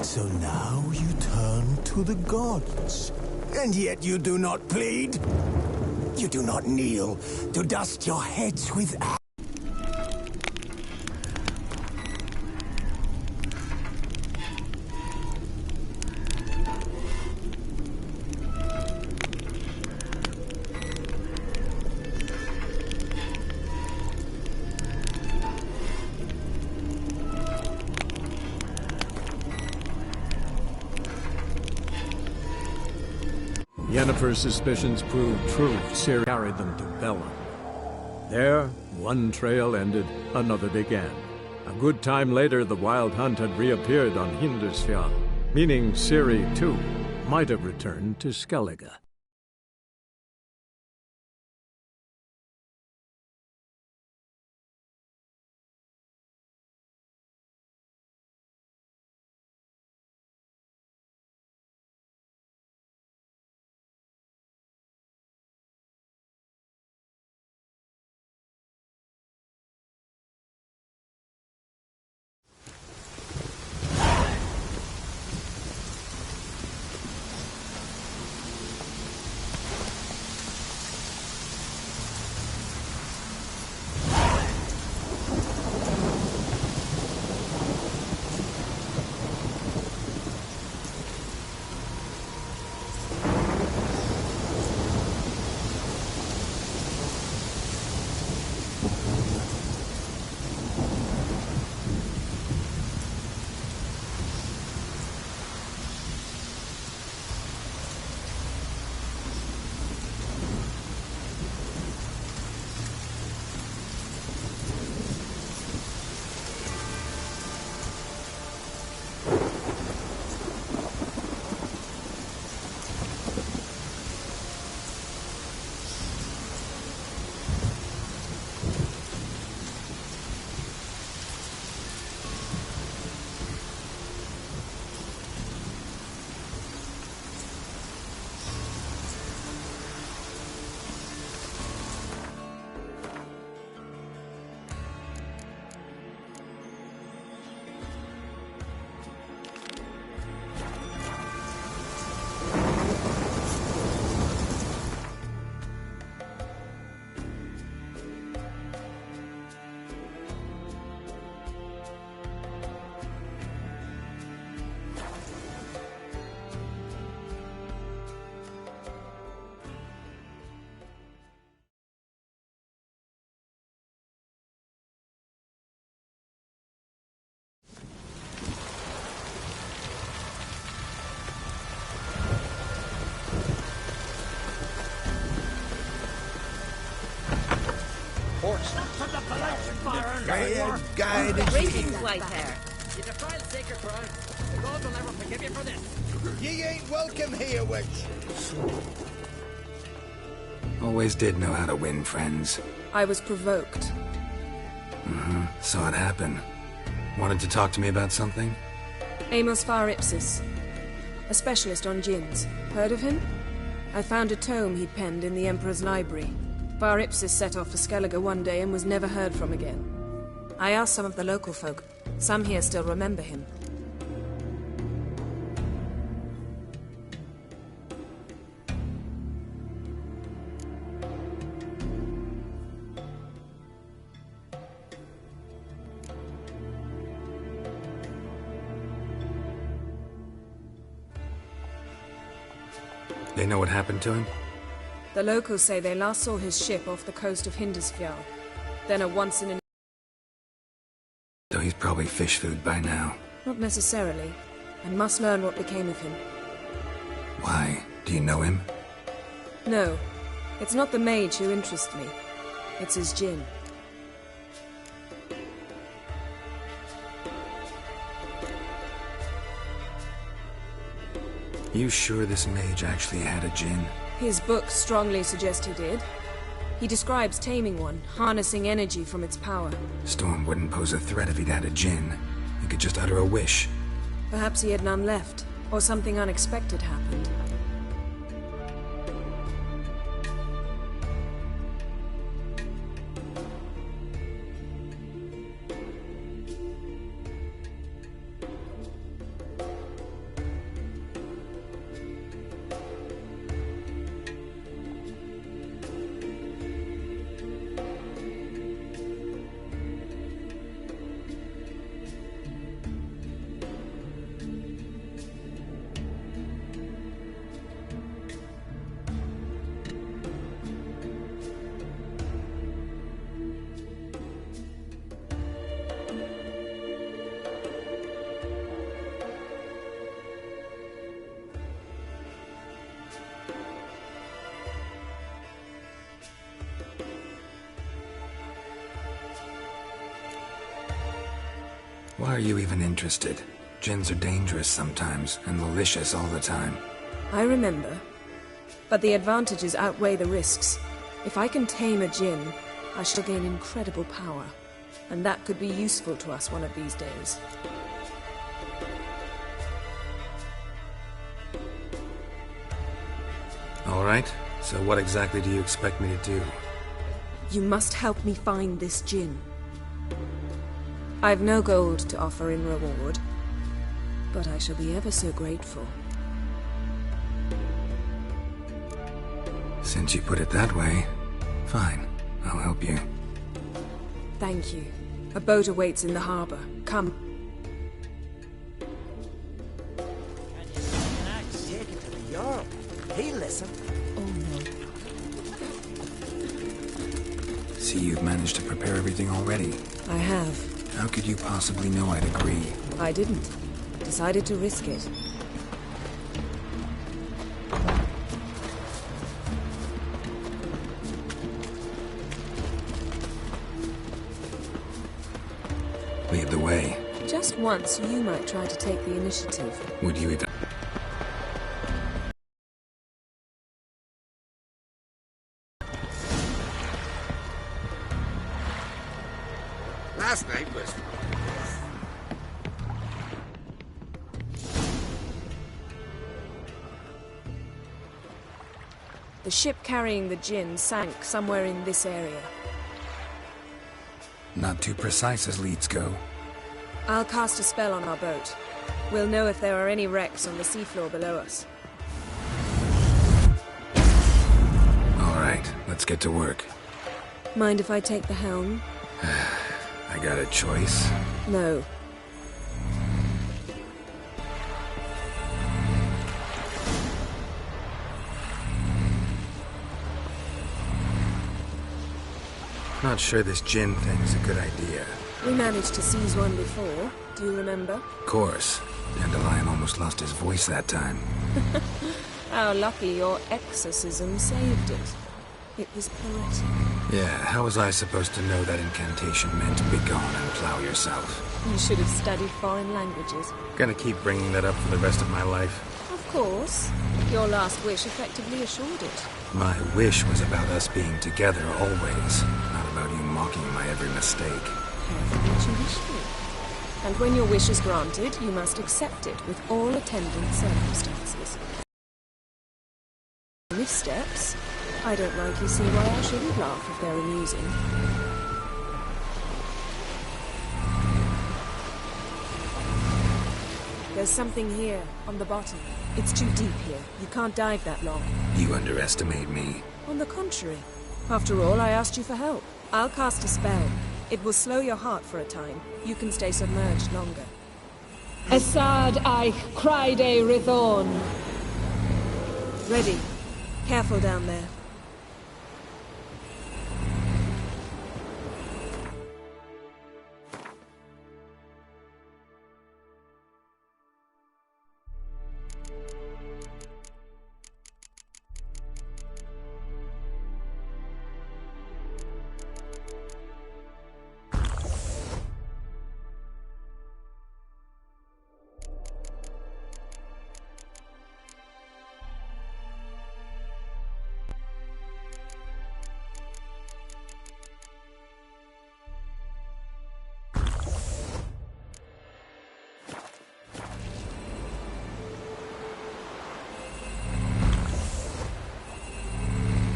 So now you turn to the gods, and yet you do not plead. You do not kneel to dust your heads with ashes. Yennefer's suspicions proved true. Ciri carried them to Bellum. There, one trail ended, another began. A good time later, the Wild Hunt had reappeared on Hindisfjall, meaning Ciri, too, might have returned to Skellige. Radiant white hair. You defiled sacred ground. The gods will never forgive you for this. Ye ain't welcome here, witch. Always did know how to win friends. I was provoked. Saw it happen. Wanted to talk to me about something? Amos Var Ipsis, a specialist on djinns. Heard of him? I found a tome he'd penned in the Emperor's library. Var Ipsis set off for Skellige one day and was never heard from again. I asked some of the local folk. Some here still remember him. They know what happened to him? The locals say they last saw his ship off the coast of Hindisfjall. Then a once-in-a... So he's probably fish food by now. Not necessarily. I must learn what became of him. Why? Do you know him? No. It's not the mage who interests me. It's his djinn. You sure this mage actually had a djinn? His books strongly suggest he did. He describes taming one, harnessing energy from its power. Storm wouldn't pose a threat if he'd had a djinn. He could just utter a wish. Perhaps he had none left, or something unexpected happened. Why are you even interested? Djinns are dangerous sometimes, and malicious all the time. I remember. But the advantages outweigh the risks. If I can tame a Djinn, I shall gain incredible power. And that could be useful to us one of these days. Alright, so what exactly do you expect me to do? You must help me find this Djinn. I've no gold to offer in reward, but I shall be ever so grateful. Since you put it that way, fine, I'll help you. Thank you. A boat awaits in the harbor. Come. Hey, listen. Oh no. See, you've managed to prepare everything already. I have. How could you possibly know I'd agree? I didn't. Decided to risk it. Lead the way. Just once, you might try to take the initiative. Would you even... Last night was... The ship carrying the Djinn sank somewhere in this area. Not too precise as leads go. I'll cast a spell on our boat. We'll know if there are any wrecks on the seafloor below us. Alright, let's get to work. Mind if I take the helm? I got a choice. No. Not sure this Djinn thing's a good idea. We managed to seize one before. Do you remember? Of course. Dandelion almost lost his voice that time. How lucky your exorcism saved it. It was poetic. Yeah, how was I supposed to know that incantation meant begone and plow yourself? You should have studied foreign languages. Gonna keep bringing that up for the rest of my life. Of course. Your last wish effectively assured it. My wish was about us being together always, not about you mocking my every mistake. Careful what you wish for. And when your wish is granted, you must accept it with all attendant circumstances. Missteps? I don't rightly see why I shouldn't laugh if they're amusing. There's something here, on the bottom. It's too deep here. You can't dive that long. You underestimate me. On the contrary. After all, I asked you for help. I'll cast a spell. It will slow your heart for a time. You can stay submerged longer. Assad Eich Cryde Rithorn. Ready. Careful down there.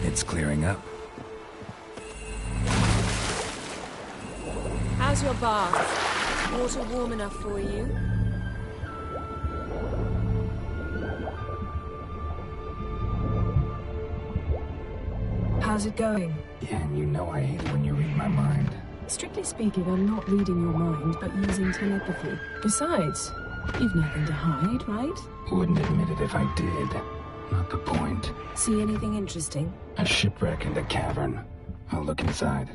It's clearing up. How's your bath? Water warm enough for you? How's it going? Yeah, and you know I hate when you read my mind. Strictly speaking, I'm not reading your mind, but using telepathy. Besides, you've nothing to hide, right? Wouldn't admit it if I did. Not the point. See anything interesting? A shipwreck and a cavern. I'll look inside.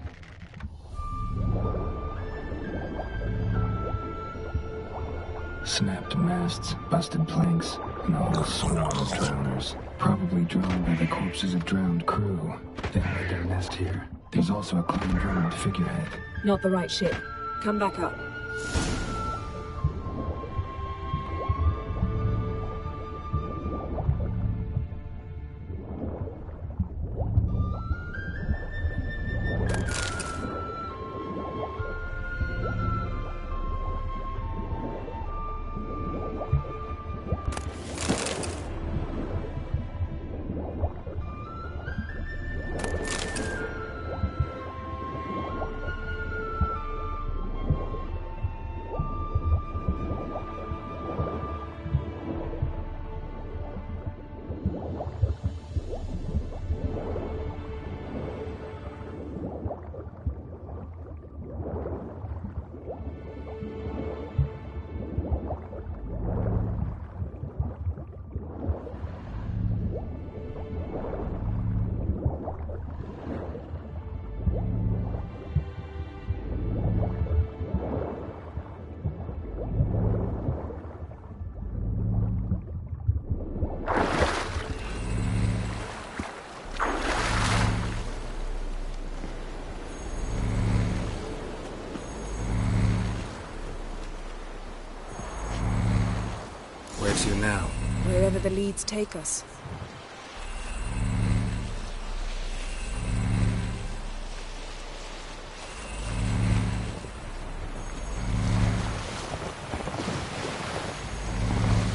Snapped masts, busted planks, and a whole swarm of drowners. Probably drawn by the corpses of drowned crew. They made their nest here. There's also a clone drowned figurehead. Not the right ship. Come back up. to now? Wherever the leads take us.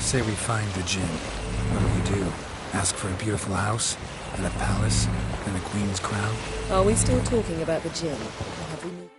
Say we find the Jinn. What do? Ask for a beautiful house, and a palace, and a queen's crown? Are we still talking about the Jinn? Or have we moved?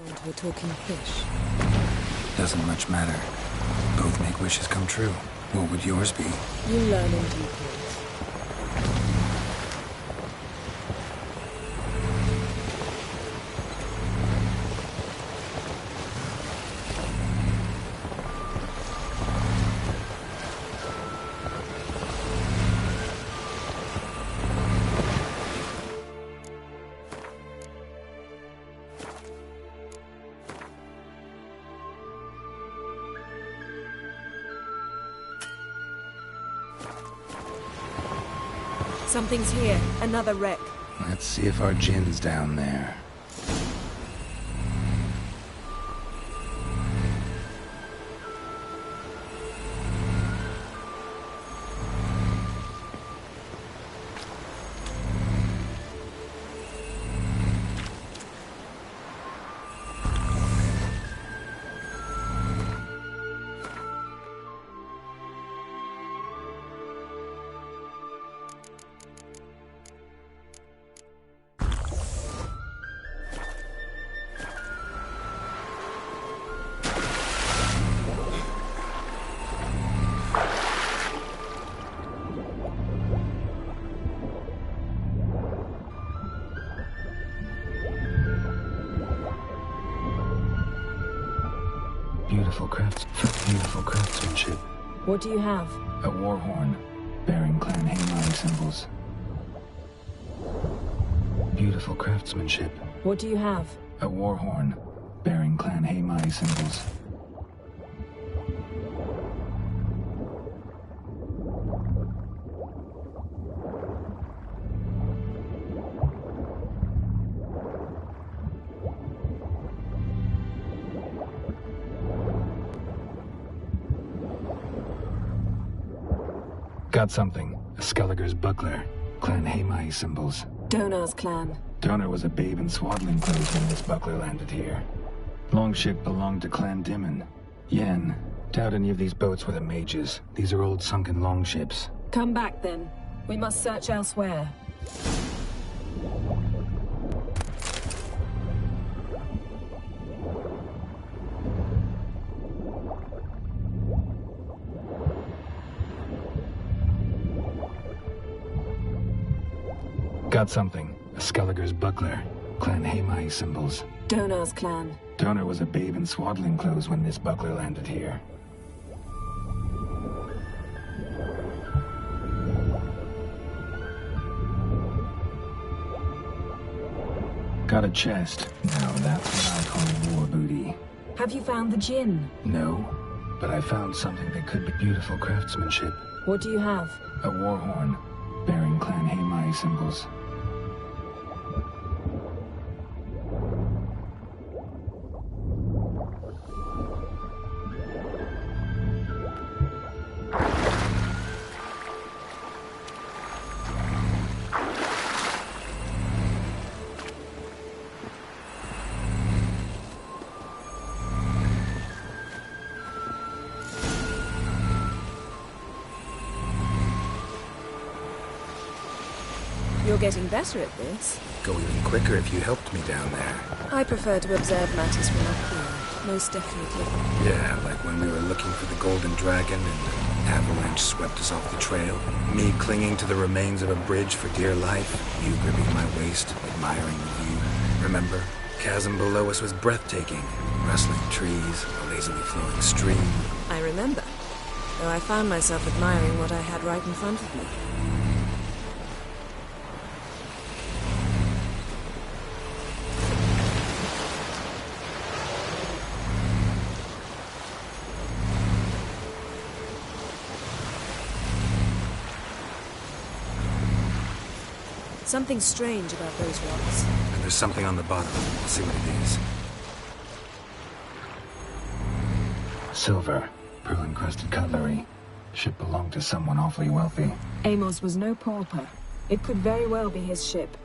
onto a talking fish. Doesn't much matter. Both make wishes come true. What would yours be? You learn in due course. Something's here. Another wreck. Let's see if our Jin's down there. Beautiful craftsmanship. What do you have? A war horn, bearing Clan Haymai symbols. Beautiful craftsmanship. What do you have? A war horn, bearing Clan Haymai symbols. Got something. A Skellige's buckler. Clan Haymai symbols. Donar's clan. Donar was a babe in swaddling clothes when this buckler landed here. Longship belonged to Clan Dimon. Yen, doubt any of these boats were the mages. These are old sunken longships. Come back then. We must search elsewhere. Got something. A Skellige's buckler. Clan Haymai symbols. Donar's clan. Donar was a babe in swaddling clothes when this buckler landed here. Got a chest. Now that's what I call war booty. Have you found the Jin? No, but I found something that could be beautiful craftsmanship. What do you have? A war horn, bearing Clan Haymai symbols. You're getting better at this. Go even quicker if you helped me down there. I prefer to observe matters from up here, most definitely. Yeah, like when we were looking for the Golden Dragon and the avalanche swept us off the trail. Me clinging to the remains of a bridge for dear life. You gripping my waist, admiring the view. Remember? Chasm below us was breathtaking. Rustling trees, a lazily flowing stream. I remember, though I found myself admiring what I had right in front of me. Something strange about those rocks. And there's something on the bottom. We'll see what it is. Silver, pearl-encrusted cutlery. Ship belonged to someone awfully wealthy. Amos was no pauper. It could very well be his ship.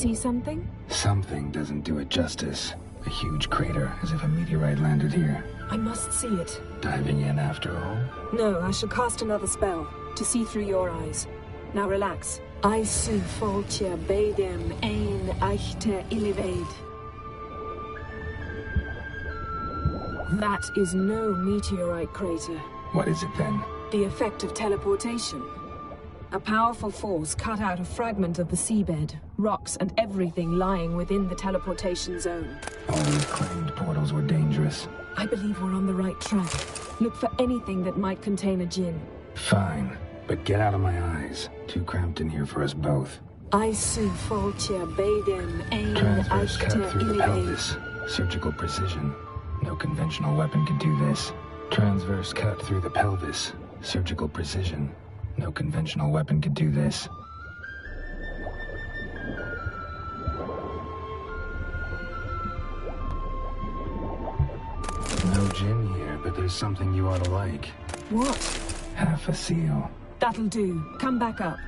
see something? Something doesn't do it justice. A huge crater, as if a meteorite landed here. I must see it. Diving in after all? No, I shall cast another spell, to see through your eyes. Now relax. I su foltia bedem ein eichte illivaid. That is no meteorite crater. What is it then? The effect of teleportation. A powerful force cut out a fragment of the seabed, rocks and everything lying within the teleportation zone. Always claimed portals were dangerous. I believe we're on the right track. Look for anything that might contain a djinn. Fine, but get out of my eyes. Too cramped in here for us both. I su foltia bedem ein Transverse cut eichte through the illivaid. pelvis. Surgical precision. No conventional weapon could do this. Transverse cut through the pelvis. Surgical precision. No conventional weapon could do this. No djinn here, but there's something you ought to like. What? Half a seal. That'll do. Come back up.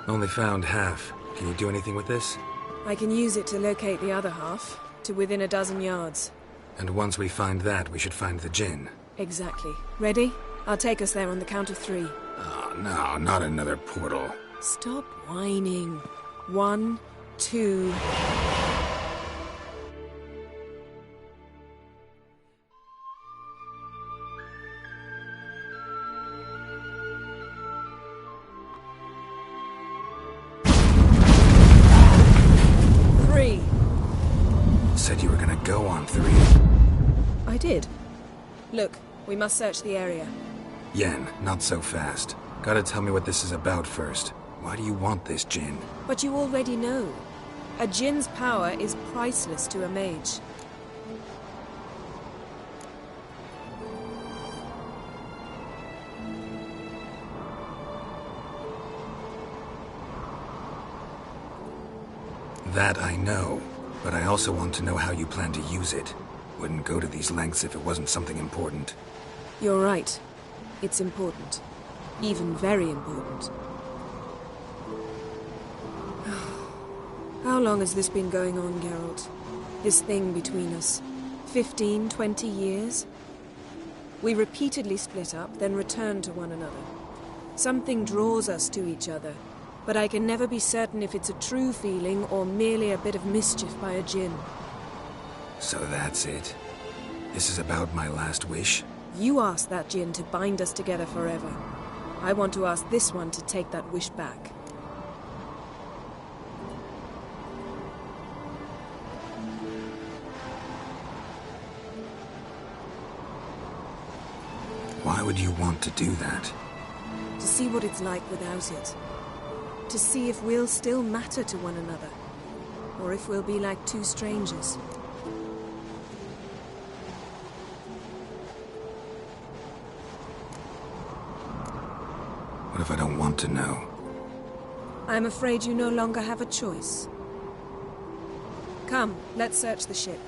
Only found half. Can you do anything with this? I can use it to locate the other half, to within a dozen yards. And once we find that, we should find the djinn. Exactly. Ready? I'll take us there on the count of 3. Oh, no, not another portal. Stop whining. 1, 2... Said you were gonna go on 3. I did. Look, we must search the area. Yen, not so fast. Gotta tell me what this is about first. Why do you want this djinn? But you already know. A djinn's power is priceless to a mage. That I know, but I also want to know how you plan to use it. Wouldn't go to these lengths if it wasn't something important. You're right. It's important. Even very important. How long has this been going on, Geralt? This thing between us? 15, 20 years? We repeatedly split up, then returned to one another. Something draws us to each other, but I can never be certain if it's a true feeling or merely a bit of mischief by a djinn. So that's it? This is about my last wish? You asked that djinn to bind us together forever. I want to ask this one to take that wish back. Why would you want to do that? To see what it's like without it. To see if we'll still matter to one another. Or if we'll be like two strangers. What if I don't want to know? I'm afraid you no longer have a choice. Come, let's search the ship.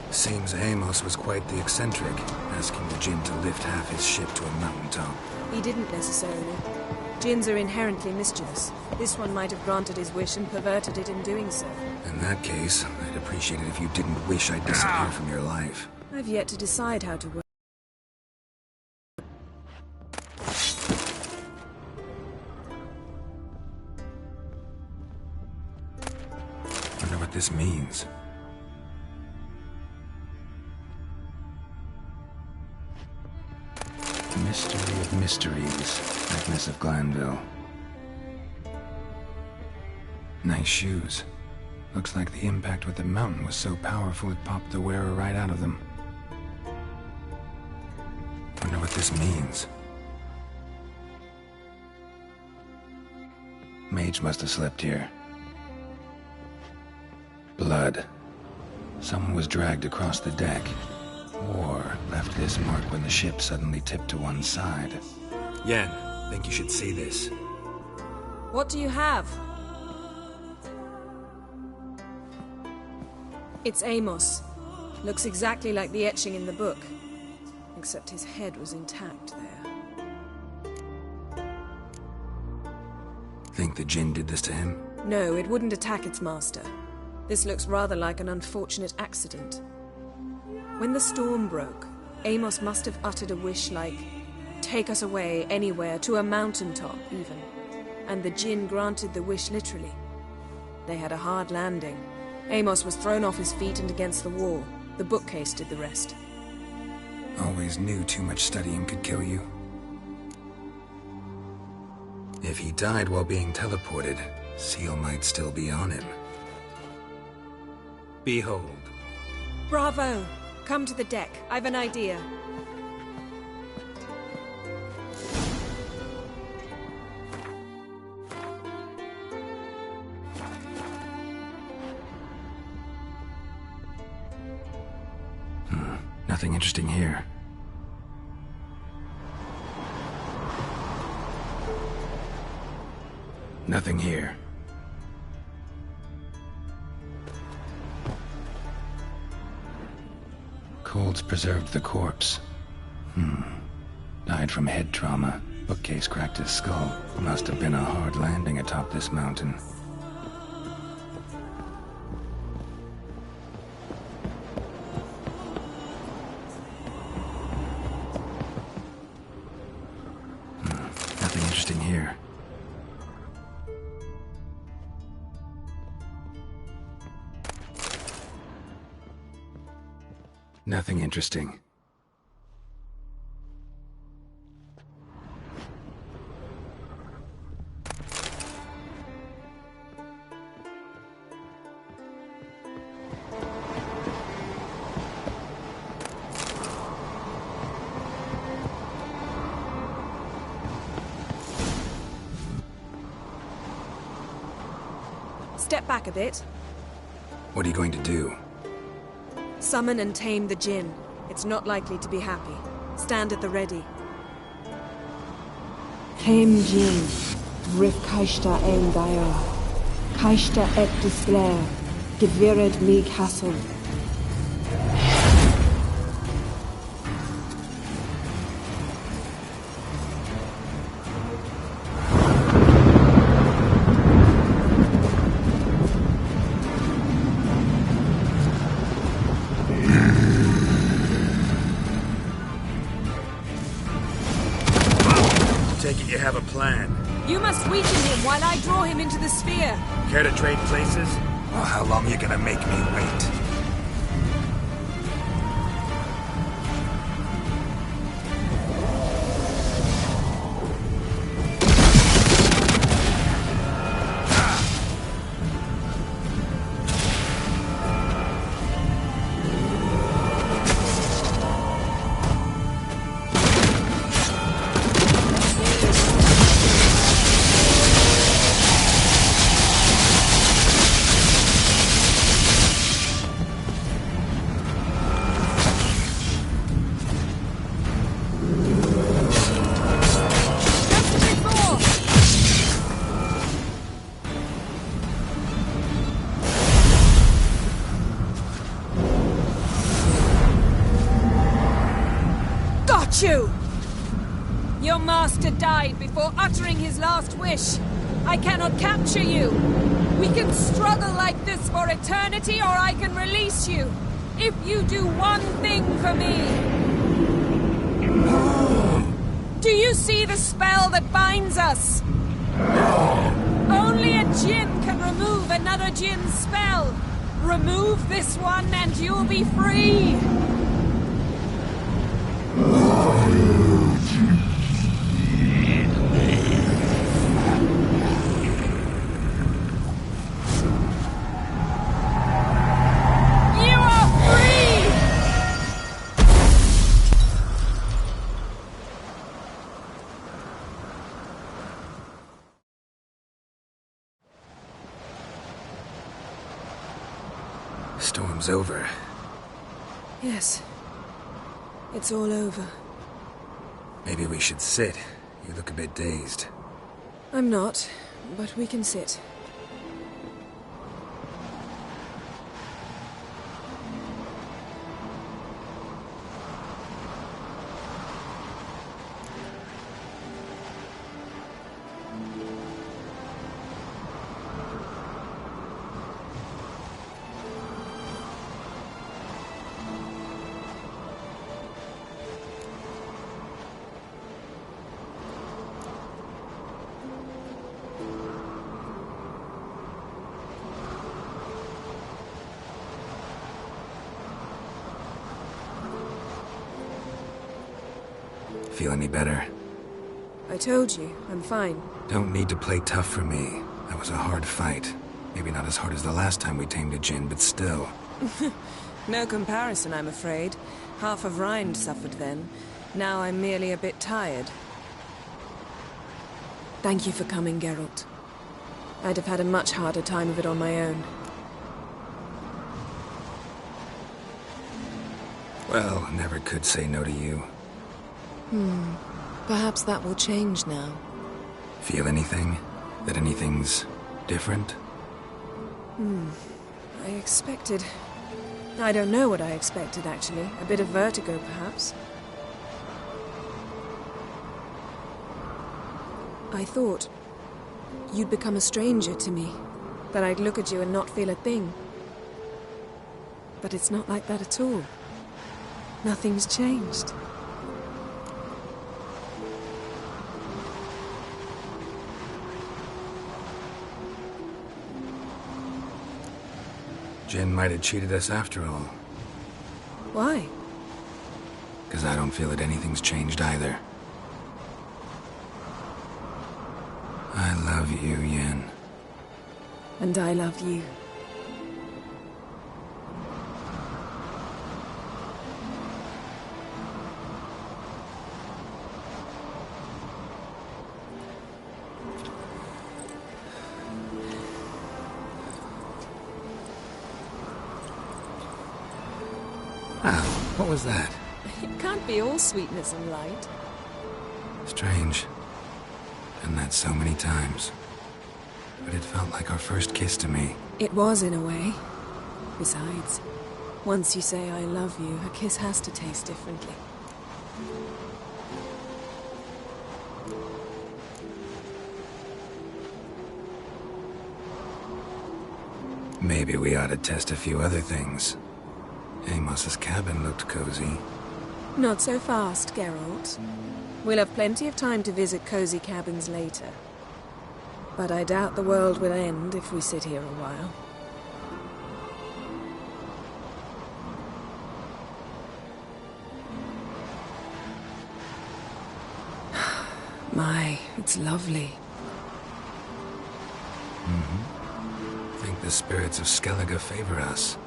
Seems Amos was quite the eccentric, asking the Jinn to lift half his ship to a mountaintop. He didn't necessarily. Jinns are inherently mischievous. This one might have granted his wish and perverted it in doing so. In that case, I'd appreciate it if you didn't wish I'd disappear from your life. I've yet to decide how to work. Wonder what this means. Mystery of mysteries, Agnes of Glanville. Nice shoes. Looks like the impact with the mountain was so powerful it popped the wearer right out of them. Wonder what this means. Mage must have slept here. Blood. Someone was dragged across the deck. Or left this mark when the ship suddenly tipped to one side. Yen, think you should see this. What do you have? It's Amos. Looks exactly like the etching in the book. Except his head was intact there. Think the Jinn did this to him? No, it wouldn't attack its master. This looks rather like an unfortunate accident. When the storm broke, Amos must have uttered a wish like, "Take us away, anywhere, to a mountaintop, even." And the Jinn granted the wish literally. They had a hard landing. Amos was thrown off his feet and against the wall. The bookcase did the rest. Always knew too much studying could kill you. If he died while being teleported, Seal might still be on him. Behold. Bravo! Come to the deck. I've an idea. Nothing interesting here. Nothing here. Cold's preserved the corpse. Died from head trauma. Bookcase cracked his skull. Must have been a hard landing atop this mountain. Nothing interesting here. Nothing interesting. Step back a bit. What are you going to do? Summon and tame the Jinn. It's not likely to be happy. Stand at the ready. Tame Jinn, Rif Kaishta ein Daya, Kaishta et Disler, Gevired mig Hassel. Take it you have a plan. You must weaken him while I draw him into the sphere. Care to trade places? Well, how long you gonna make me wait? got you! Your master died before uttering his last wish. I cannot capture you. We can struggle like this for eternity, or I can release you. If you do one thing for me. Do you see the spell that binds us? Only a Jinn can remove another Jinn's spell. Remove this one and you'll be free. You are free! Storm's over. Yes. It's all over. Maybe we should sit. You look a bit dazed. I'm not, but we can sit. Feel any better? I told you, I'm fine. Don't need to play tough for me. That was a hard fight. Maybe not as hard as the last time we tamed a Jinn, but still. No comparison, I'm afraid. Half of Rind suffered then. Now I'm merely a bit tired. Thank you for coming, Geralt. I'd have had a much harder time of it on my own. Well, never could say no to you. Perhaps that will change now. Feel anything? That anything's different? I expected... I don't know what I expected, actually. A bit of vertigo, perhaps. I thought you'd become a stranger to me. That I'd look at you and not feel a thing. But it's not like that at all. Nothing's changed. Jinn might have cheated us after all. Why? Because I don't feel that anything's changed either. I love you, Yen. And I love you. What was that? It can't be all sweetness and light. Strange. Done that so many times. But it felt like our first kiss to me. It was, in a way. Besides, once you say I love you, a kiss has to taste differently. Maybe we ought to test a few other things. Amos's cabin looked cozy. Not so fast, Geralt. We'll have plenty of time to visit cozy cabins later. But I doubt the world will end if we sit here a while. My, it's lovely. I think the spirits of Skellige favor us.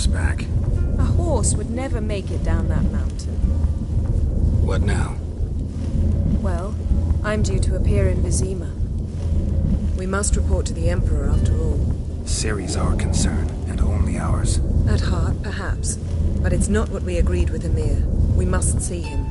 horseback. A horse would never make it down that mountain. What now? Well, I'm due to appear in Vizima. We must report to the Emperor after all. Ciri's our concern, and only ours. At heart, perhaps. But it's not what we agreed with Emir. We must see him.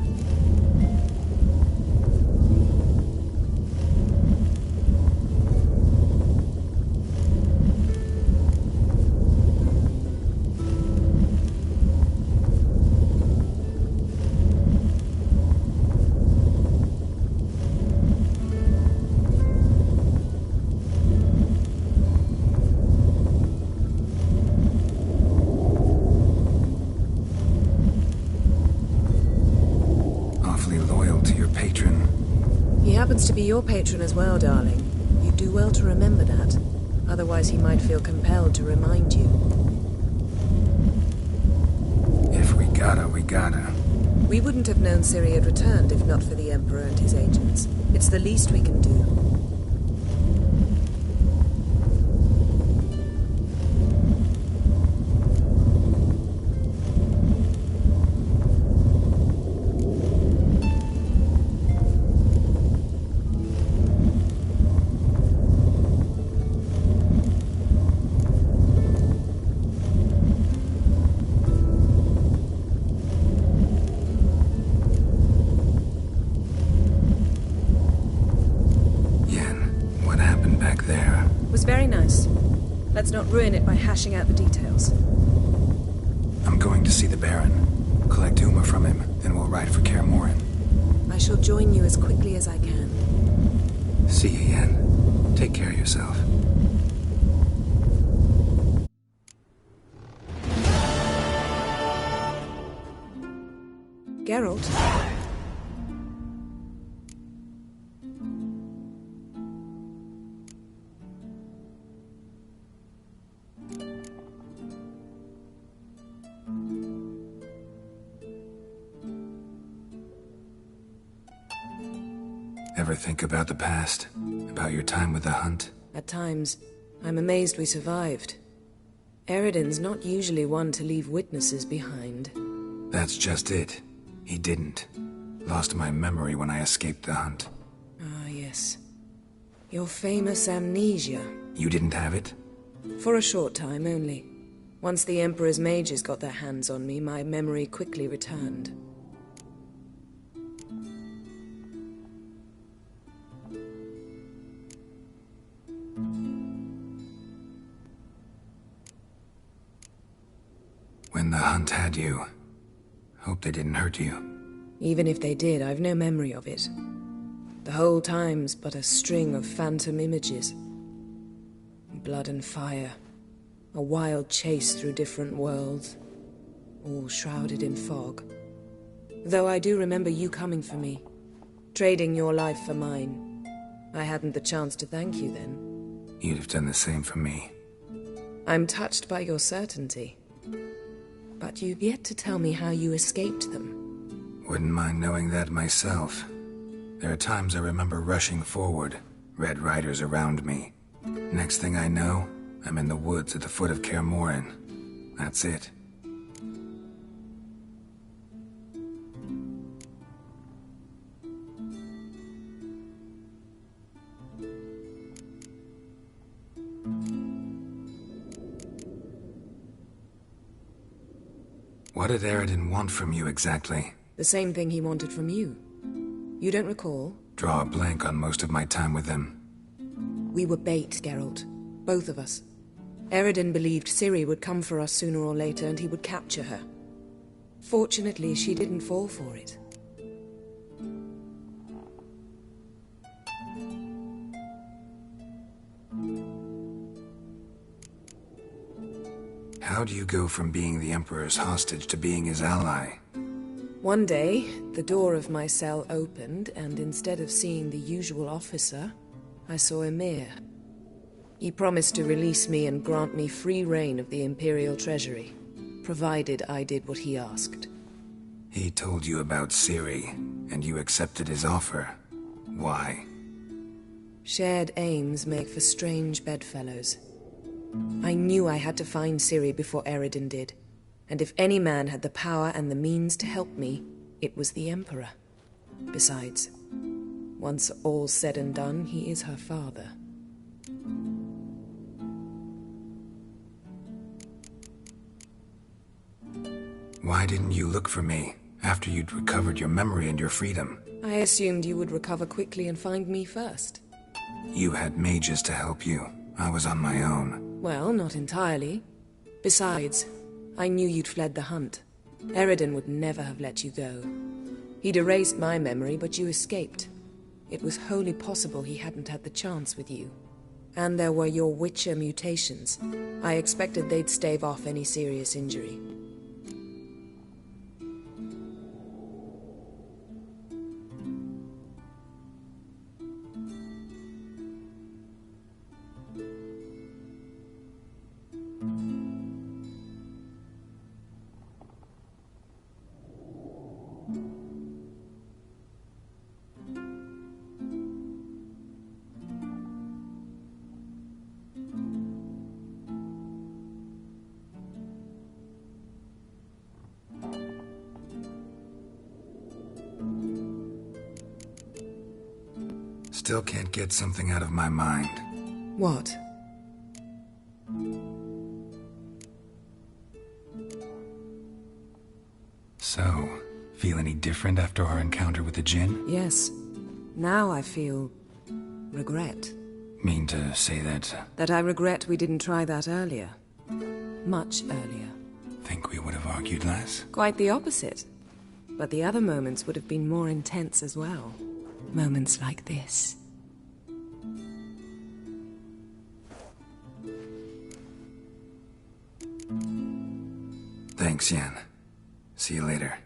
To be your patron as well, darling. You do well to remember that. Otherwise he might feel compelled to remind you. If we gotta, we gotta. We wouldn't have known Ciri had returned if not for the Emperor and his agents. It's the least we can do. Let's not ruin it by hashing out the details. I'm going to see the Baron, collect Uma from him, and we'll ride for Kaer Morhen. I shall join you as quickly as I can. See you, Yen. Take care of yourself. Geralt? Ever think about the past? About your time with the Hunt? At times, I'm amazed we survived. Eredin's not usually one to leave witnesses behind. That's just it. He didn't. Lost my memory when I escaped the Hunt. Ah, yes. Your famous amnesia. You didn't have it? For a short time only. Once the Emperor's mages got their hands on me, my memory quickly returned. When the Hunt had you, hope they didn't hurt you. Even if they did, I've no memory of it. The whole time's but a string of phantom images. Blood and fire. A wild chase through different worlds. All shrouded in fog. Though I do remember you coming for me. Trading your life for mine. I hadn't the chance to thank you then. You'd have done the same for me. I'm touched by your certainty. But you've yet to tell me how you escaped them. Wouldn't mind knowing that myself. There are times I remember rushing forward, Red Riders around me. Next thing I know, I'm in the woods at the foot of Kaer Morhen. That's it. What did Eredin want from you exactly? The same thing he wanted from you. You don't recall? Draw a blank on most of my time with him. We were bait, Geralt. Both of us. Eredin believed Ciri would come for us sooner or later and he would capture her. Fortunately, she didn't fall for it. How do you go from being the Emperor's hostage to being his ally? One day, the door of my cell opened, and instead of seeing the usual officer, I saw Emir. He promised to release me and grant me free reign of the Imperial Treasury, provided I did what he asked. He told you about Ciri, and you accepted his offer. Why? Shared aims make for strange bedfellows. I knew I had to find Ciri before Eredin did. And if any man had the power and the means to help me, it was the Emperor. Besides, once all's said and done, he is her father. Why didn't you look for me after you'd recovered your memory and your freedom? I assumed you would recover quickly and find me first. You had mages to help you. I was on my own. Well, not entirely. Besides, I knew you'd fled the hunt. Eredin would never have let you go. He'd erased my memory, but you escaped. It was wholly possible he hadn't had the chance with you. And there were your Witcher mutations. I expected they'd stave off any serious injury. Still can't get something out of my mind. What? So, feel any different after our encounter with the Jinn? Yes. Now I feel regret. Mean to say that? That I regret we didn't try that earlier. Much earlier. Think we would have argued less? Quite the opposite. But the other moments would have been more intense as well. Moments like this. Thanks, Yen. See you later.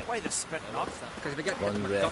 Why the spitting off? Because we get One wreck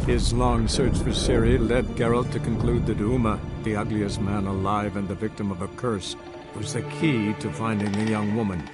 His long search for Ciri led Geralt to conclude that Uma, the ugliest man alive and the victim of a curse, was the key to finding the young woman.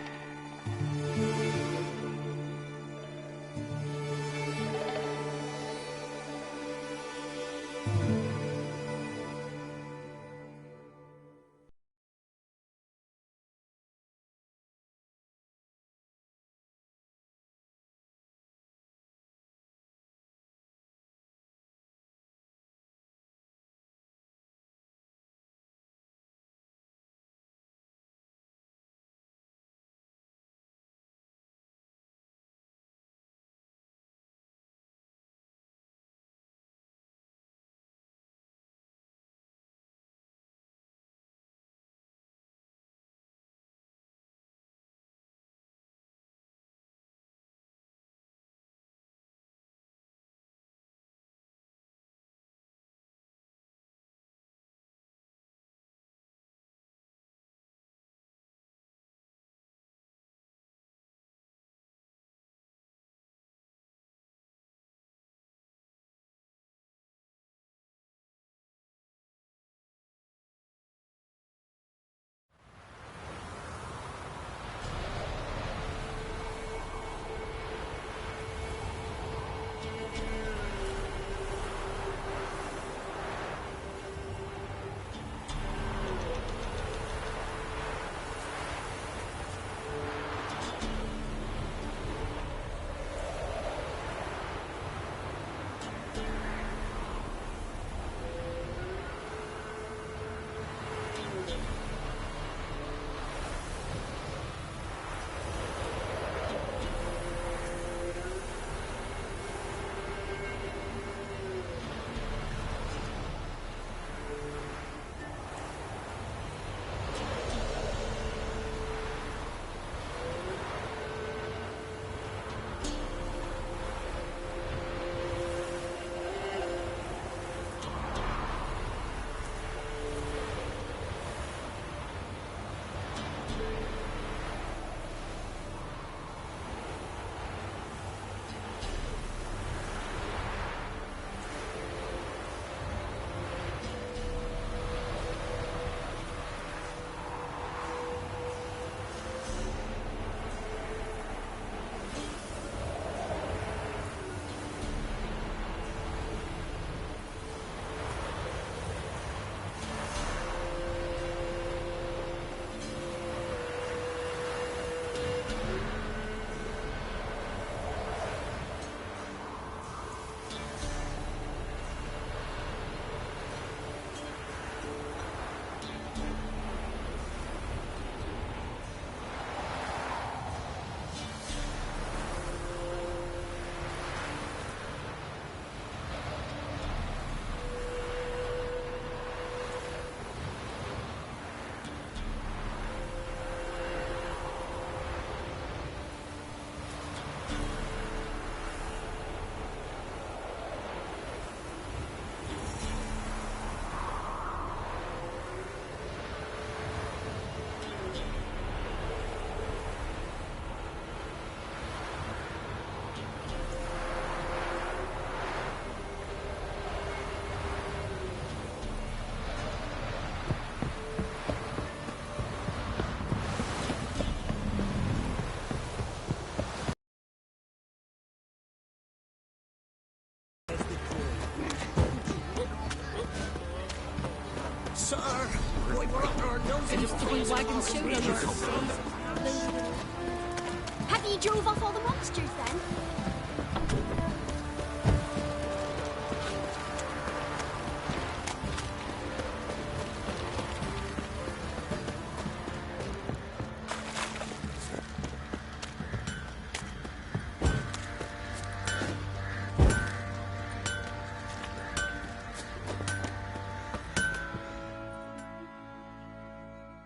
Have you drove off all the monsters then?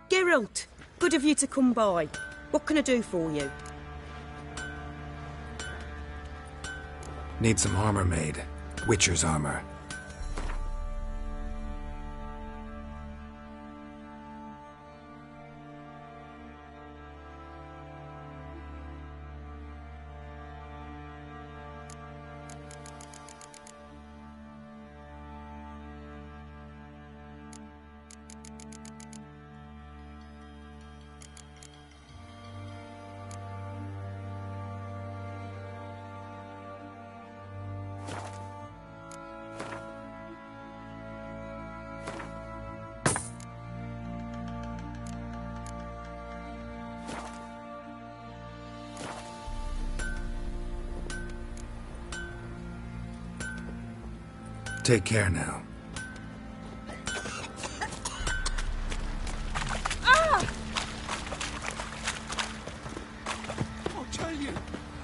Geralt, good of you to come by. What can I do for you? Need some armor made. Witcher's armor. Take care now.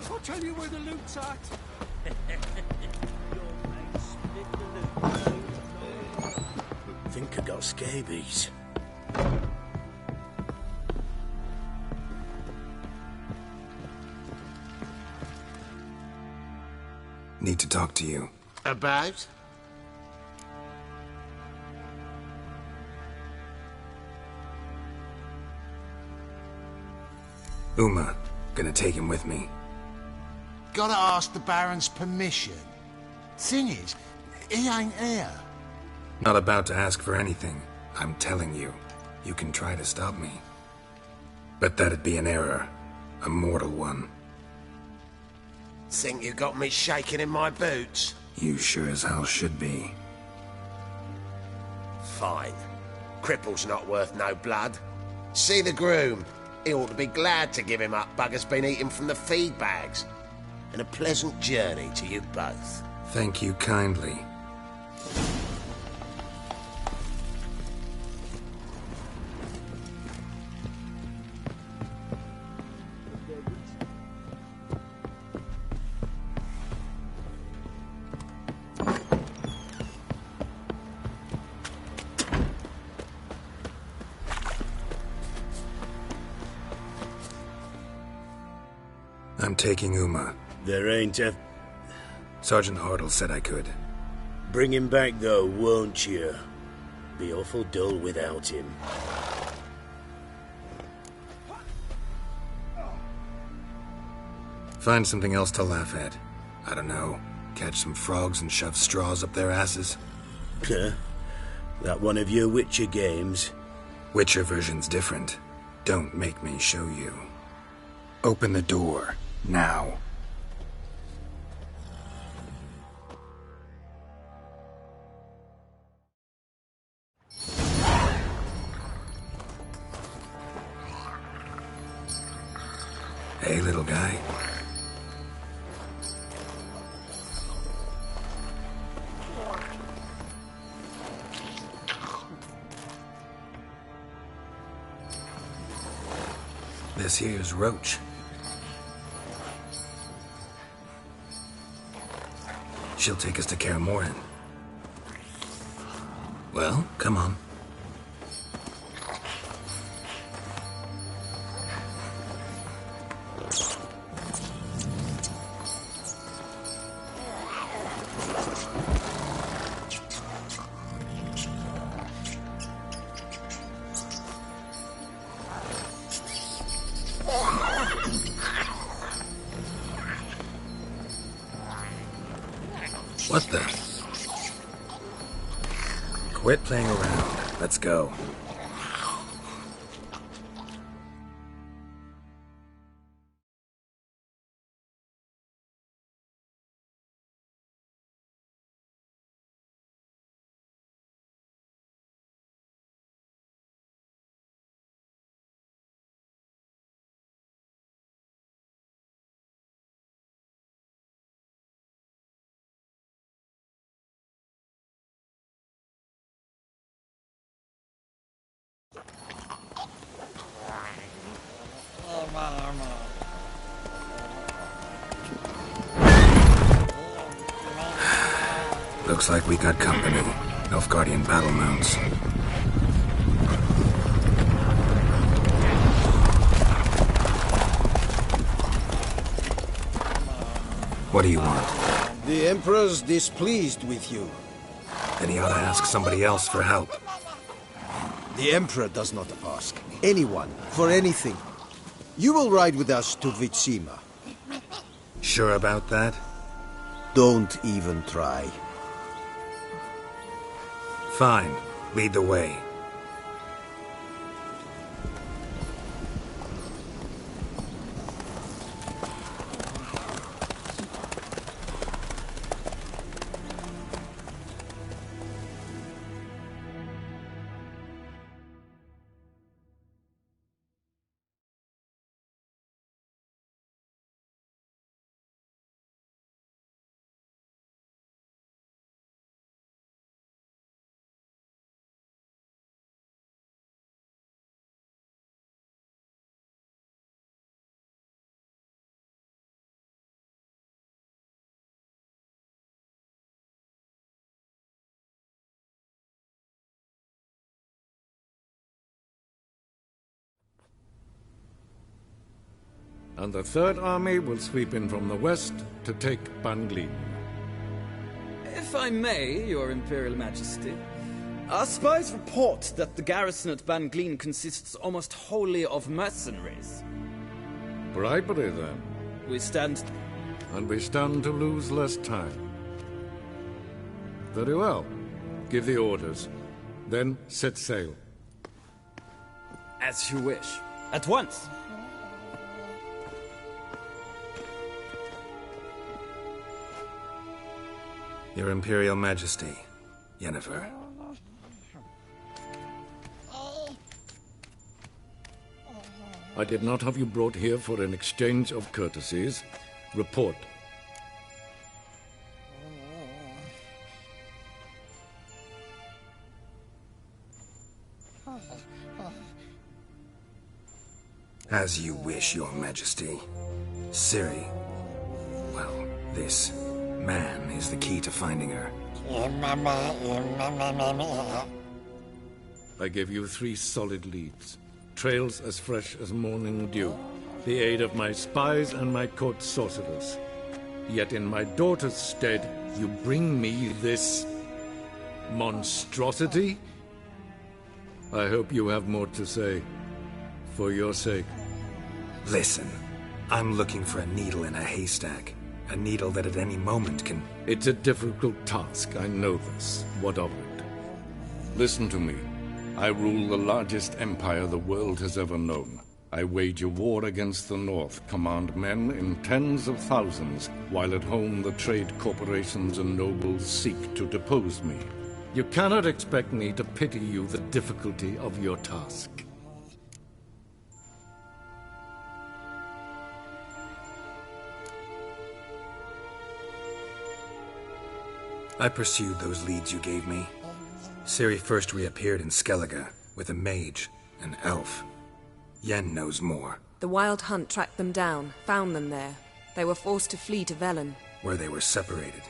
I'll tell you where the loot's at. Think I got scabies. Need to talk to you. About? Uma. Gonna take him with me. Gotta ask the Baron's permission. Thing is, he ain't here. Not about to ask for anything. I'm telling you. You can try to stop me. But that'd be an error. A mortal one. Think you got me shaking in my boots? You sure as hell should be. Fine. Cripple's not worth no blood. See the groom. He ought to be glad to give him up. Bugger's been eating from the feed bags. And a pleasant journey to you both. Thank you kindly. I'm taking Uma. There ain't a... Sergeant Hartle said I could. Bring him back, though, won't you? Be awful dull without him. Find something else to laugh at. I don't know. Catch some frogs and shove straws up their asses. That one of your Witcher games? Witcher version's different. Don't make me show you. Open the door. Now. Hey, little guy. This here's Roach. She'll take us to Kaer Morhen. Well, come on. What the? Quit playing around. Let's go. Looks like we got company. Nilfgaardian battle mounts. What do you want? The Emperor's displeased with you. Then he ought to ask somebody else for help. The Emperor does not ask anyone for anything. You will ride with us to Vitsima. Sure about that? Don't even try. Fine. Lead the way. and the Third Army will sweep in from the west to take Ban Glin. If I may, Your Imperial Majesty, our spies report that the garrison at Ban Glin consists almost wholly of mercenaries. Bribery, then. We stand... And we stand to lose less time. Very well. Give the orders. Then set sail. As you wish. At once! Your Imperial Majesty, Yennefer. I did not have you brought here for an exchange of courtesies. Report. As you wish, Your Majesty. Ciri, well, this man is the key to finding her. I gave you 3 solid leads. Trails as fresh as morning dew. The aid of my spies and my court sorcerers. Yet in my daughter's stead, you bring me this... monstrosity? I hope you have more to say. For your sake. Listen, I'm looking for a needle in a haystack. A needle that at any moment can... It's a difficult task, I know this. What of it? Listen to me. I rule the largest empire the world has ever known. I wage a war against the North, command men in tens of thousands, while at home the trade corporations and nobles seek to depose me. You cannot expect me to pity you the difficulty of your task. I pursued those leads you gave me. Ciri first reappeared in Skellige, with a mage, an elf. Yen knows more. The Wild Hunt tracked them down, found them there. They were forced to flee to Velen. Where they were separated.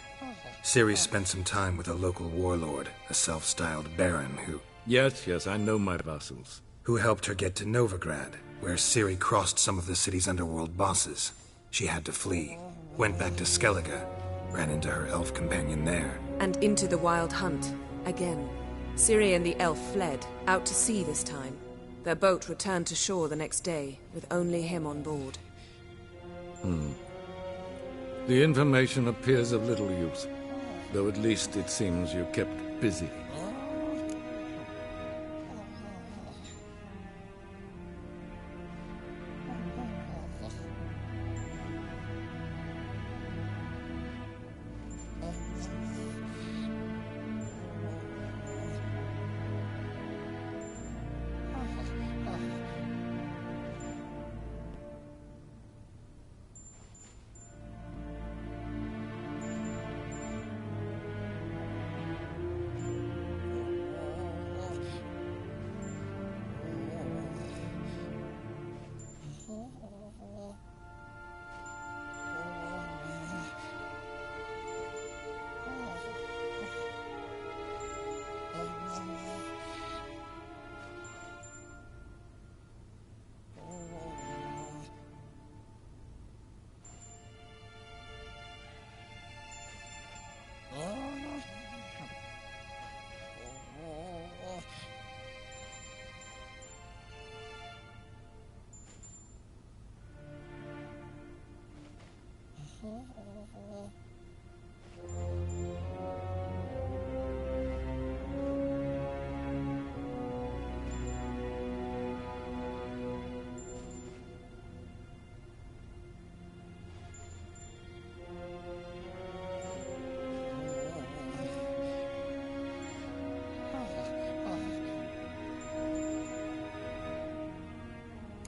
Ciri spent some time with a local warlord, a self-styled baron who... Yes, I know my vassals. Who helped her get to Novigrad, where Ciri crossed some of the city's underworld bosses. She had to flee. Went back to Skellige, ran into her elf companion there. And into the Wild Hunt, again. Ciri and the elf fled, out to sea this time. Their boat returned to shore the next day, with only him on board. The information appears of little use, though at least it seems you kept busy.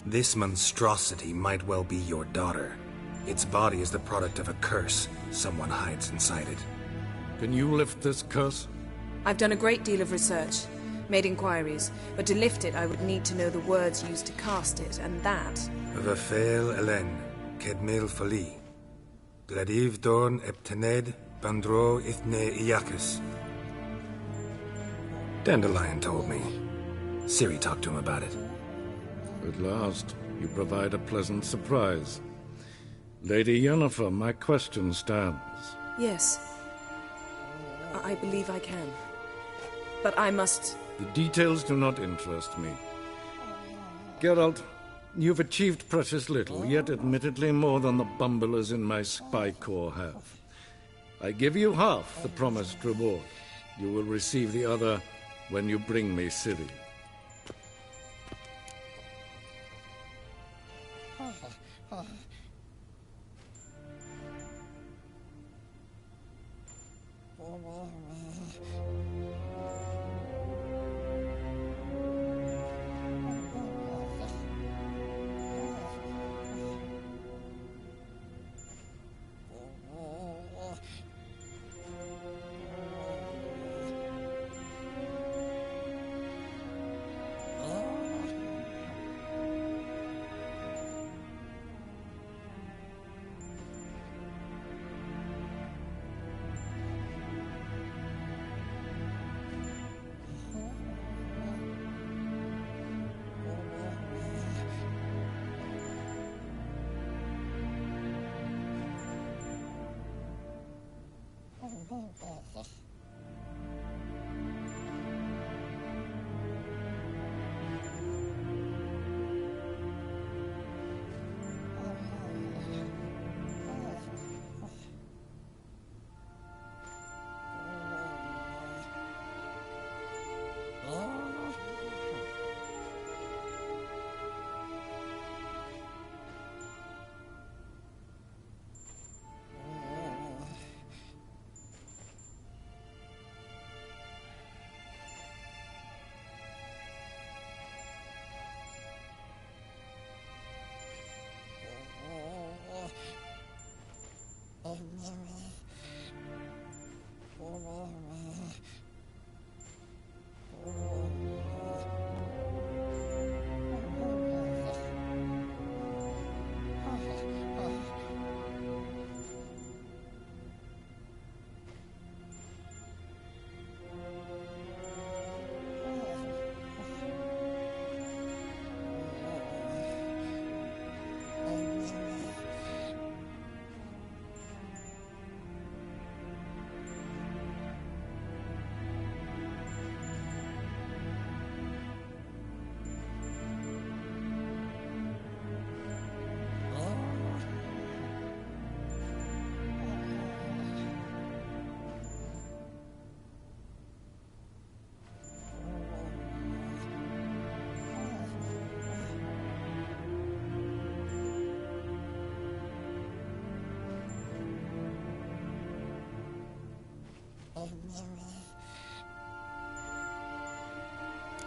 This monstrosity might well be your daughter. Its body is the product of a curse. Someone hides inside it. Can you lift this curse? I've done a great deal of research, made inquiries, but to lift it I would need to know the words used to cast it, and that... Vafael Elen, Kedmil Fali. Gladiv Dorn Eptened, Bandro Ithne Iacus. Dandelion told me. Ciri talked to him about it. At last, you provide a pleasant surprise. Lady Yennefer, my question stands. Yes. I believe I can. But I must... The details do not interest me. Geralt, you've achieved precious little, yet admittedly more than the bumblers in my spy corps have. I give you half the promised reward. You will receive the other when you bring me Ciri.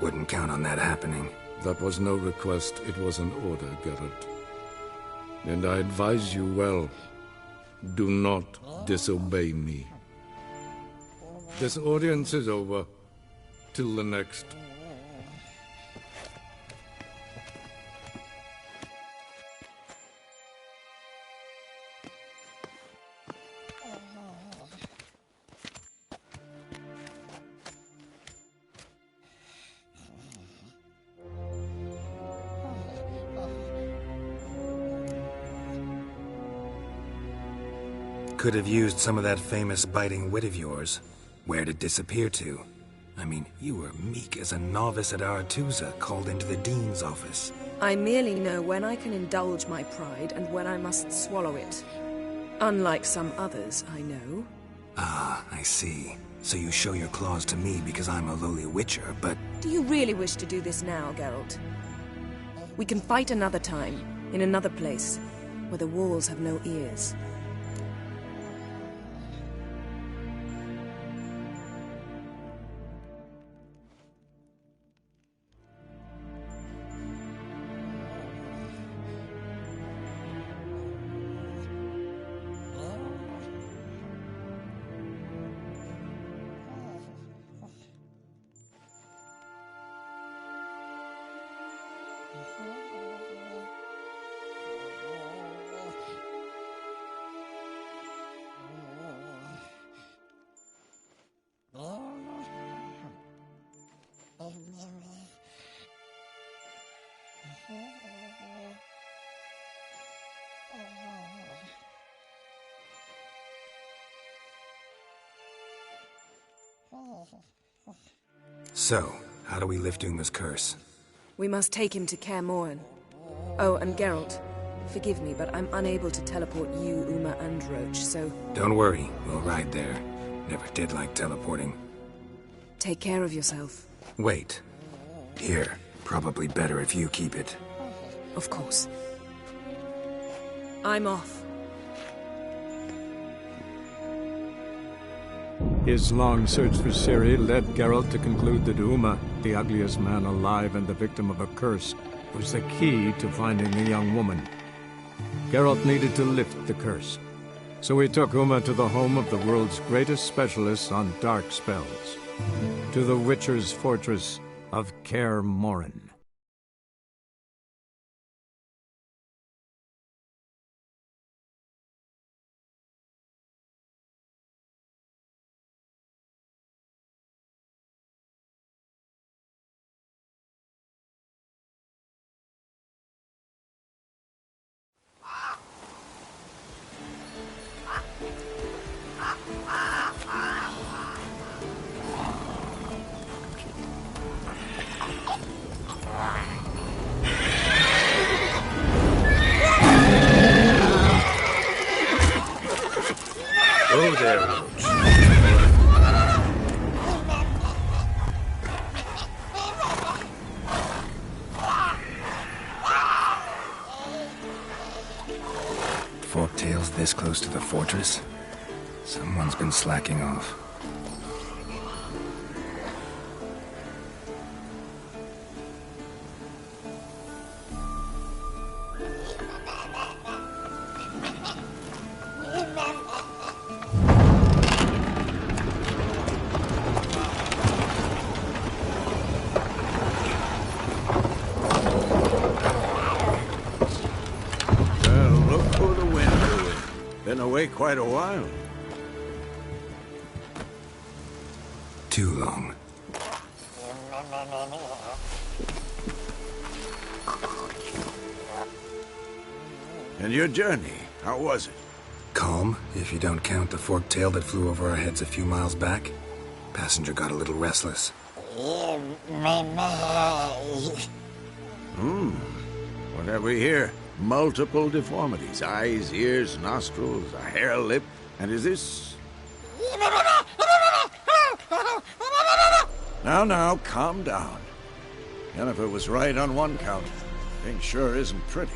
Wouldn't count on that happening. That was no request, it was an order, Geralt. And I advise you well, do not disobey me. This audience is over. Till the next. Could have used some of that famous biting wit of yours. Where'd it disappear to? I mean, you were meek as a novice at Aretuza, called into the Dean's office. I merely know when I can indulge my pride and when I must swallow it. Unlike some others I know. Ah, I see. So you show your claws to me because I'm a lowly witcher, but... Do you really wish to do this now, Geralt? We can fight another time, in another place, where the walls have no ears. So, how do we lift Uma's curse? We must take him to Kaer Morhen. Oh, and Geralt, forgive me, but I'm unable to teleport you, Uma, and Roach, so... Don't worry, we'll ride there. Never did like teleporting. Take care of yourself. Wait. Here. Probably better if you keep it. Of course. I'm off. His long search for Ciri led Geralt to conclude that Uma, the ugliest man alive and the victim of a curse, was the key to finding the young woman. Geralt needed to lift the curse, so he took Uma to the home of the world's greatest specialist on dark spells, to the Witcher's fortress of Kaer Morhen. Oh, there, Roach. Forktail's this close to the fortress? Someone's been slacking off. Quite a while. Too long. And your journey, how was it? Calm, if you don't count the forktail that flew over our heads a few miles back. Passenger got a little restless. What have we here? Multiple deformities. Eyes, ears, nostrils, a hair lip. And is this... Now, calm down. Yennefer was right on one count. Thing sure isn't pretty.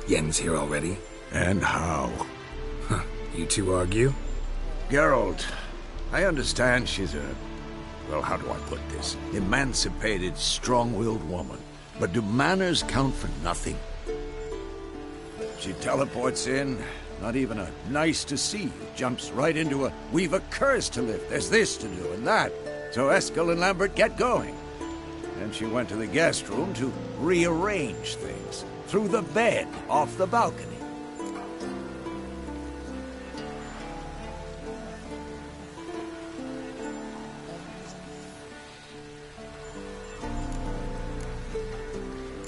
Yen's here already? And how? Huh. You two argue? Geralt, I understand she's a... well, how do I put this? Emancipated, strong-willed woman. But do manners count for nothing? She teleports in, not even a nice to see you, jumps right into a we've a curse to lift, there's this to do and that. So Eskel and Lambert get going. And she went to the guest room to rearrange things. Through the bed, off the balcony.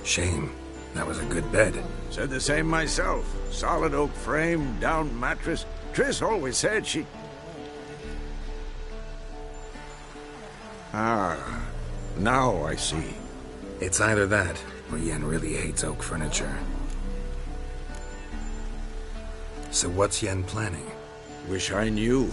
Shame. That was a good bed. Said the same myself. Solid oak frame, down mattress. Triss always said she... Ah, now I see. It's either that, or Yen really hates oak furniture. So what's Yen planning? Wish I knew.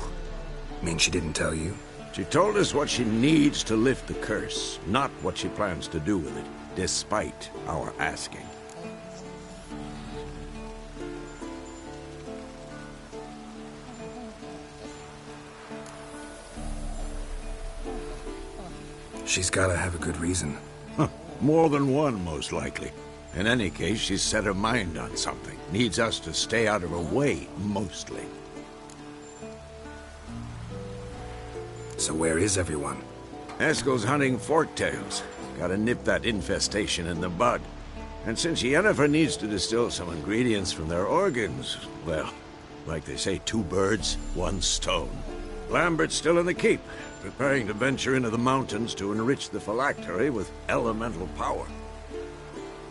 Mean she didn't tell you? She told us what she needs to lift the curse, not what she plans to do with it, despite our asking. She's gotta have a good reason. More than one, most likely. In any case, she's set her mind on something. Needs us to stay out of her way, mostly. So where is everyone? Eskel's hunting forktails. Gotta nip that infestation in the bud. And since Yennefer needs to distill some ingredients from their organs, well, like they say, 2 birds, 1 stone. Lambert's still in the keep, preparing to venture into the mountains to enrich the phylactery with elemental power.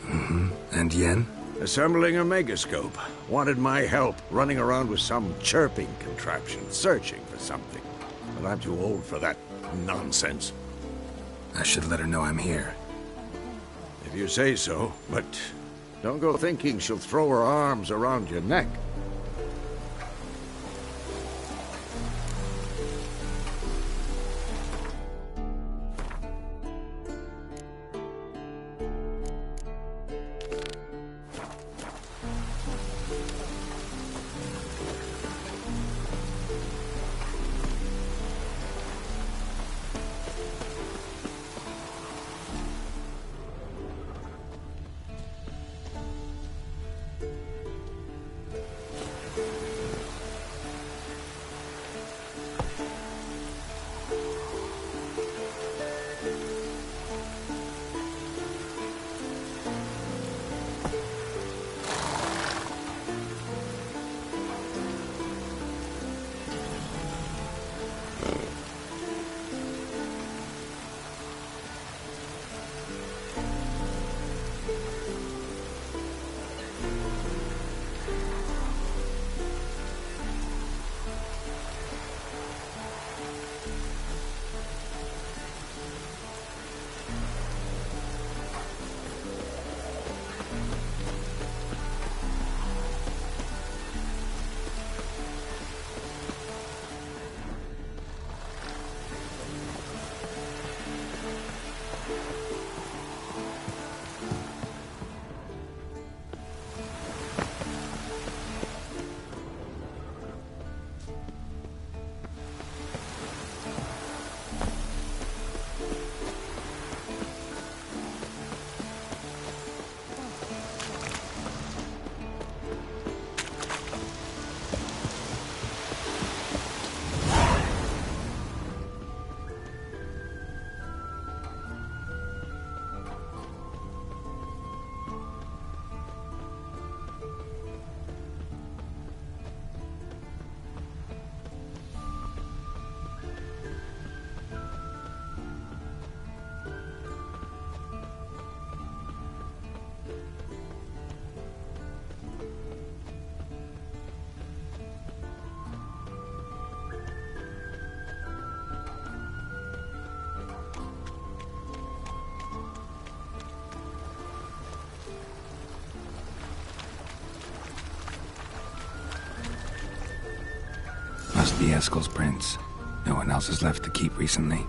Mm-hmm. And Yen? Assembling a megascope. Wanted my help running around with some chirping contraption, searching for something. But I'm too old for that nonsense. I should let her know I'm here. If you say so, but don't go thinking she'll throw her arms around your neck. Must be Eskel's prints. No one else has left the keep recently.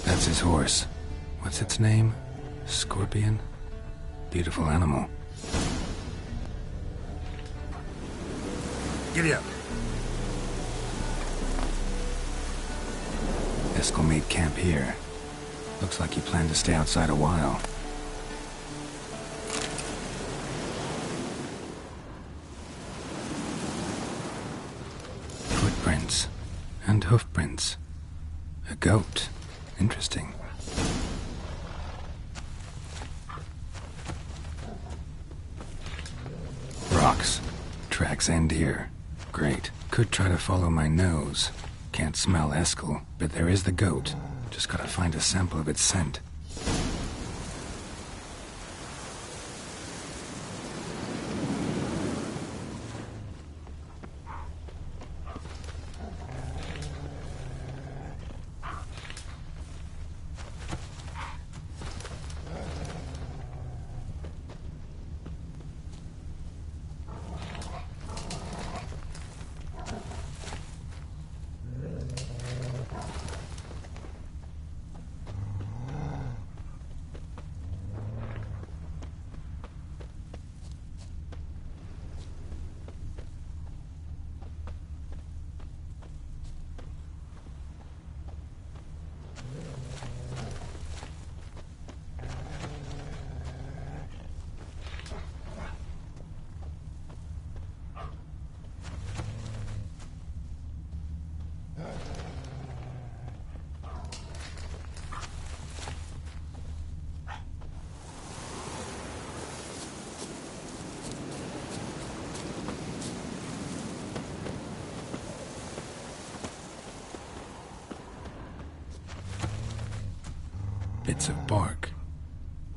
That's his horse. What's its name? Scorpion? Beautiful animal. Giddy up. Eskel made camp here. Looks like he planned to stay outside a while. Footprints. And hoofprints. A goat. Interesting. Rocks. Tracks end here. Great. Could try to follow my nose. Can't smell Eskel, but there is the goat. Just gotta find a sample of its scent. bits of bark.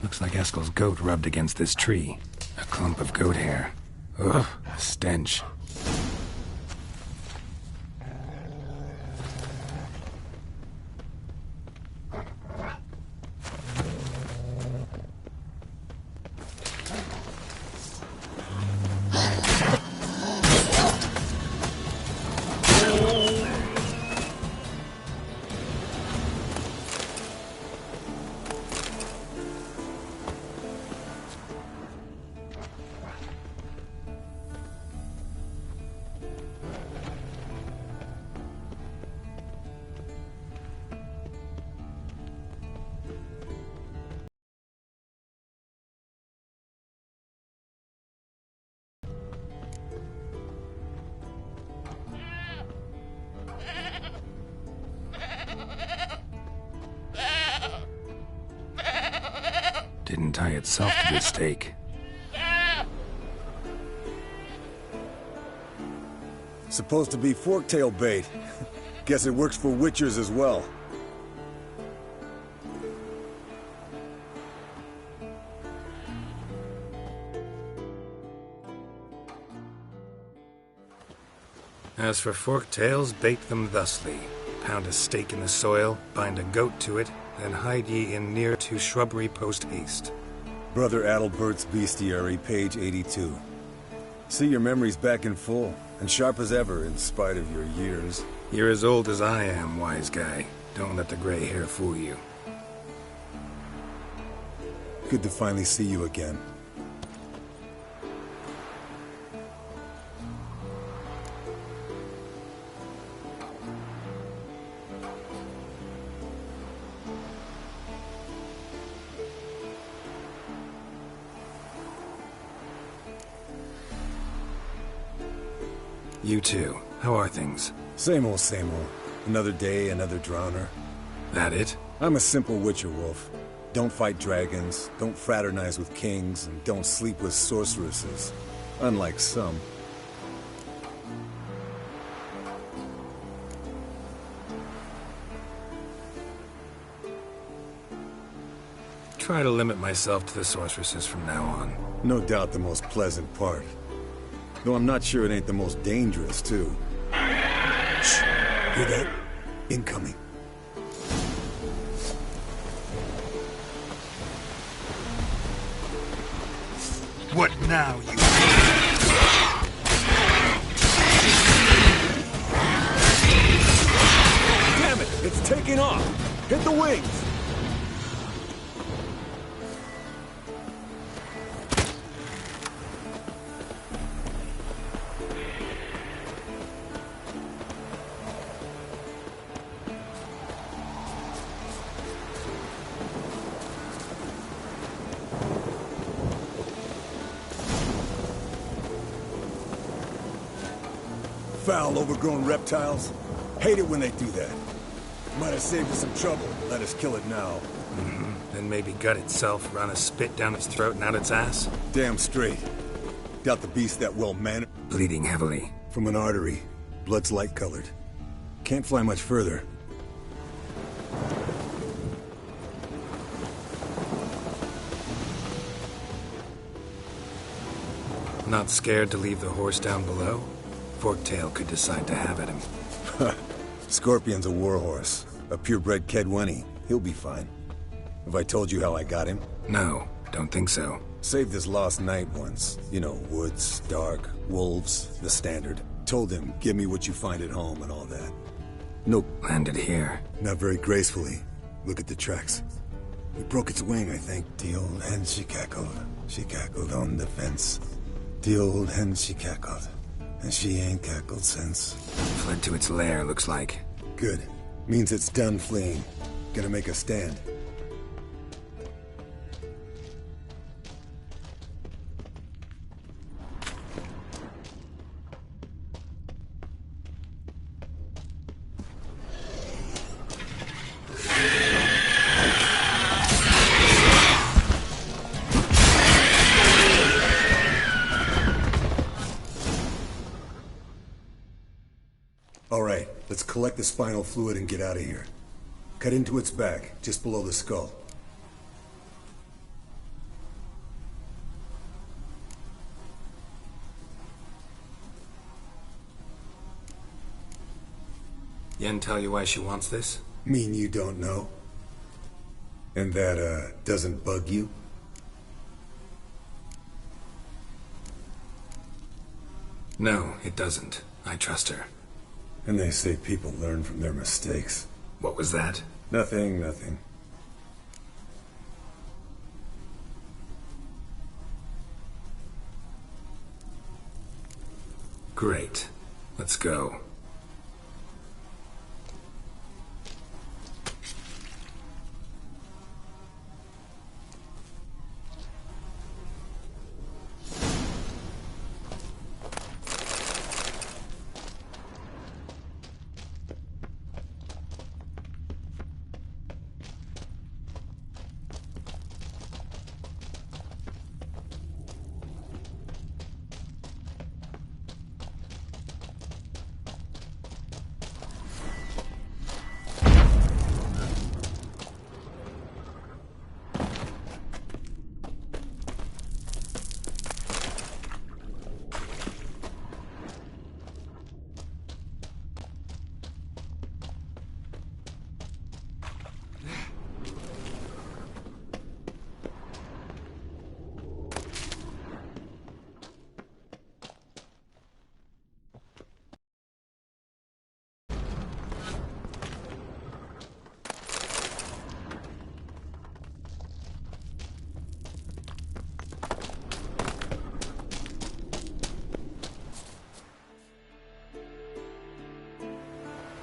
Looks like Eskel's goat rubbed against this tree. A clump of goat hair. Ugh, a stench. Didn't tie itself to the stake. Supposed to be forktail bait. Guess it works for witchers as well. As for forktails, bait them thusly. Pound a stake in the soil, bind a goat to it, then hide ye in near to shrubbery post haste. Brother Adalbert's Bestiary, page 82. See your memories back in full, and sharp as ever in spite of your years. You're as old as I am, wise guy. Don't let the gray hair fool you. Good to finally see you again. You too. How are things? Same old, same old. Another day, another drowner. That it? I'm a simple witcher wolf. Don't fight dragons, don't fraternize with kings, and don't sleep with sorceresses. Unlike some. Try to limit myself to the sorceresses from now on. No doubt the most pleasant part. Though I'm not sure it ain't the most dangerous, too. Shh! Hear that? Incoming. What now, you... Damn it! It's taking off! Hit the wings! Foul, overgrown reptiles. Hate it when they do that. Might have saved us some trouble. Let us kill it now. Then maybe gut itself, run a spit down its throat and out its ass? Damn straight. Doubt the beast that well-mannered. Bleeding heavily. From an artery. Blood's light-colored. Can't fly much further. Not scared to leave the horse down below? Forktail could decide to have at him. Scorpion's a warhorse. A purebred Kedwenny. He'll be fine. Have I told you how I got him? No, don't think so. Saved his lost knight once. You know, woods, dark, wolves, the standard. Told him, give me what you find at home and all that. Nope. Landed here. Not very gracefully. Look at the tracks. We broke its wing, I think. The old hen, she cackled. She cackled on the fence. The old hen, she cackled. And she ain't cackled since. Fled to its lair, looks like. Good. Means it's done fleeing. Gonna make a stand. Alright, let's collect the spinal fluid and get out of here. Cut into its back, just below the skull. Yen tell you why she wants this? Mean you don't know? And that, doesn't bug you? No, it doesn't. I trust her. And they say people learn from their mistakes. What was that? Nothing, nothing. Great. Let's go.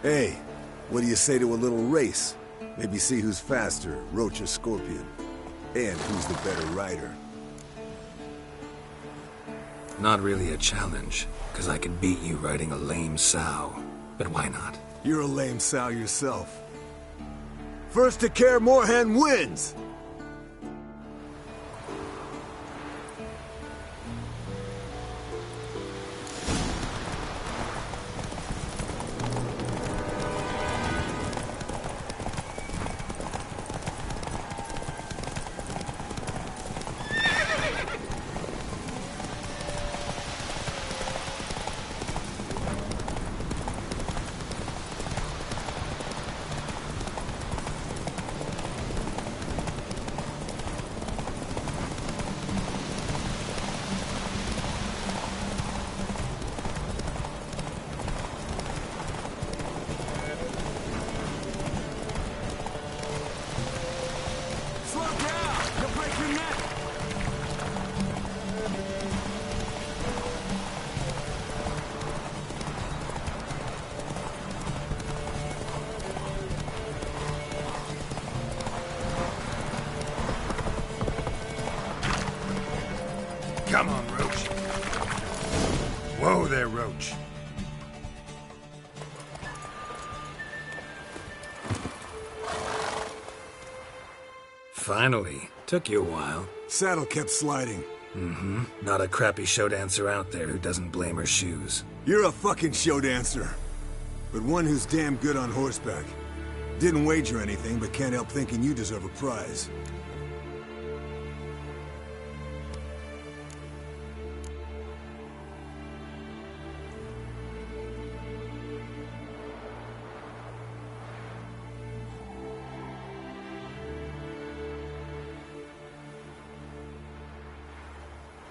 Hey, what do you say to a little race? Maybe see who's faster, Roach or Scorpion. And who's the better rider. Not really a challenge, because I could beat you riding a lame sow. But why not? You're a lame sow yourself. First to Kaer Morhen wins! Come on, Roach. Whoa there, Roach. Finally. Took you a while. Saddle kept sliding. Mm-hmm. Not a crappy show dancer out there who doesn't blame her shoes. You're a fucking show dancer. But one who's damn good on horseback. Didn't wager anything, but can't help thinking you deserve a prize.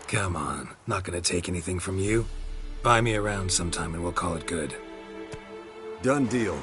Come on, not gonna take anything from you. Buy me around sometime and we'll call it good. Done deal.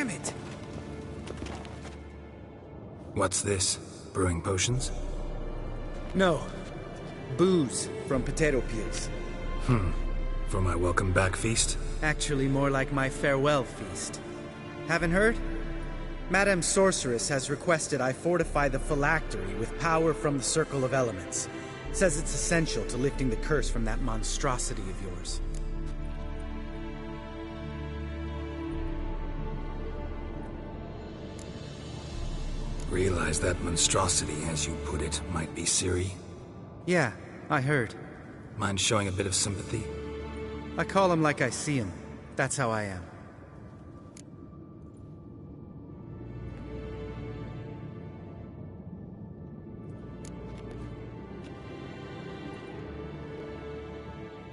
Damn it! What's this? Brewing potions? No. Booze from potato peels. For my welcome back feast? Actually, more like my farewell feast. Haven't heard? Madame Sorceress has requested I fortify the phylactery with power from the Circle of Elements. Says it's essential to lifting the curse from that monstrosity of yours. Realize that monstrosity, as you put it, might be Ciri? Yeah, I heard. Mind showing a bit of sympathy? I call him like I see him. That's how I am.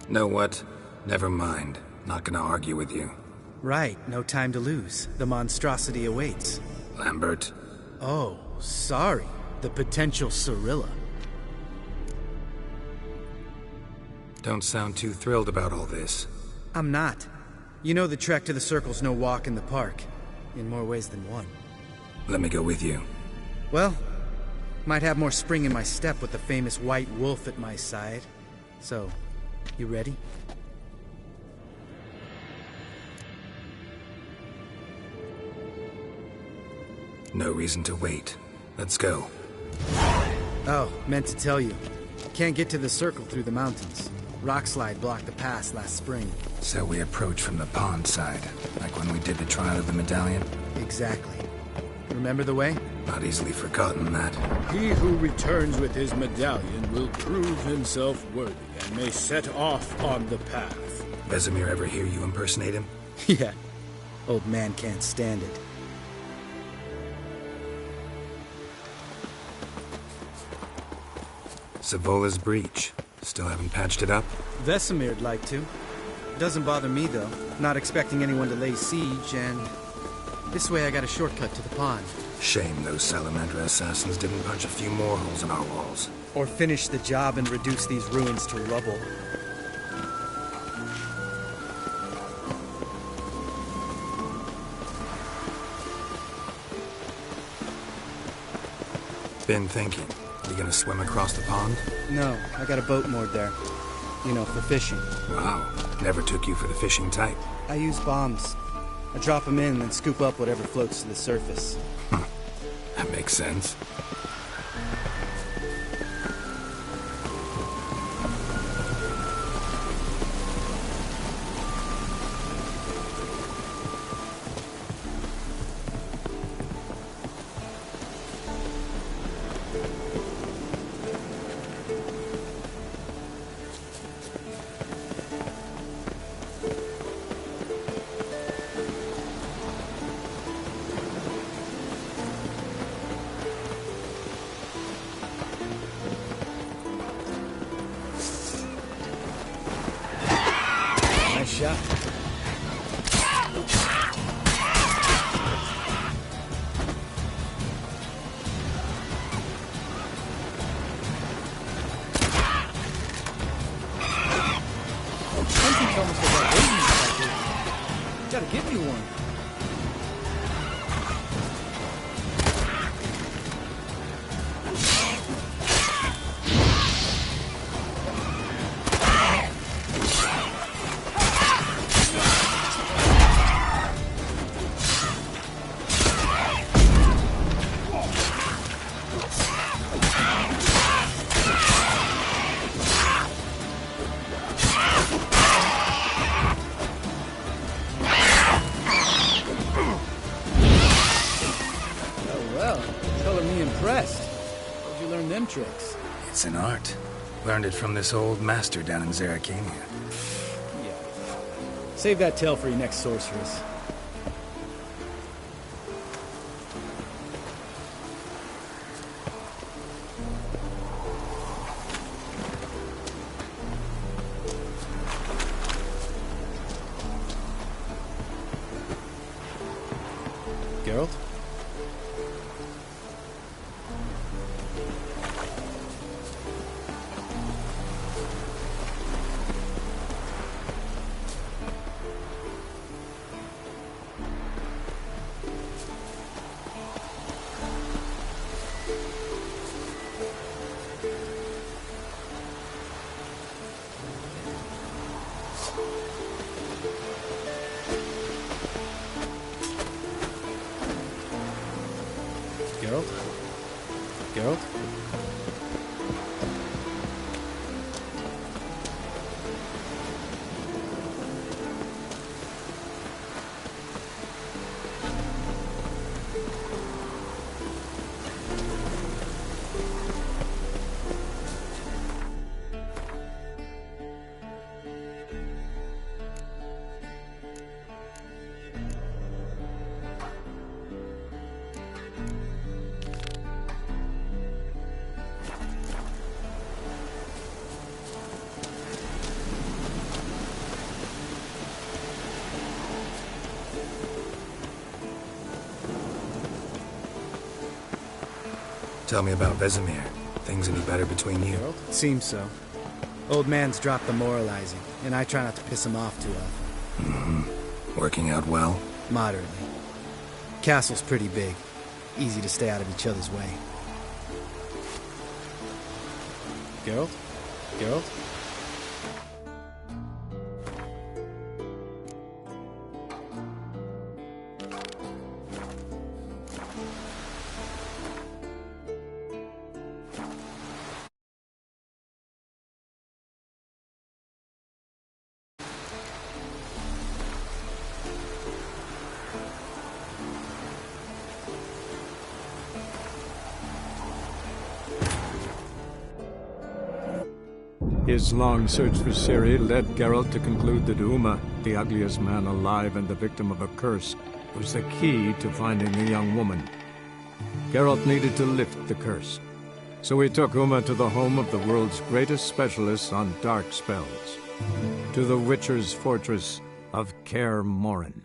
Know what? Never mind. Not gonna argue with you. Right, no time to lose. The monstrosity awaits. Lambert. Oh, sorry. The potential Cirilla. Don't sound too thrilled about all this. I'm not. You know the trek to the Circle's no walk in the park. In more ways than one. Let me go with you. Well, might have more spring in my step with the famous White Wolf at my side. So, you ready? No reason to wait. Let's go. Oh, meant to tell you. Can't get to the Circle through the mountains. Rockslide blocked the pass last spring. So we approach from the pond side, like when we did the trial of the medallion? Exactly. Remember the way? Not easily forgotten, that. He who returns with his medallion will prove himself worthy and may set off on the path. Vesemir ever hear you impersonate him? Yeah. Old man can't stand it. Savola's breach. Still haven't patched it up? Vesemir'd like to. Doesn't bother me, though. Not expecting anyone to lay siege, and this way I got a shortcut to the pond. Shame those Salamander assassins didn't punch a few more holes in our walls. Or finish the job and reduce these ruins to rubble. Been thinking. You gonna swim across the pond? No, I got a boat moored there. You know, for fishing. Wow. Never took you for the fishing type. I use bombs. I drop them in and scoop up whatever floats to the surface. That makes sense. Shot. Something's almost like that waiting inside. Gotta give me one. Tricks. It's an art. Learned it from this old master down in Zerrikania. Yeah. Save that tale for your next sorceress. Geralt? Geralt? Geralt? Tell me about Vesemir. Things any better between you? Seems so. Old man's dropped the moralizing, and I try not to piss him off too often. Mm-hmm. Working out well? Moderately. Castle's pretty big. Easy to stay out of each other's way. Geralt? Geralt? His long search for Ciri led Geralt to conclude that Uma, the ugliest man alive and the victim of a curse, was the key to finding the young woman. Geralt needed to lift the curse, so he took Uma to the home of the world's greatest specialists on dark spells, to the Witcher's fortress of Kaer Morhen.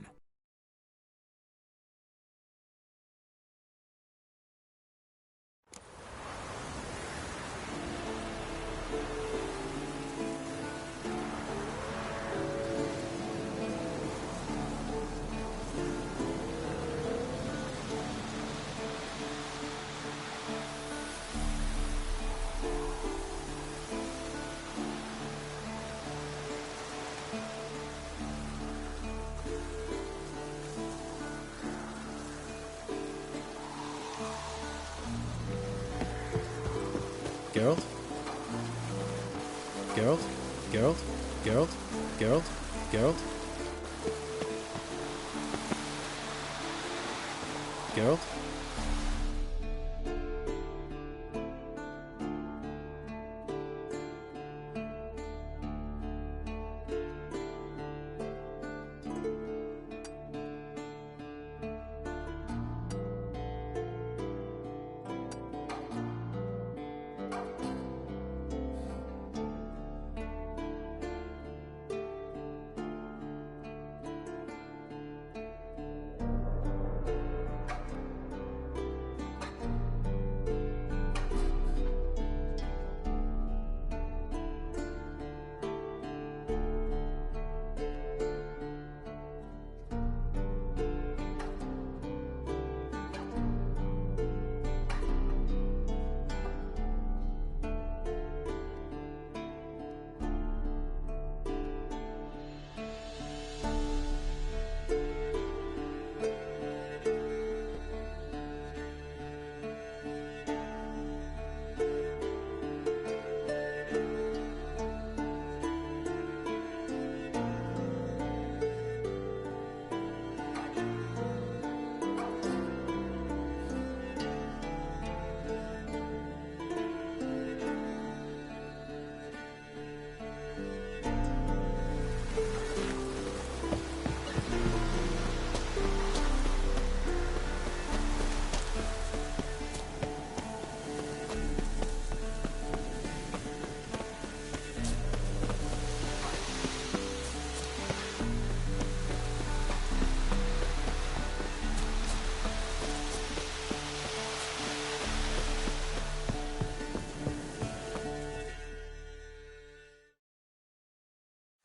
Geralt? Geralt? Geralt? Geralt? Geralt? Geralt? Geralt?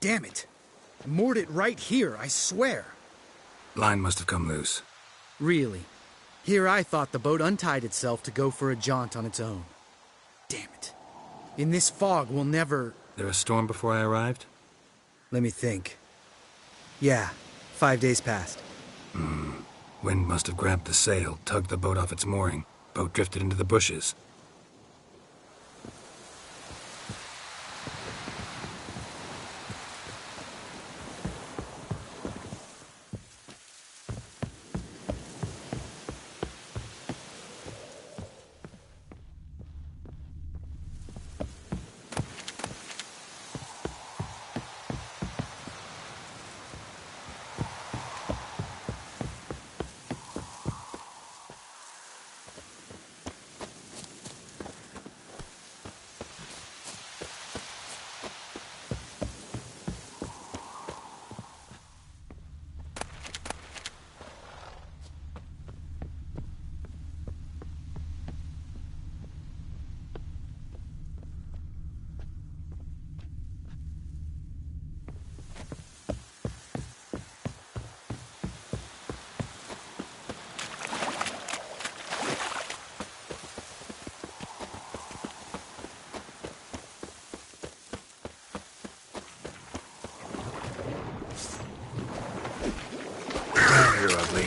Damn it! I moored it right here, I swear. Line must have come loose. Really? Here I thought the boat untied itself to go for a jaunt on its own. Damn it. In this fog, we'll never... There a storm before I arrived? Let me think. Yeah, 5 days passed. Wind must have grabbed the sail, tugged the boat off its mooring. Boat drifted into the bushes. You're ugly.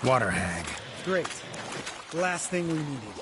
Water hag. Great. Last thing we needed.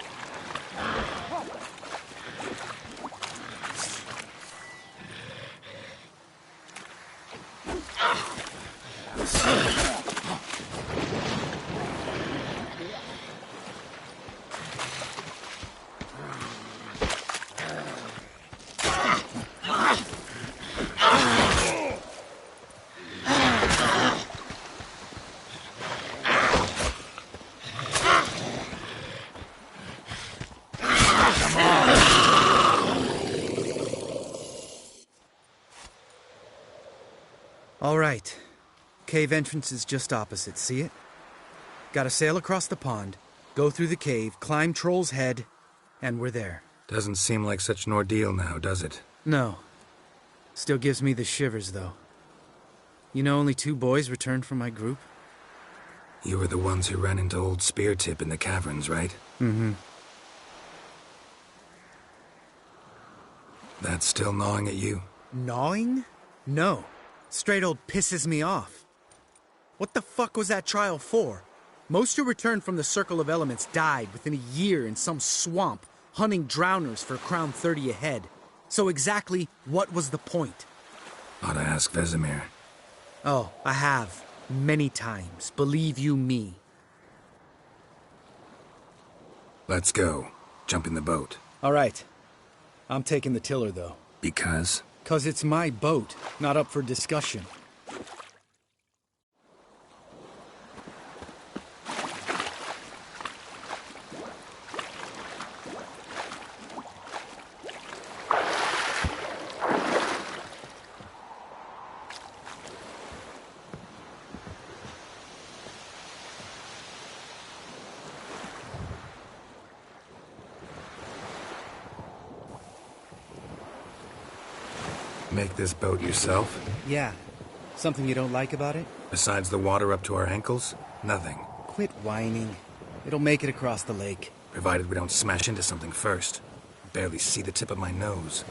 All right. Cave entrance is just opposite, see it? Gotta sail across the pond, go through the cave, climb Troll's Head, and we're there. Doesn't seem like such an ordeal now, does it? No. Still gives me the shivers, though. You know only 2 boys returned from my group? You were the ones who ran into old Speartip in the caverns, right? Mm-hmm. That's still gnawing at you? Gnawing? No. Straight old pisses me off. What the fuck was that trial for? Most who returned from the Circle of Elements died within a year in some swamp, hunting drowners for Crown 30 a head. So exactly what was the point? Ought to ask Vesemir. Oh, I have. Many times. Believe you me. Let's go. Jump in the boat. All right. I'm taking the tiller, though. Because? 'Cause it's my boat, not up for discussion. Make this boat yourself? Yeah. Something you don't like about it? Besides the water up to our ankles? Nothing. Quit whining. It'll make it across the lake. Provided we don't smash into something first. Barely see the tip of my nose.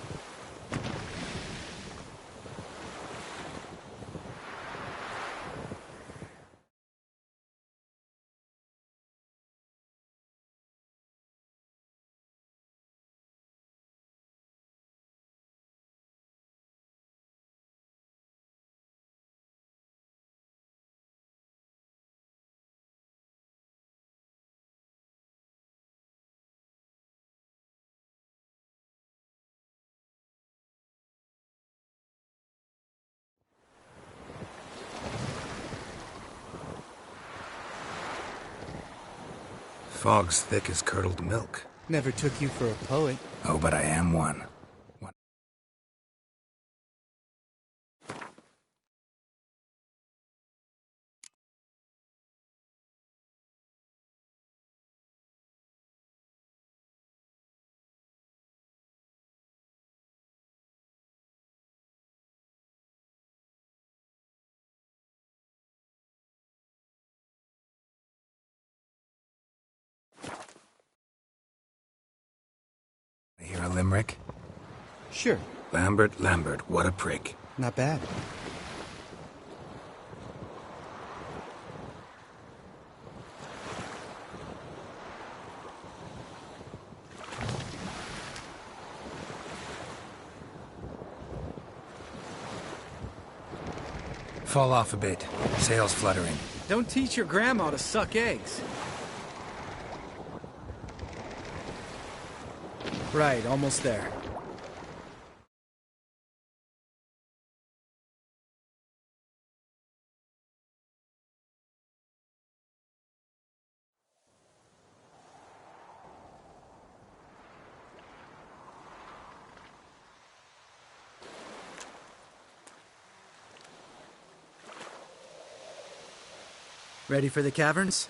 Fog's thick as curdled milk. Never took you for a poet. Oh, but I am one. a limerick? Sure. Lambert, what a prick. Not bad. Fall off a bit. Sails fluttering. Don't teach your grandma to suck eggs. Right, almost there. Ready for the caverns?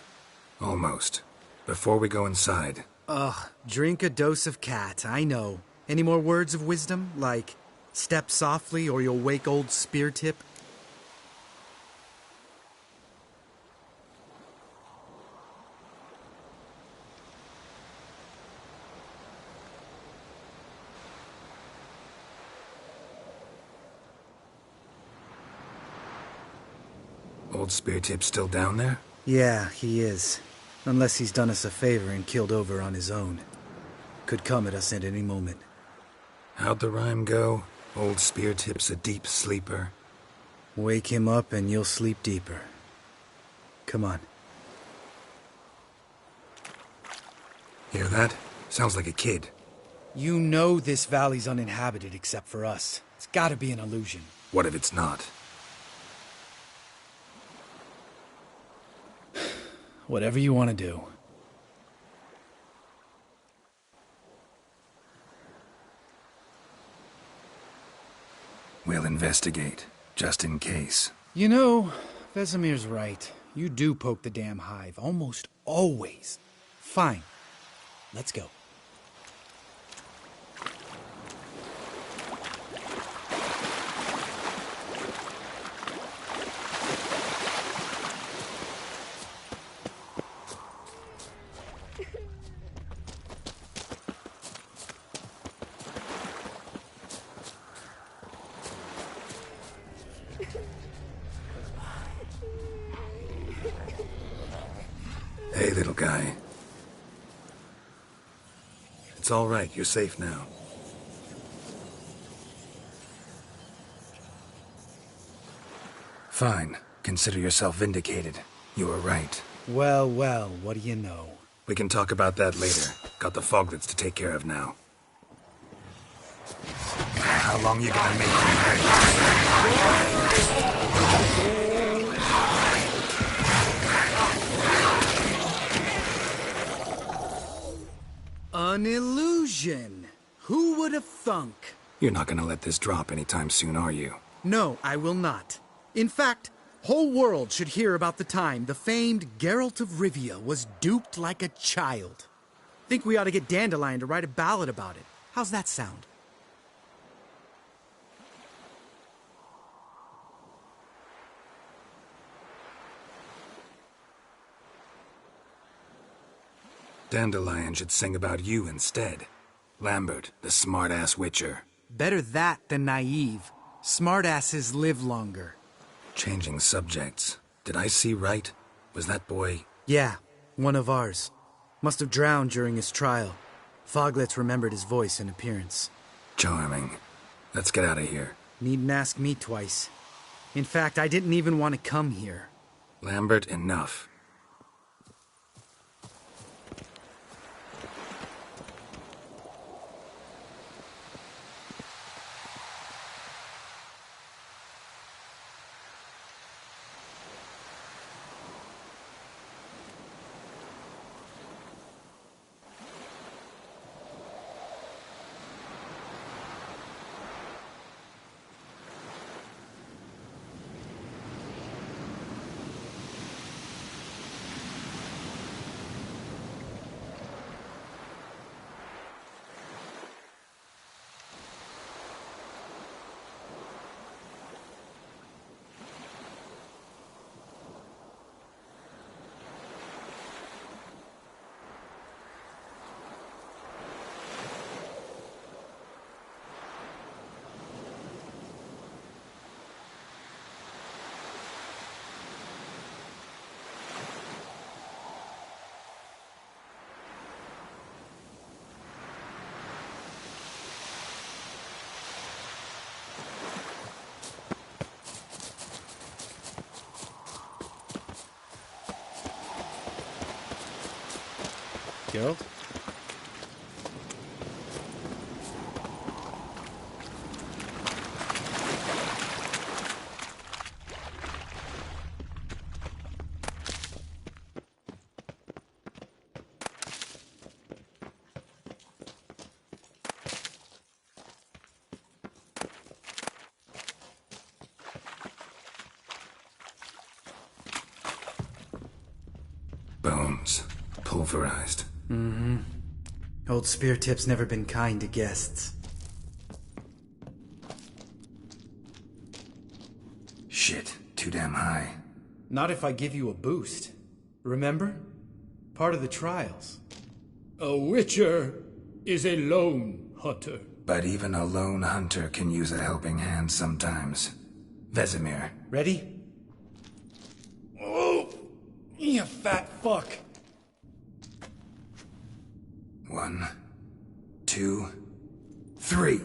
Almost. Before we go inside... Ugh, drink a dose of cat, I know. Any more words of wisdom? Like, step softly or you'll wake old Speartip? Old Speartip's still down there? Yeah, he is. Unless he's done us a favor and killed over on his own. Could come at us at any moment. How'd the rhyme go? Old Speartip's a deep sleeper. Wake him up and you'll sleep deeper. Come on. Hear that? Sounds like a kid. You know this valley's uninhabited except for us. It's gotta be an illusion. What if it's not? Whatever you want to do. We'll investigate, just in case. You know, Vesemir's right. You do poke the damn hive, almost always. Fine. Let's go. Hey, little guy. It's all right. You're safe now. Fine. Consider yourself vindicated. You were right. Well, well, what do you know? We can talk about that later. Got the Foglets to take care of now. How long you gonna make me wait? An illusion. Who would have thunk? You're not gonna let this drop anytime soon, are you? No, I will not. In fact, whole world should hear about the time the famed Geralt of Rivia was duped like a child. Think we ought to get Dandelion to write a ballad about it. How's that sound? Dandelion should sing about you instead. Lambert, the smart-ass witcher. Better that than naive. Smartasses live longer. Changing subjects. Did I see right? Was that boy... Yeah, one of ours. Must have drowned during his trial. Foglets remembered his voice and appearance. Charming. Let's get out of here. Needn't ask me twice. In fact, I didn't even want to come here. Lambert, enough. Geralt. Bones. Pulverized. Mm-hmm. Old Spear Tip's never been kind to guests. Shit. Too damn high. Not if I give you a boost. Remember? Part of the trials. A witcher is a lone hunter. But even a lone hunter can use a helping hand sometimes. Vesemir. Ready? Oh! You fat fuck! 1, 2, 3.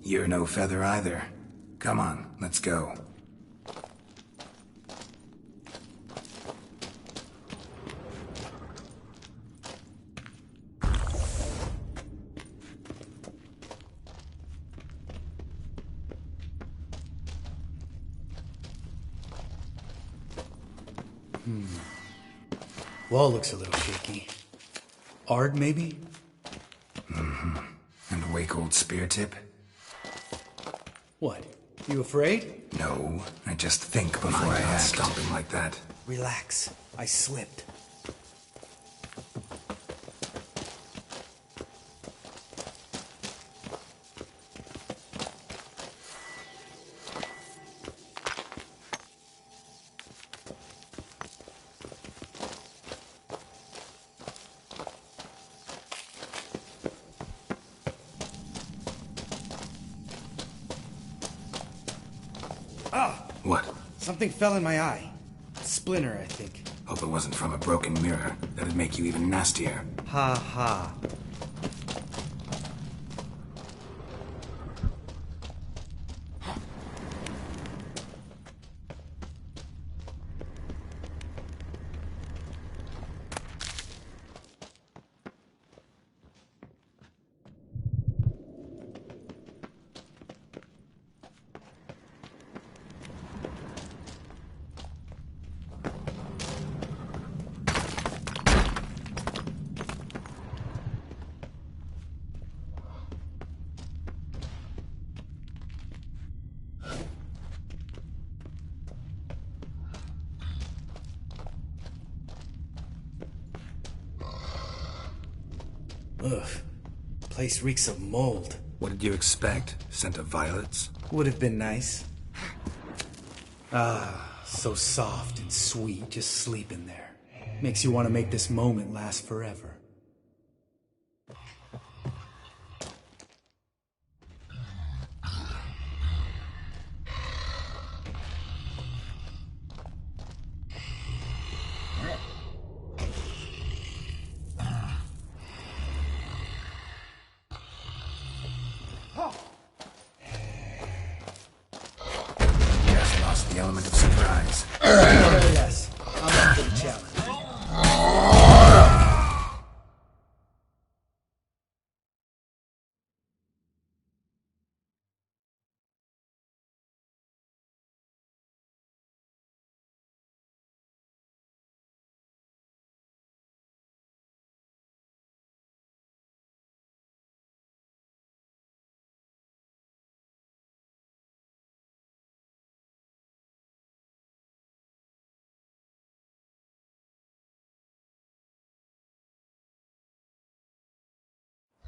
You're no feather either. Come on, let's go. Wall looks a little shaky. Ard, maybe? Mm-hmm. And wake old Spear Tip? What? You afraid? No, I just think before I act. Stomp him like that. Relax. I slipped. What? Something fell in my eye. Splinter, I think. Hope it wasn't from a broken mirror. That'd make you even nastier. Ha ha. Ugh. Place reeks of mold. What did you expect? Scent of violets? Would have been nice. Ah, so soft and sweet, just sleeping there. Makes you want to make this moment last forever. The element of surprise. Yes, I'm up for the challenge.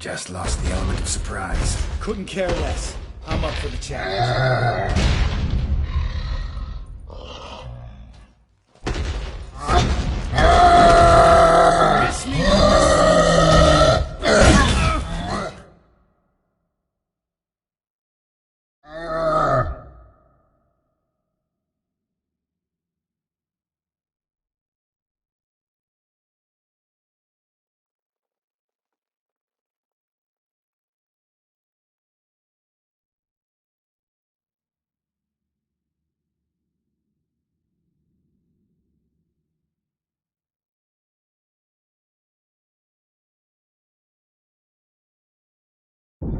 Just lost the element of surprise. Couldn't care less. I'm up for the challenge.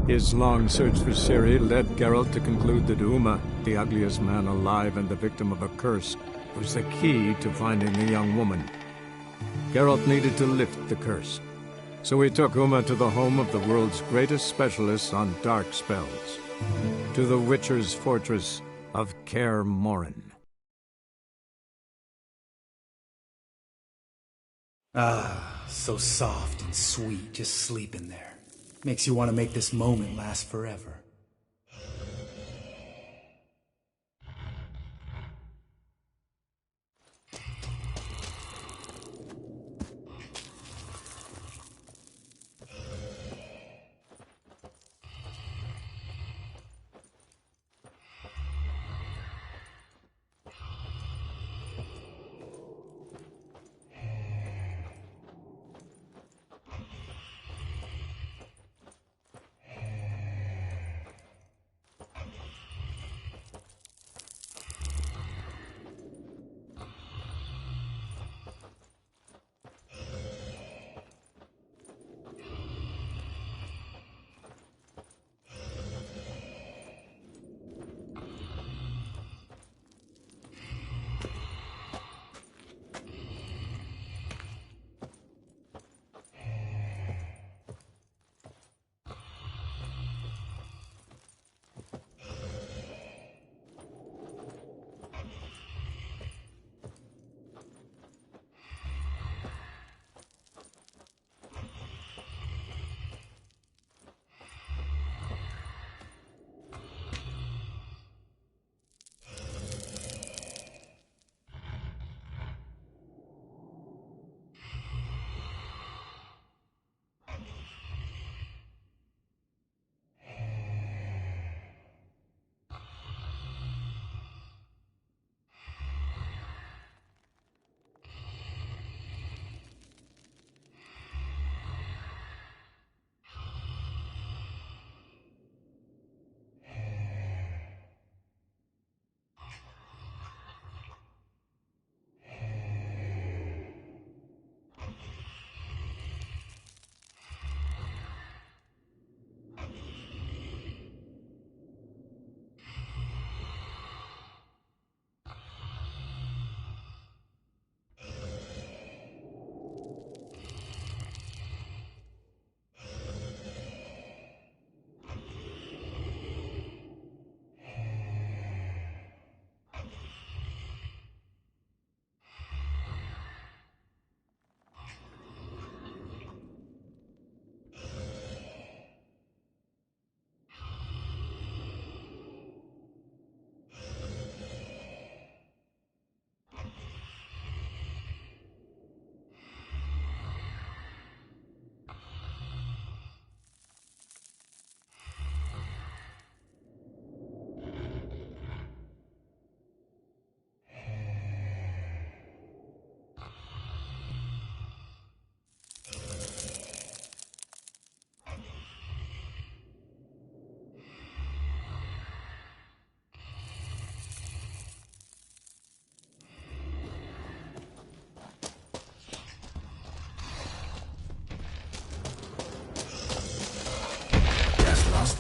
His long search for Ciri led Geralt to conclude that Uma, the ugliest man alive and the victim of a curse, was the key to finding the young woman. Geralt needed to lift the curse, so he took Uma to the home of the world's greatest specialist on dark spells, to the Witcher's fortress of Kaer Morhen. Ah, so soft and sweet, just sleeping there. Makes you want to make this moment last forever.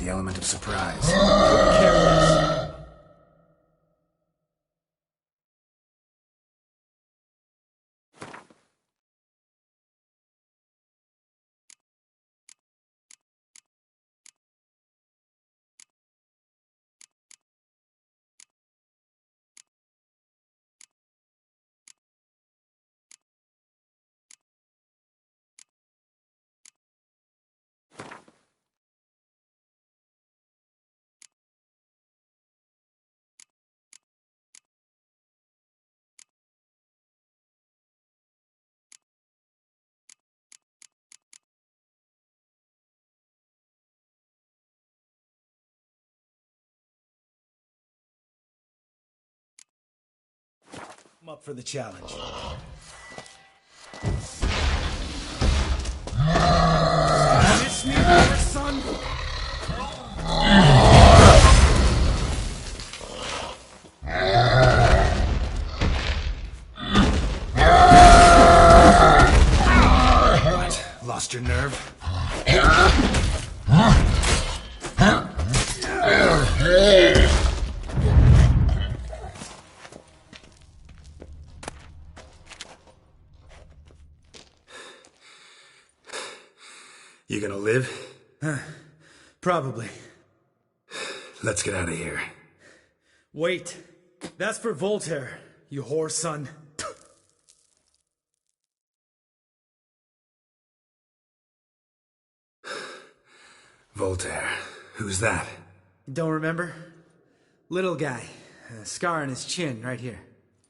The element of surprise. I'm up for the challenge. Miss me, son? What? Lost your nerve? You gonna live? Probably. Let's get out of here. Wait. That's for Voltaire, you whore son. Voltaire. Who's that? Don't remember? Little guy. A scar on his chin, right here.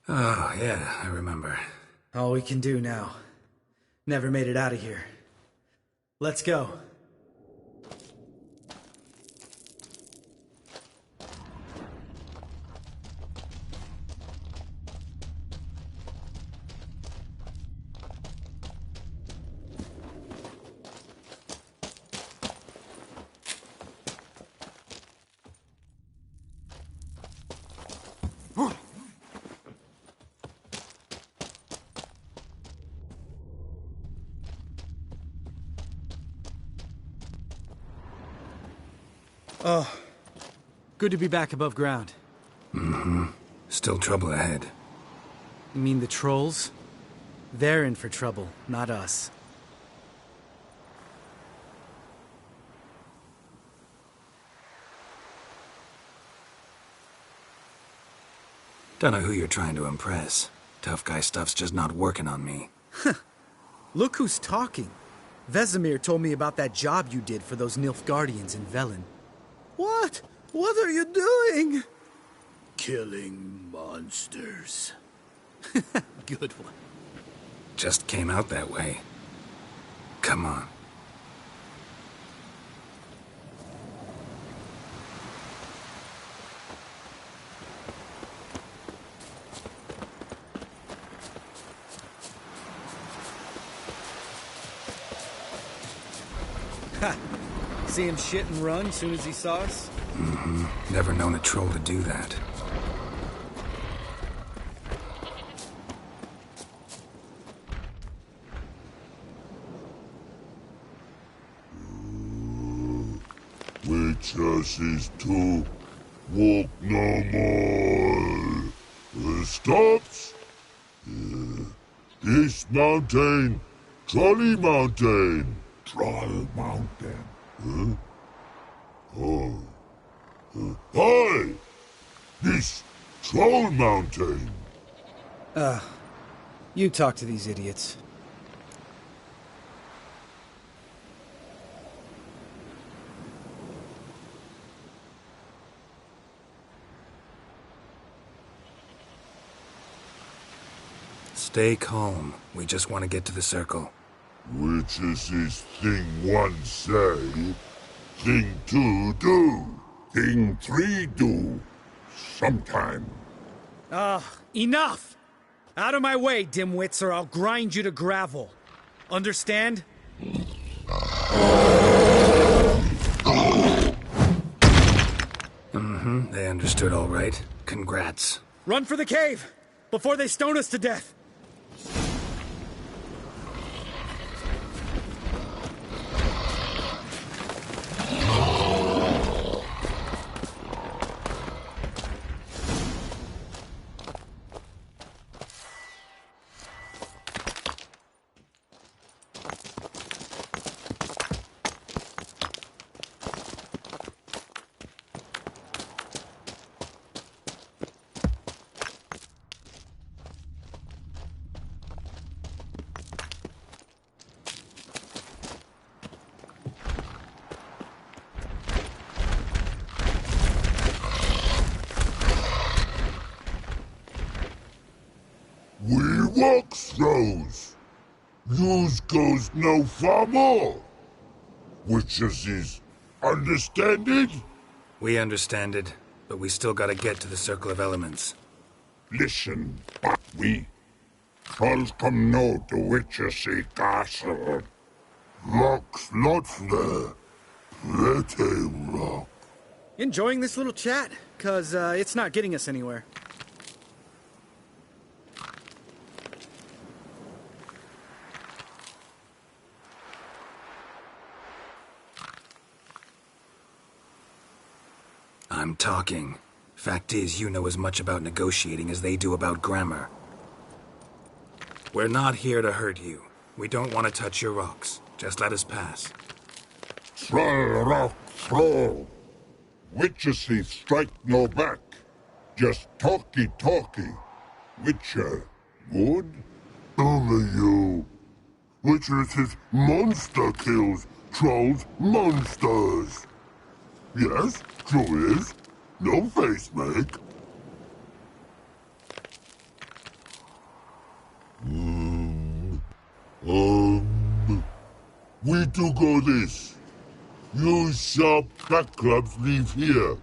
Oh, yeah, I remember. All we can do now. Never made it out of here. Let's go. Oh, good to be back above ground. Mm-hmm. Still trouble ahead. You mean the trolls? They're in for trouble, not us. Don't know who you're trying to impress. Tough guy stuff's just not working on me. Look who's talking. Vesemir told me about that job you did for those Nilfgaardians in Velen. What? What are you doing? Killing monsters. Good one. Just came out that way. Come on. Ha! See him shit and run soon as he saw us? Mm-hmm. Never known a troll to do that. Witches is to walk no more. Stops? This mountain, Trolley Mountain. Troll Mountain. Huh? Oh. Hi! This Troll Mountain. You talk to these idiots. Stay calm. We just want to get to the circle. Which is this thing one say, thing two do, thing three do, sometime. Enough! Out of my way, dimwits, or I'll grind you to gravel. Understand? Mm-hmm, they understood all right. Congrats. Run for the cave! Before they stone us to death! We walk throws. Yous goes no far more. Witches is understand it? We understand it, but we still gotta get to the Circle of Elements. Listen, but we. Trolls come no to Witchessy Castle. Rock's lot there. Pretty rock. Enjoying this little chat? 'Cause it's not getting us anywhere. I'm talking. Fact is, you know as much about negotiating as they do about grammar. We're not here to hurt you. We don't want to touch your rocks. Just let us pass. rock throw. Witches he strike no back. Just talky. Witcher, good? Only you. Witchers is monster kills. Trolls, monsters. Yes, true is. No face make. We do go this. Use sharp back clubs leave here.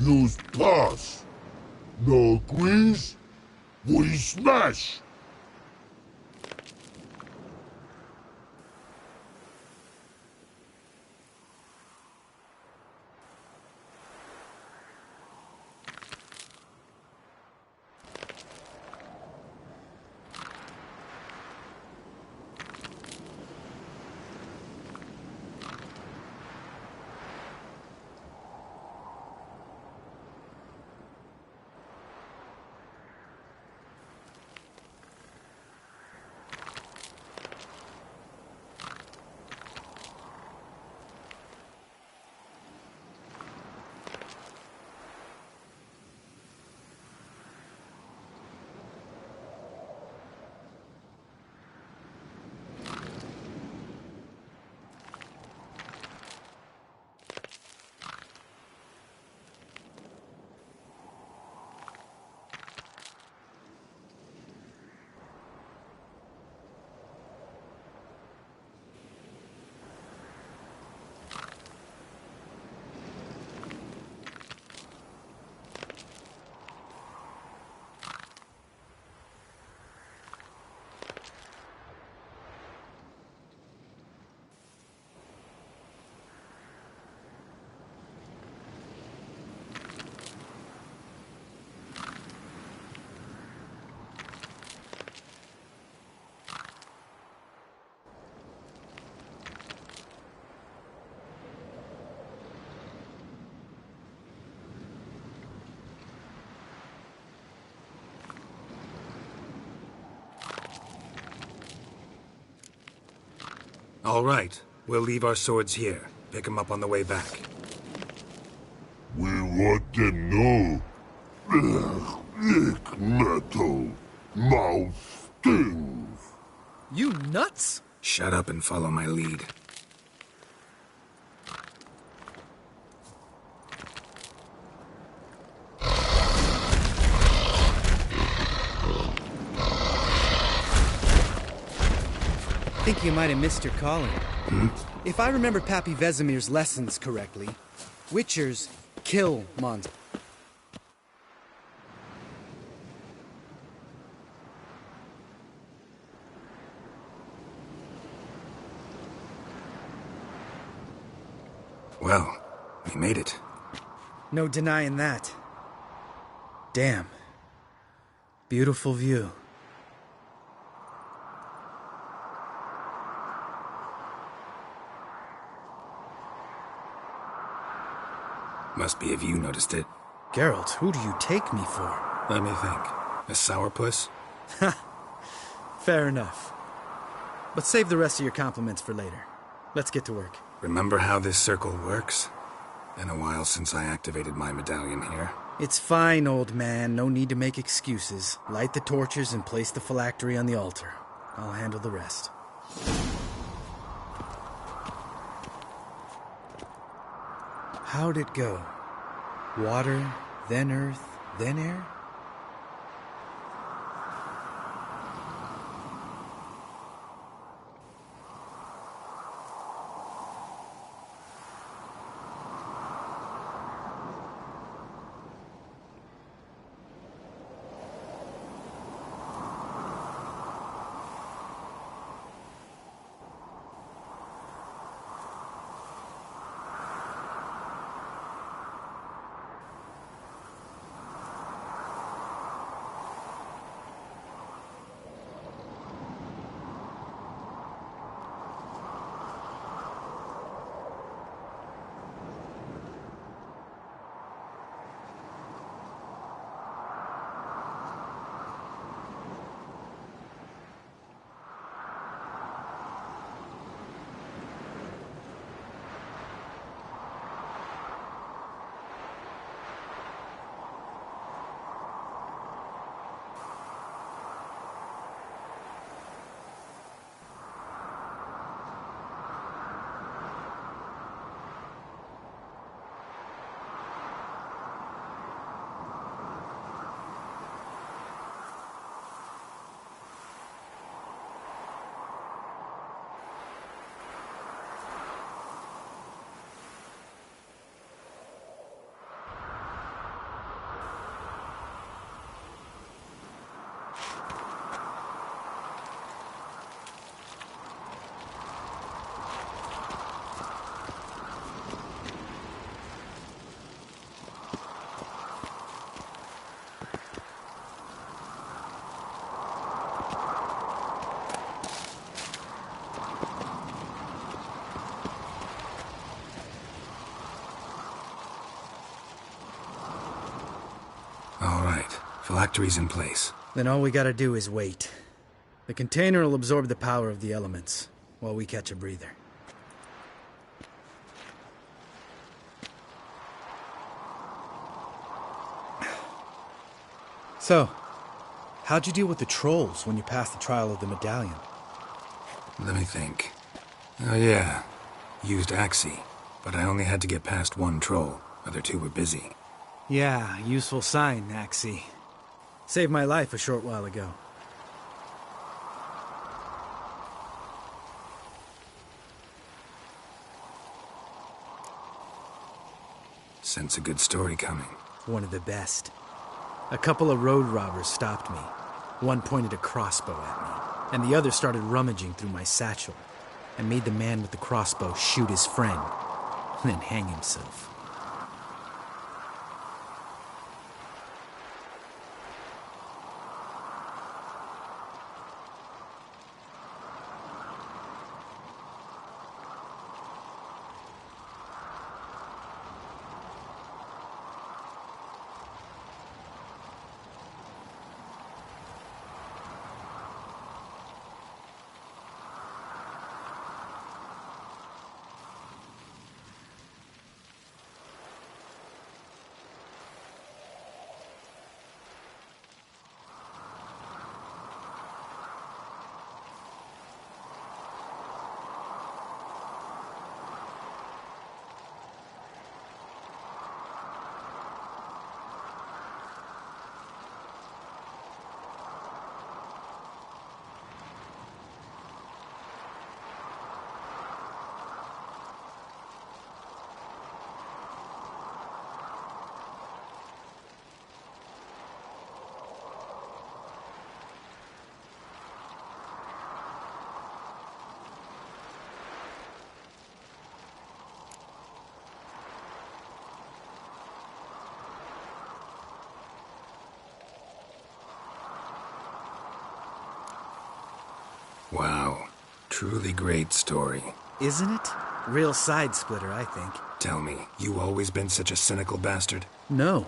Use pass. No agrees? We smash. All right. We'll leave our swords here. Pick them up on the way back. We want them know. Lick metal. Mouth stings. You nuts? Shut up and follow my lead. I think you might have missed your calling. If I remember Pappy Vesemir's lessons correctly, Witchers kill monsters. Well, we made it. No denying that. Damn. Beautiful view. Must be if you noticed it. Geralt, who do you take me for? Let me think. A sourpuss? Fair enough. But save the rest of your compliments for later. Let's get to work. Remember how this circle works? Been a while since I activated my medallion here. It's fine, old man. No need to make excuses. Light the torches and place the phylactery on the altar. I'll handle the rest. How'd it go? Water, then earth, then air? Phylactery's in place. Then all we gotta do is wait. The container will absorb the power of the elements, while we catch a breather. So, how'd you deal with the trolls when you passed the trial of the medallion? Let me think. Oh yeah, used Axii, but I only had to get past one troll. Other two were busy. Yeah, useful sign, Axii. Saved my life a short while ago. Sense a good story coming. One of the best. A couple of road robbers stopped me. One pointed a crossbow at me, and the other started rummaging through my satchel. I made the man with the crossbow shoot his friend, and then hang himself. Wow. Truly great story. Isn't it? Real side-splitter, I think. Tell me, you always been such a cynical bastard? No.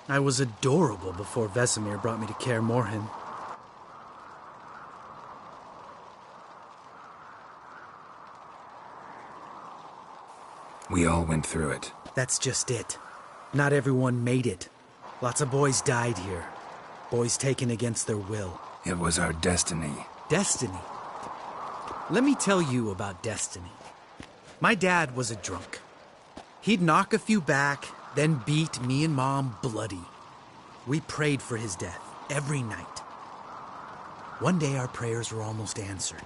I was adorable before Vesemir brought me to Kaer Morhen. We all went through it. That's just it. Not everyone made it. Lots of boys died here. Boys taken against their will. It was our destiny. Destiny? Let me tell you about destiny. My dad was a drunk. He'd knock a few back, then beat me and Mom bloody. We prayed for his death every night. One day our prayers were almost answered.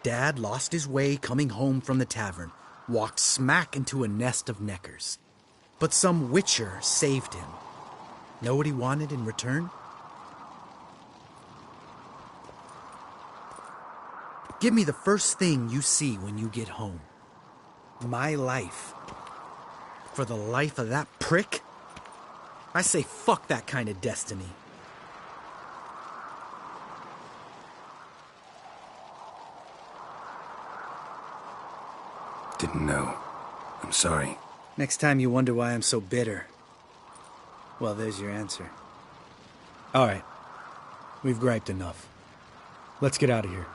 Dad lost his way coming home from the tavern, walked smack into a nest of neckers. But some witcher saved him. Know what he wanted in return? Give me the first thing you see when you get home. My life. For the life of that prick? I say fuck that kind of destiny. Didn't know. I'm sorry. Next time you wonder why I'm so bitter, well, there's your answer. All right. We've griped enough. Let's get out of here.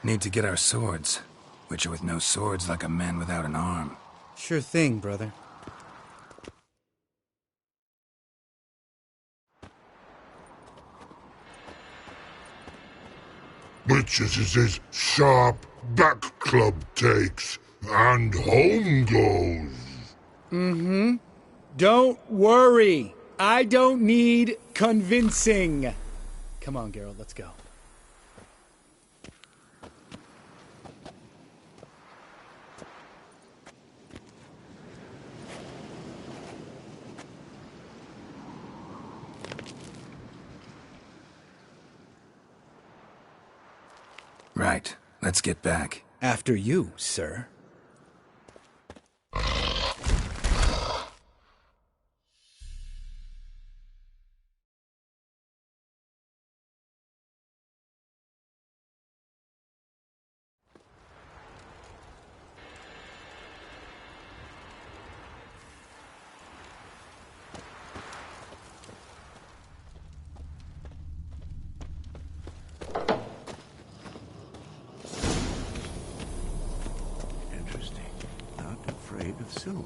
Need to get our swords. Witcher with no swords like a man without an arm. Sure thing, brother. Witches is his sharp back club takes, and home goes. Mm-hmm. Don't worry. I don't need convincing. Come on, Geralt, let's go. Right. Let's get back. After you, sir. silver.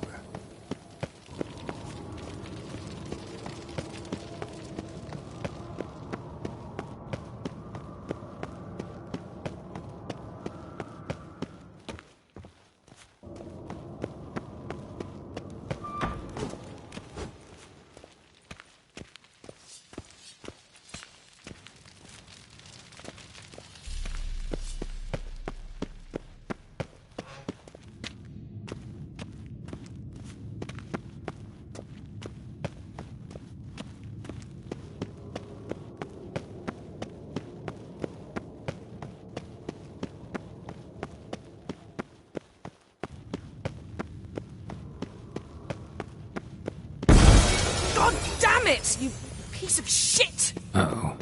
God damn it, you piece of shit! Uh-oh.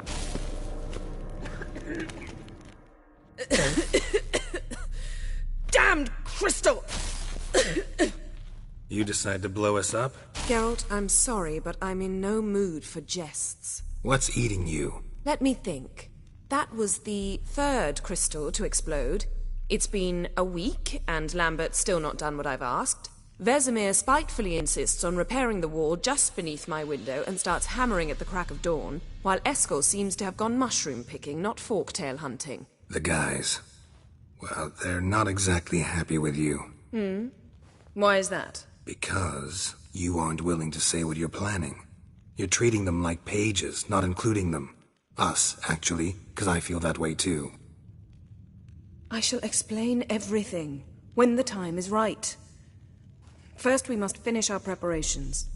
Damned crystal! You decide to blow us up? Geralt, I'm sorry, but I'm in no mood for jests. What's eating you? Let me think. That was the third crystal to explode. It's been a week, and Lambert's still not done what I've asked. Vesemir spitefully insists on repairing the wall just beneath my window and starts hammering at the crack of dawn, while Eskel seems to have gone mushroom picking, not forktail hunting. The guys. Well, they're not exactly happy with you. Why is that? Because you aren't willing to say what you're planning. You're treating them like pages, not including them. Us, actually, because I feel that way too. I shall explain everything, when the time is right. First, we must finish our preparations.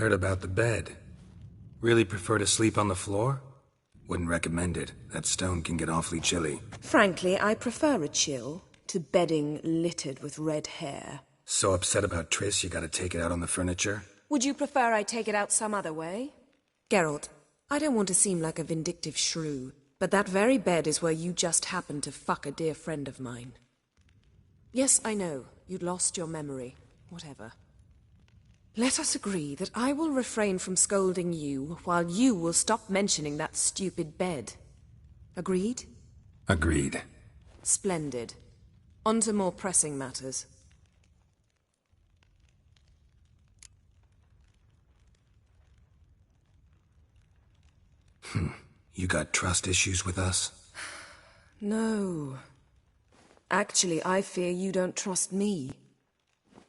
Heard about the bed. Really prefer to sleep on the floor? Wouldn't recommend it. That stone can get awfully chilly. Frankly, I prefer a chill to bedding littered with red hair. So upset about Triss, you gotta take it out on the furniture? Would you prefer I take it out some other way? Geralt, I don't want to seem like a vindictive shrew, but that very bed is where you just happened to fuck a dear friend of mine. Yes, I know, you'd lost your memory. Whatever. Let us agree that I will refrain from scolding you, while you will stop mentioning that stupid bed. Agreed? Agreed. Splendid. On to more pressing matters. You got trust issues with us? No. Actually, I fear you don't trust me.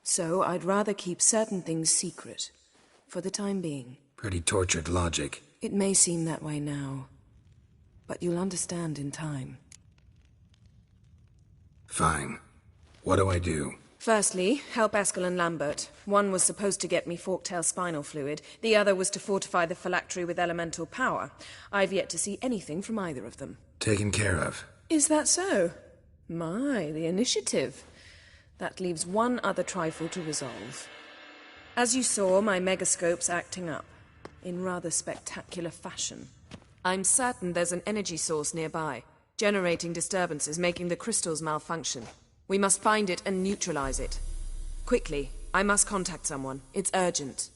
So I'd rather keep certain things secret, for the time being. Pretty tortured logic. It may seem that way now, but you'll understand in time. Fine. What do I do? Firstly, help Eskel and Lambert. One was supposed to get me forktail spinal fluid, the other was to fortify the phylactery with elemental power. I've yet to see anything from either of them. Taken care of. Is that so? My, the initiative. That leaves one other trifle to resolve. As you saw, my megascope's acting up, in rather spectacular fashion. I'm certain there's an energy source nearby, generating disturbances, making the crystals malfunction. We must find it and neutralize it. Quickly, I must contact someone. It's urgent.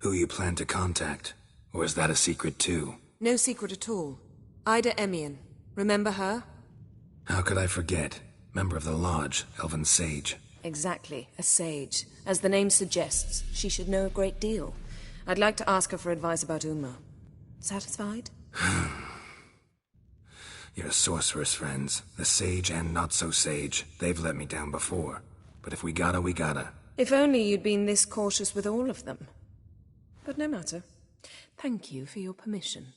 Who you plan to contact? Or is that a secret too? No secret at all. Ida Emian. Remember her? How could I forget? Member of the Lodge, Elven Sage. Exactly, a sage. As the name suggests, she should know a great deal. I'd like to ask her for advice about Uma. Satisfied? Your sorceress friends, the sage and not-so-sage, they've let me down before. But if we gotta, we gotta. If only you'd been this cautious with all of them. But no matter. Thank you for your permission.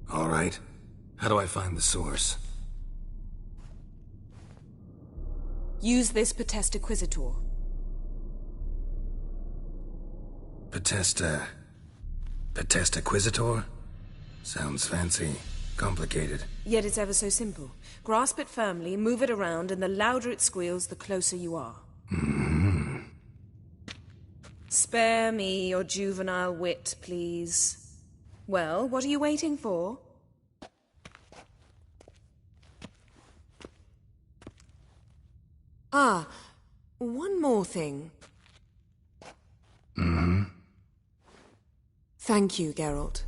All right. How do I find the source? Use this Potesta Quisitor. Potesta Quisitor? Sounds fancy. Complicated. Yet it's ever so simple. Grasp it firmly, move it around, and the louder it squeals, the closer you are. Spare me your juvenile wit, please. Well, what are you waiting for? Ah, one more thing. Thank you, Geralt.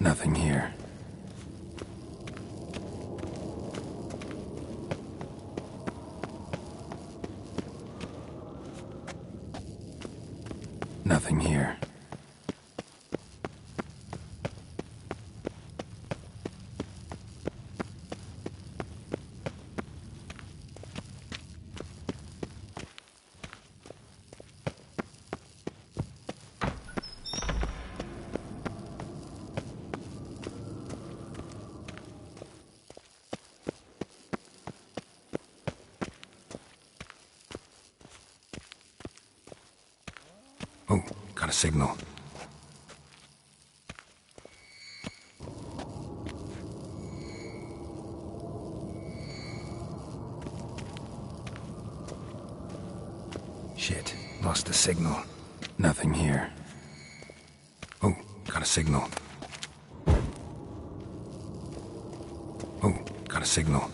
Nothing here. Nothing here. Oh, got a signal. Shit, lost the signal. Nothing here. Oh, got a signal. Oh, got a signal.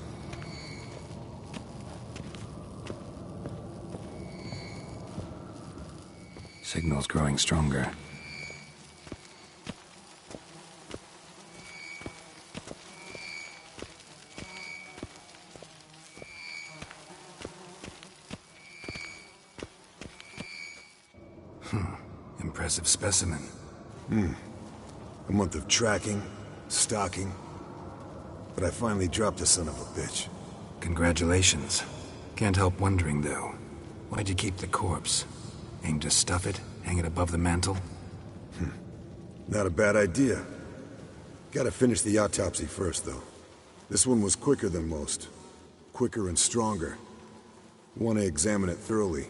Signal's growing stronger. Impressive specimen. A month of tracking, stalking. But I finally dropped the son of a bitch. Congratulations. Can't help wondering, though. Why'd you keep the corpse? Aim to stuff it? Hang it above the mantel? Not a bad idea. Gotta finish the autopsy first, though. This one was quicker than most. Quicker and stronger. Want to examine it thoroughly.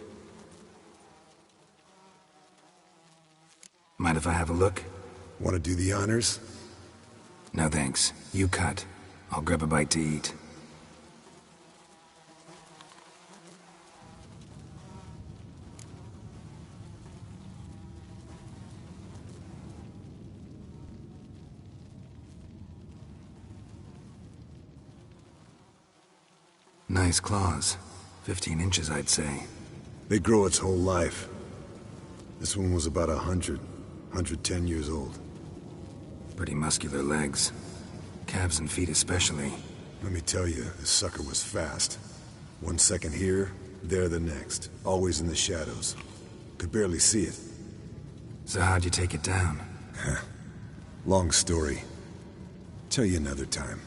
Mind if I have a look? Want to do the honors? No thanks. You cut. I'll grab a bite to eat. Nice claws. 15 inches, I'd say. They grow its whole life. This one was about 110 years old. Pretty muscular legs. Calves and feet especially. Let me tell you, this sucker was fast. 1 second here, there the next. Always in the shadows. Could barely see it. So how'd you take it down? Long story. Tell you another time.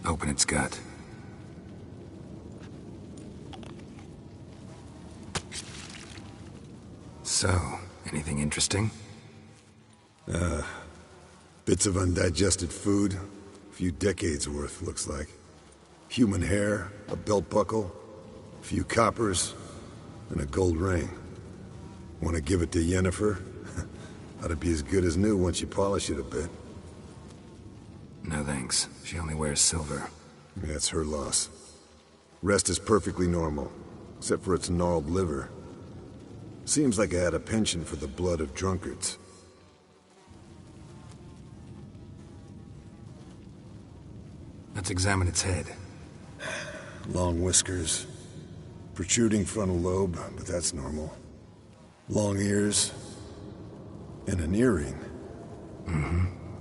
Open its gut. So, anything interesting? Bits of undigested food. A few decades worth, looks like. Human hair, a belt buckle, a few coppers, and a gold ring. Want to give it to Yennefer? Ought to be as good as new once you polish it a bit. No thanks. She only wears silver. That's her loss. Rest is perfectly normal, except for its gnarled liver. Seems like I had a penchant for the blood of drunkards. Let's examine its head. Long whiskers. Protruding frontal lobe, but that's normal. Long ears. And an earring.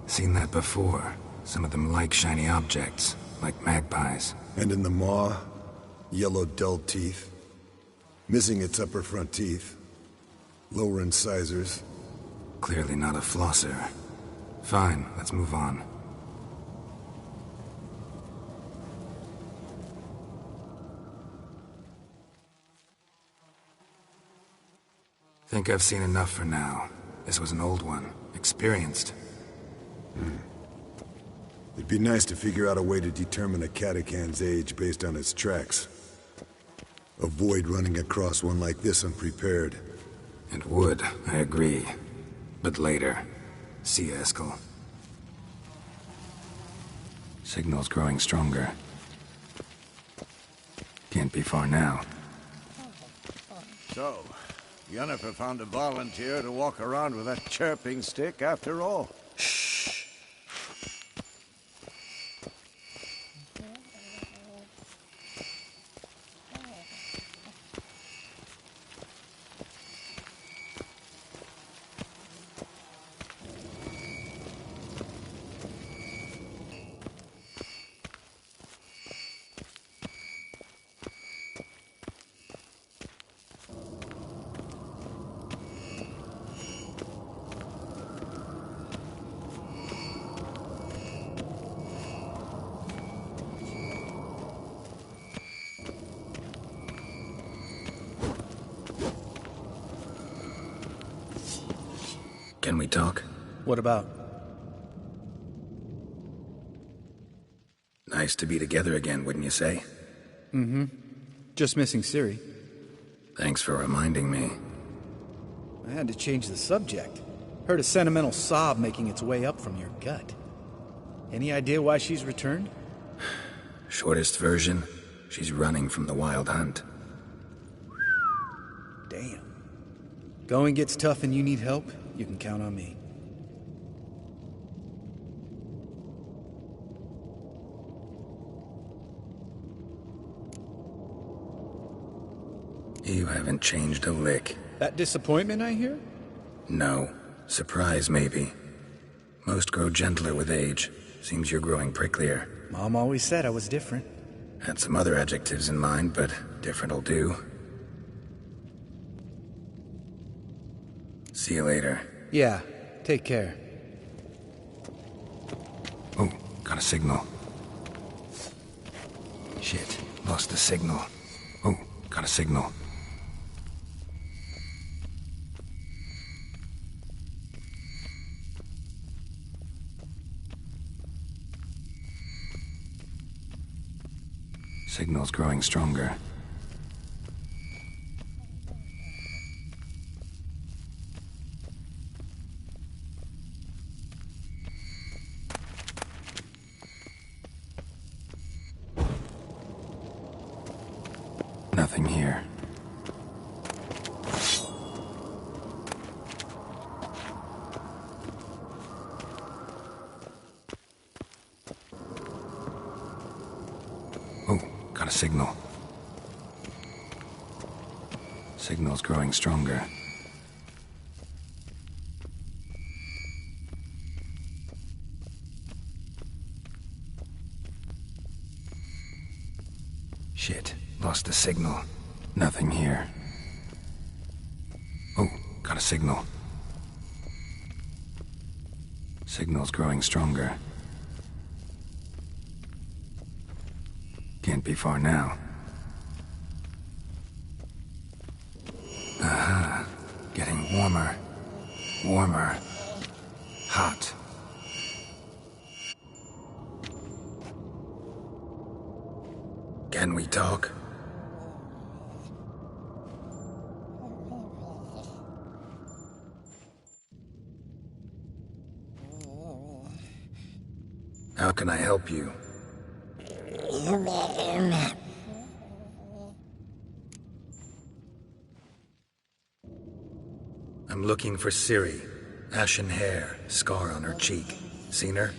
Seen that before. Some of them like shiny objects, like magpies. And in the maw, yellow dull teeth. Missing its upper front teeth. Lower incisors. Clearly not a flosser. Fine, let's move on. Think I've seen enough for now. This was an old one. Experienced. It'd be nice to figure out a way to determine a Katakan's age based on its tracks. Avoid running across one like this unprepared. It would, I agree. But later. See you, Eskel. Signal's growing stronger. Can't be far now. So, Yennefer found a volunteer to walk around with that chirping stick after all. Can we talk? What about? Nice to be together again, wouldn't you say? Mm-hmm. Just missing Ciri. Thanks for reminding me. I had to change the subject. Heard a sentimental sob making its way up from your gut. Any idea why she's returned? Shortest version, she's running from the Wild Hunt. Damn. Going gets tough and you need help, you can count on me. You haven't changed a lick. That disappointment I hear? No. Surprise, maybe. Most grow gentler with age. Seems you're growing pricklier. Mom always said I was different. Had some other adjectives in mind, but different'll do. See you later. Yeah, take care. Oh, got a signal. Shit, lost the signal. Oh, got a signal. Signal's growing stronger. Nothing here. Oh, got a signal. Signal's growing stronger. Shit, lost the signal. Nothing here. Oh, got a signal. Signal's growing stronger. Can't be far now. Aha. Getting warmer. Warmer. Hot. Can we talk? How can I help you? I'm looking for Ciri. Ashen hair, scar on her cheek. Seen her?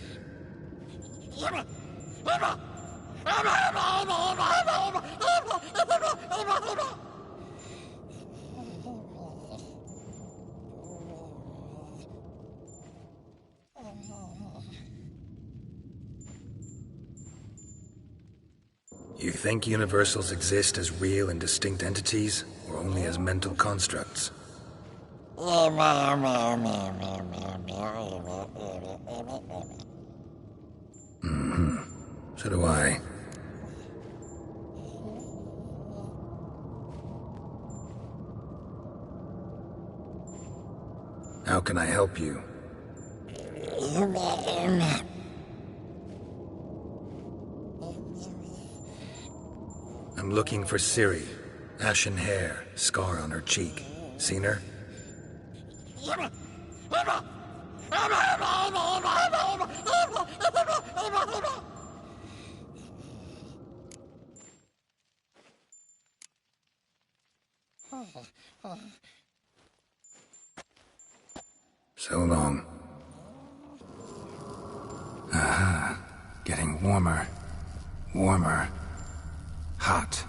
You think universals exist as real and distinct entities, or only as mental constructs? Mm-hmm. So do I. How can I help you? I'm looking for Ciri. Ashen hair, scar on her cheek. Seen her? So long. Aha. Getting warmer. Warmer. Hot.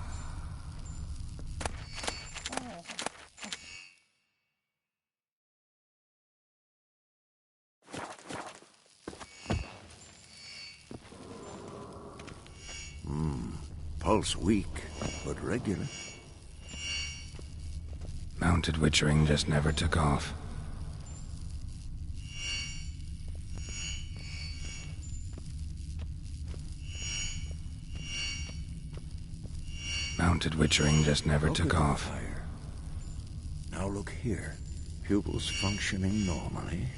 Pulse weak, but regular. Mounted Witchering just never took off. Mounted Witchering just never took off. Fire. Now look here. Pupils functioning normally.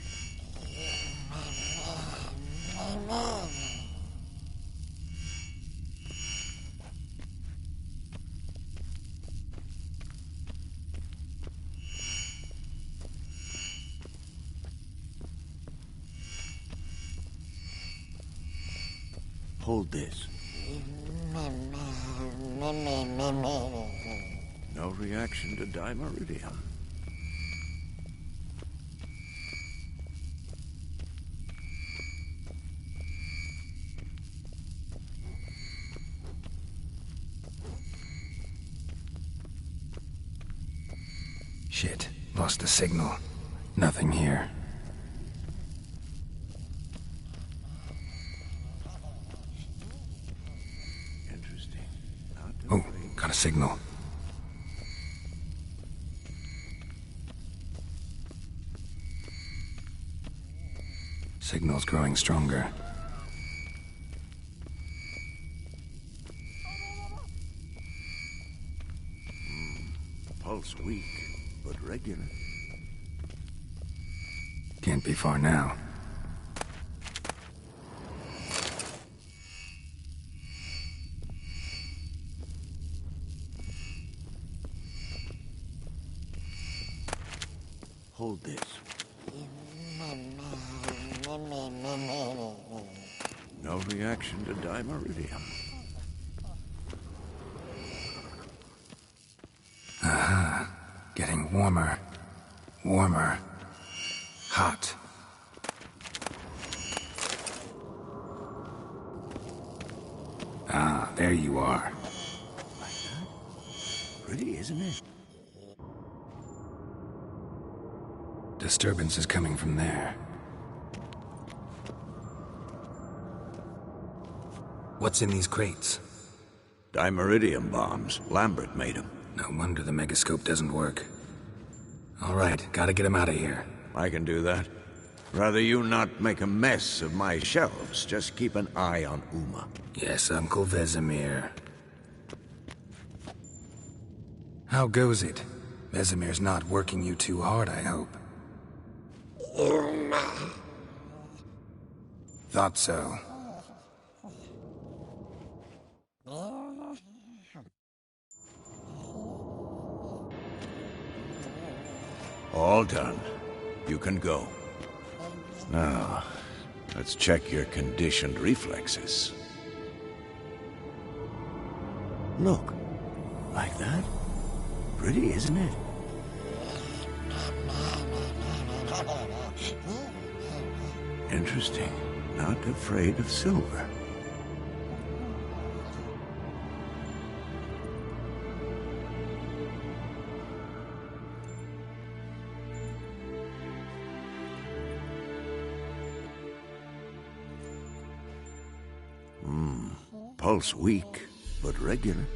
Hold this. No reaction to dimeridium. Shit. Lost the signal. Nothing here. Oh, got a signal. Signal's growing stronger. Pulse weak, but regular. Can't be far now. Hold this. No reaction to dimeridium. Aha. Getting warmer. Warmer. Hot. Ah, there you are. Like that? Pretty, isn't it? Disturbance is coming from there. What's in these crates? Dimeridium bombs. Lambert made them. No wonder the megascope doesn't work. All right, gotta get him out of here. I can do that. Rather you not make a mess of my shelves. Just keep an eye on Uma. Yes, Uncle Vesemir. How goes it? Vesemir's not working you too hard, I hope. Thought so. All done. You can go. Now, let's check your conditioned reflexes. Look. Like that? Pretty, isn't it? Interesting. Not afraid of silver. Pulse weak, but regular.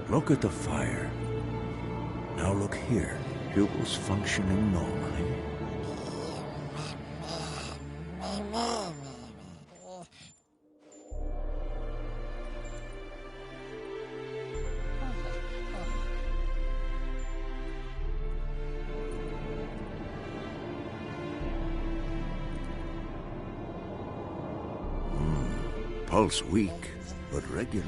Look at the fire. Now look here. Pupils functioning normally. Pulse weak, but regular.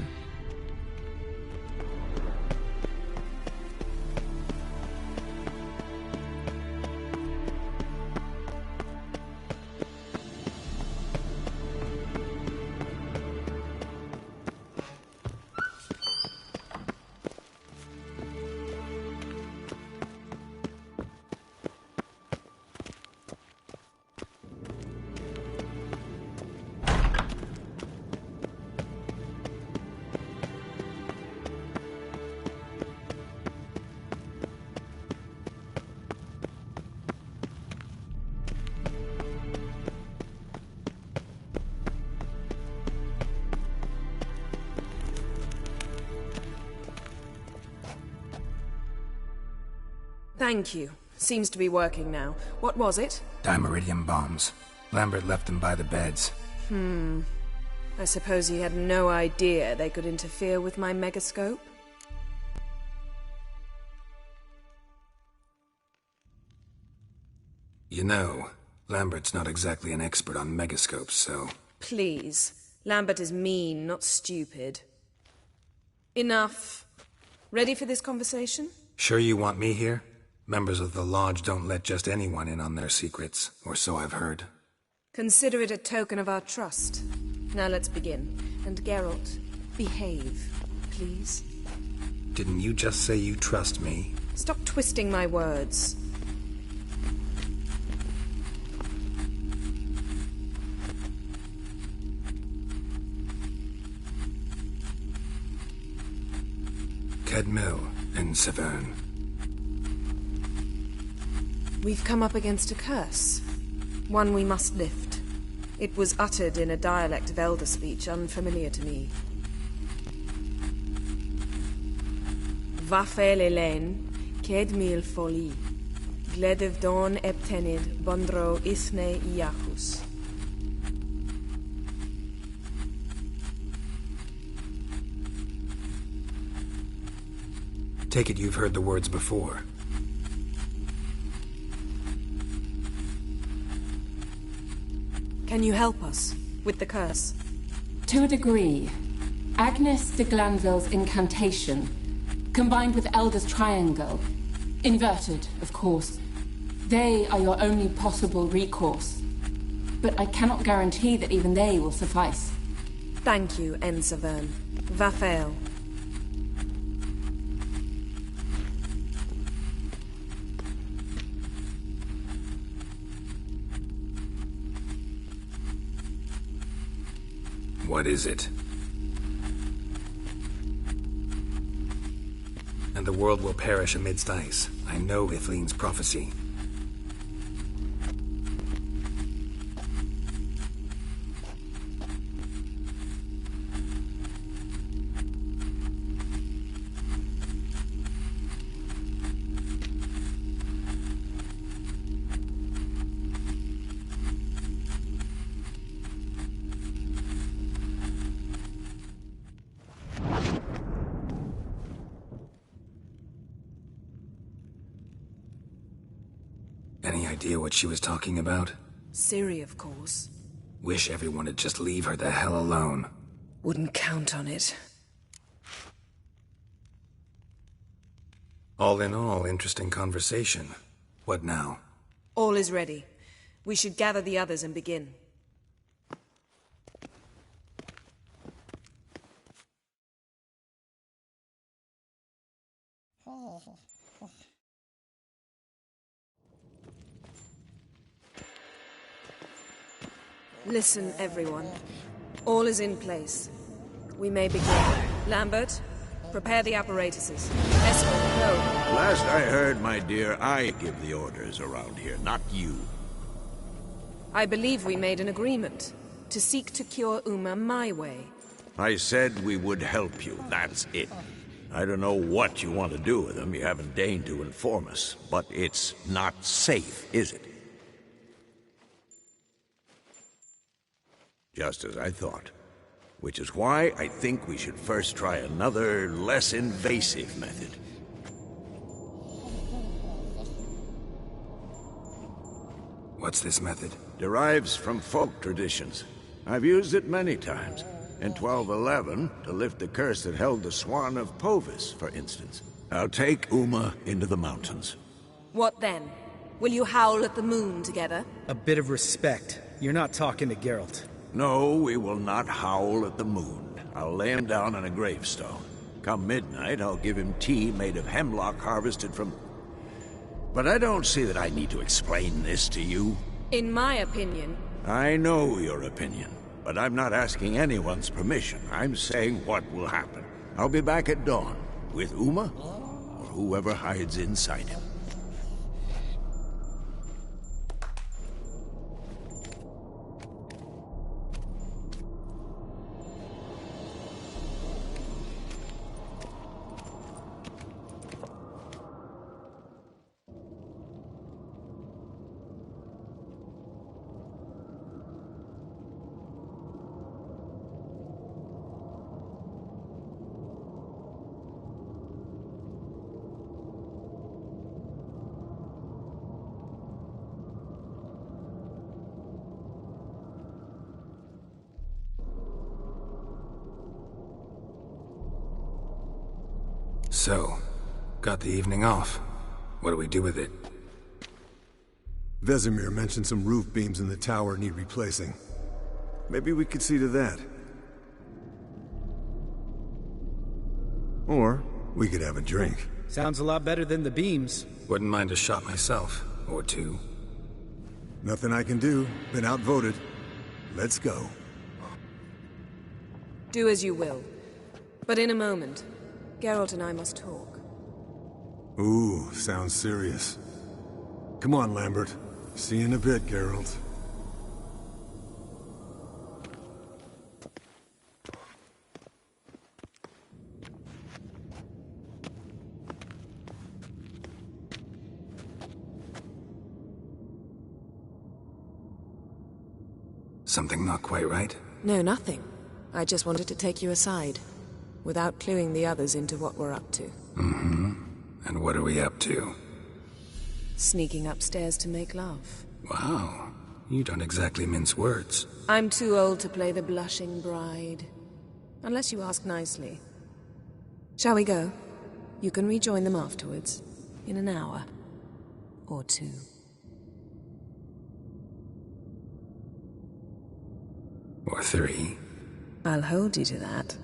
Thank you. Seems to be working now. What was it? Dimeridium bombs. Lambert left them by the beds. I suppose he had no idea they could interfere with my megascope? You know, Lambert's not exactly an expert on megascopes, so... Please. Lambert is mean, not stupid. Enough. Ready for this conversation? Sure you want me here? Members of the Lodge don't let just anyone in on their secrets, or so I've heard. Consider it a token of our trust. Now let's begin. And Geralt, behave, please. Didn't you just say you trust me? Stop twisting my words. Cadmel and Severn. We've come up against a curse. One we must lift. It was uttered in a dialect of Elder speech unfamiliar to me. Vafel Elaine, Kedmil Foli, Gledev Don Eptenid, Bondro Isne Iachus. Take it you've heard the words before. Can you help us with the curse? To a degree. Agnes de Glanville's incantation, combined with Elder's triangle, inverted, of course. They are your only possible recourse. But I cannot guarantee that even they will suffice. Thank you, En Severn. Vafel. What is it? And the world will perish amidst ice. I know Ithleen's prophecy. Any idea what she was talking about? Ciri, of course. Wish everyone would just leave her the hell alone. Wouldn't count on it. All in all, interesting conversation. What now? All is ready. We should gather the others and begin. Listen, everyone. All is in place. We may begin. Lambert, prepare the apparatuses. Escort, go. Last I heard, my dear, I give the orders around here, not you. I believe we made an agreement to seek to cure Uma my way. I said we would help you, that's it. I don't know what you want to do with them, you haven't deigned to inform us, but it's not safe, is it? Just as I thought. Which is why I think we should first try another, less invasive method. What's this method? Derives from folk traditions. I've used it many times. In 1211, to lift the curse that held the Swan of Povis, for instance. I'll take Uma into the mountains. What then? Will you howl at the moon together? A bit of respect. You're not talking to Geralt. No, we will not howl at the moon. I'll lay him down on a gravestone. Come midnight, I'll give him tea made of hemlock harvested from... But I don't see that I need to explain this to you. In my opinion... I know your opinion, but I'm not asking anyone's permission. I'm saying what will happen. I'll be back at dawn, with Uma, or whoever hides inside him. So, got the evening off. What do we do with it? Vesemir mentioned some roof beams in the tower need replacing. Maybe we could see to that. Or we could have a drink. Sounds a lot better than the beams. Wouldn't mind a shot myself, or two. Nothing I can do. Been outvoted. Let's go. Do as you will. But in a moment, Geralt and I must talk. Ooh, sounds serious. Come on, Lambert. See you in a bit, Geralt. Something not quite right? No, nothing. I just wanted to take you aside, without cluing the others into what we're up to. Mm-hmm. And what are we up to? Sneaking upstairs to make love. Wow. You don't exactly mince words. I'm too old to play the blushing bride. Unless you ask nicely. Shall we go? You can rejoin them afterwards. In an hour. Or two. Or three. I'll hold you to that.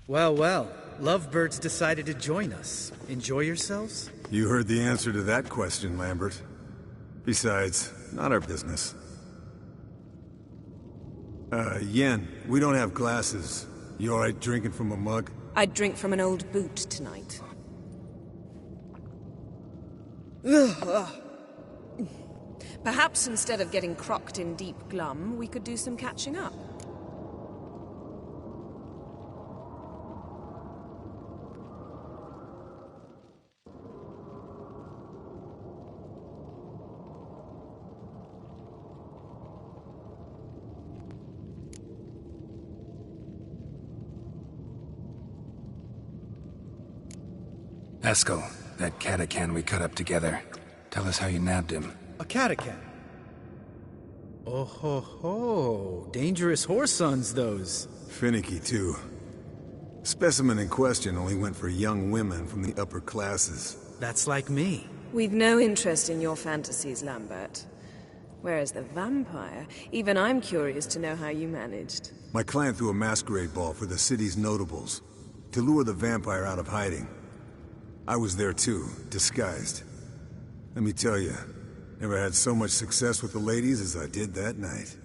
Well, well. Lovebirds decided to join us. Enjoy yourselves? You heard the answer to that question, Lambert. Besides, not our business. Yen, we don't have glasses. You alright drinking from a mug? I'd drink from an old boot tonight. Perhaps instead of getting crocked in deep glum, we could do some catching up. Eskel, that Catacan we cut up together. Tell us how you nabbed him. A Catacan? Oh ho ho. Dangerous whoresons, those. Finicky, too. Specimen in question only went for young women from the upper classes. That's like me. We've no interest in your fantasies, Lambert. Whereas the vampire, even I'm curious to know how you managed. My clan threw a masquerade ball for the city's notables, to lure the vampire out of hiding. I was there too, disguised. Let me tell you, never had so much success with the ladies as I did that night.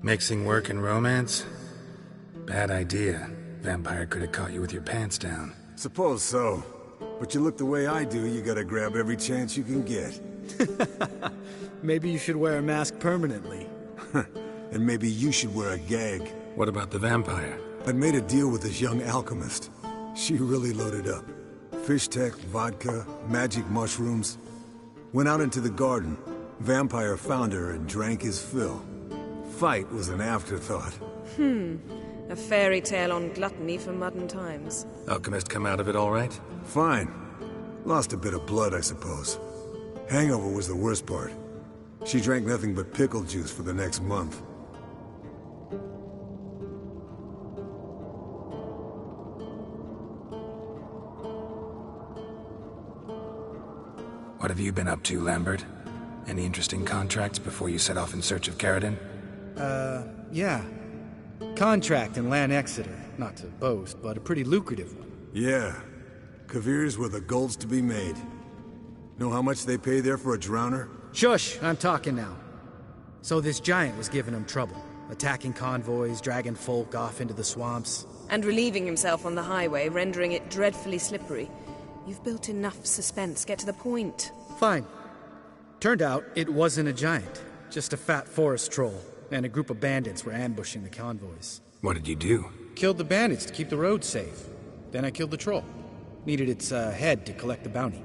Mixing work and romance? Bad idea. Vampire could have caught you with your pants down. Suppose so. But you look the way I do, you gotta grab every chance you can get. Maybe you should wear a mask permanently. And maybe you should wear a gag. What about the vampire? I'd made a deal with this young alchemist. She really loaded up. Fish tech, vodka, magic mushrooms. Went out into the garden. Vampire found her and drank his fill. Fight was an afterthought. A fairy tale on gluttony for modern times. Alchemist come out of it all right? Fine. Lost a bit of blood, I suppose. Hangover was the worst part. She drank nothing but pickle juice for the next month. What have you been up to, Lambert? Any interesting contracts before you set off in search of Caridin? Yeah. Contract in Lan Exeter. Not to boast, but a pretty lucrative one. Yeah. Kavir's were the golds to be made. Know how much they pay there for a drowner? Shush! I'm talking now. So this giant was giving him trouble. Attacking convoys, dragging folk off into the swamps. And relieving himself on the highway, rendering it dreadfully slippery. You've built enough suspense. Get to the point. Fine. Turned out it wasn't a giant. Just a fat forest troll. And a group of bandits were ambushing the convoys. What did you do? Killed the bandits to keep the road safe. Then I killed the troll. Needed its head to collect the bounty.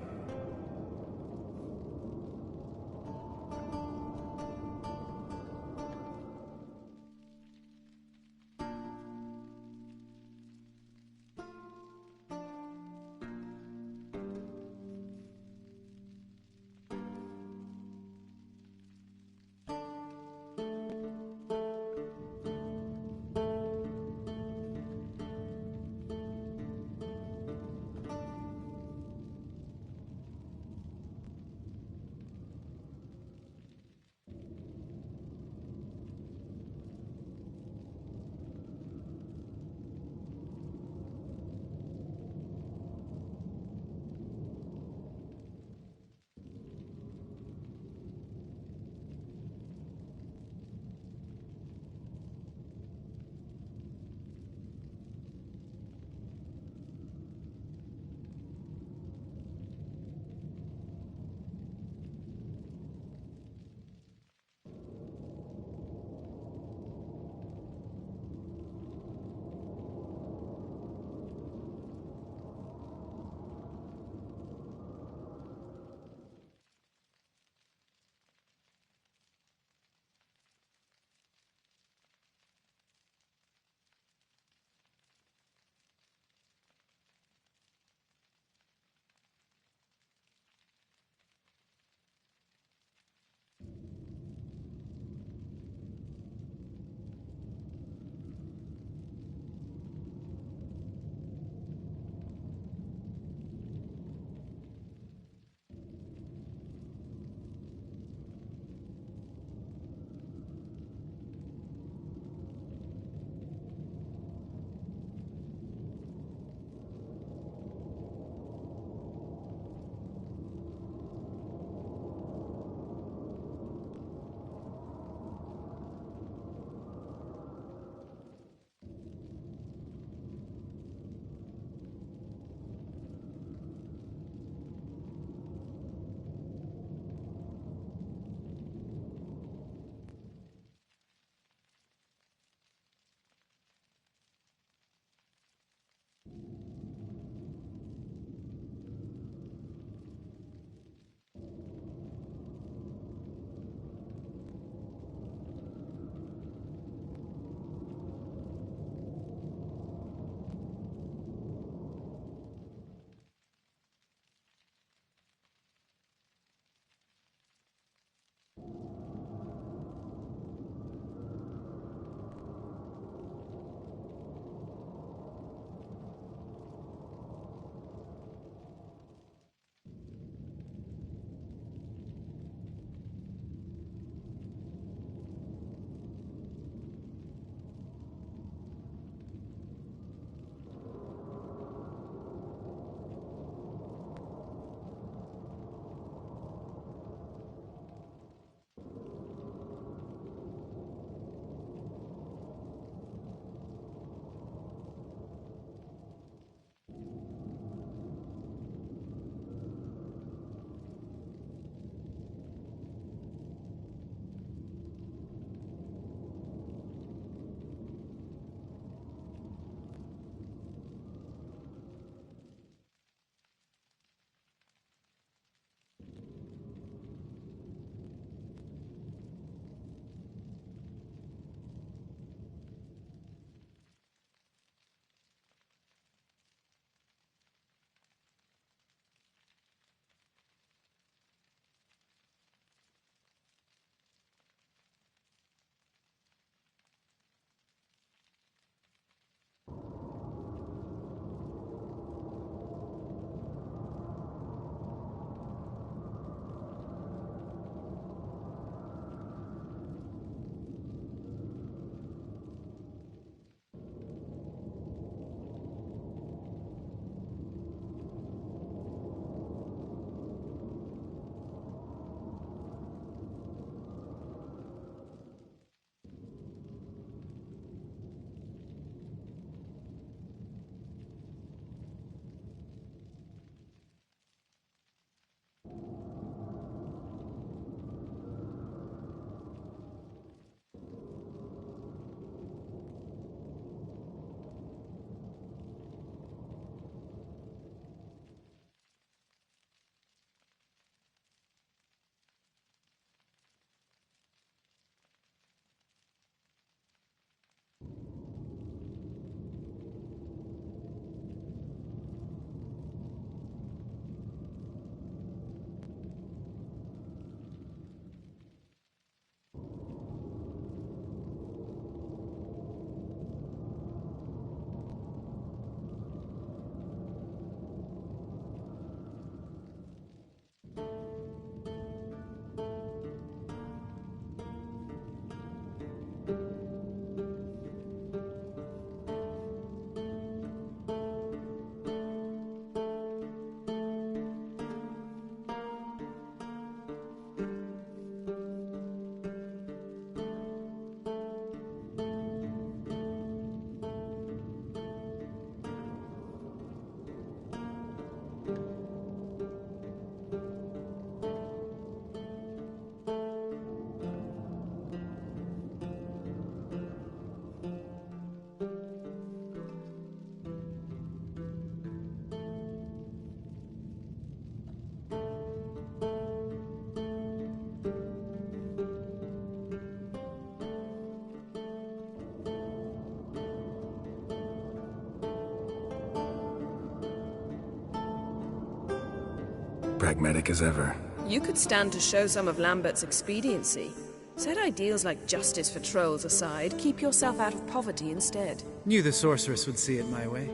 Pragmatic as ever. You could stand to show some of Lambert's expediency. Set ideals like justice for trolls aside, keep yourself out of poverty instead. Knew the sorceress would see it my way.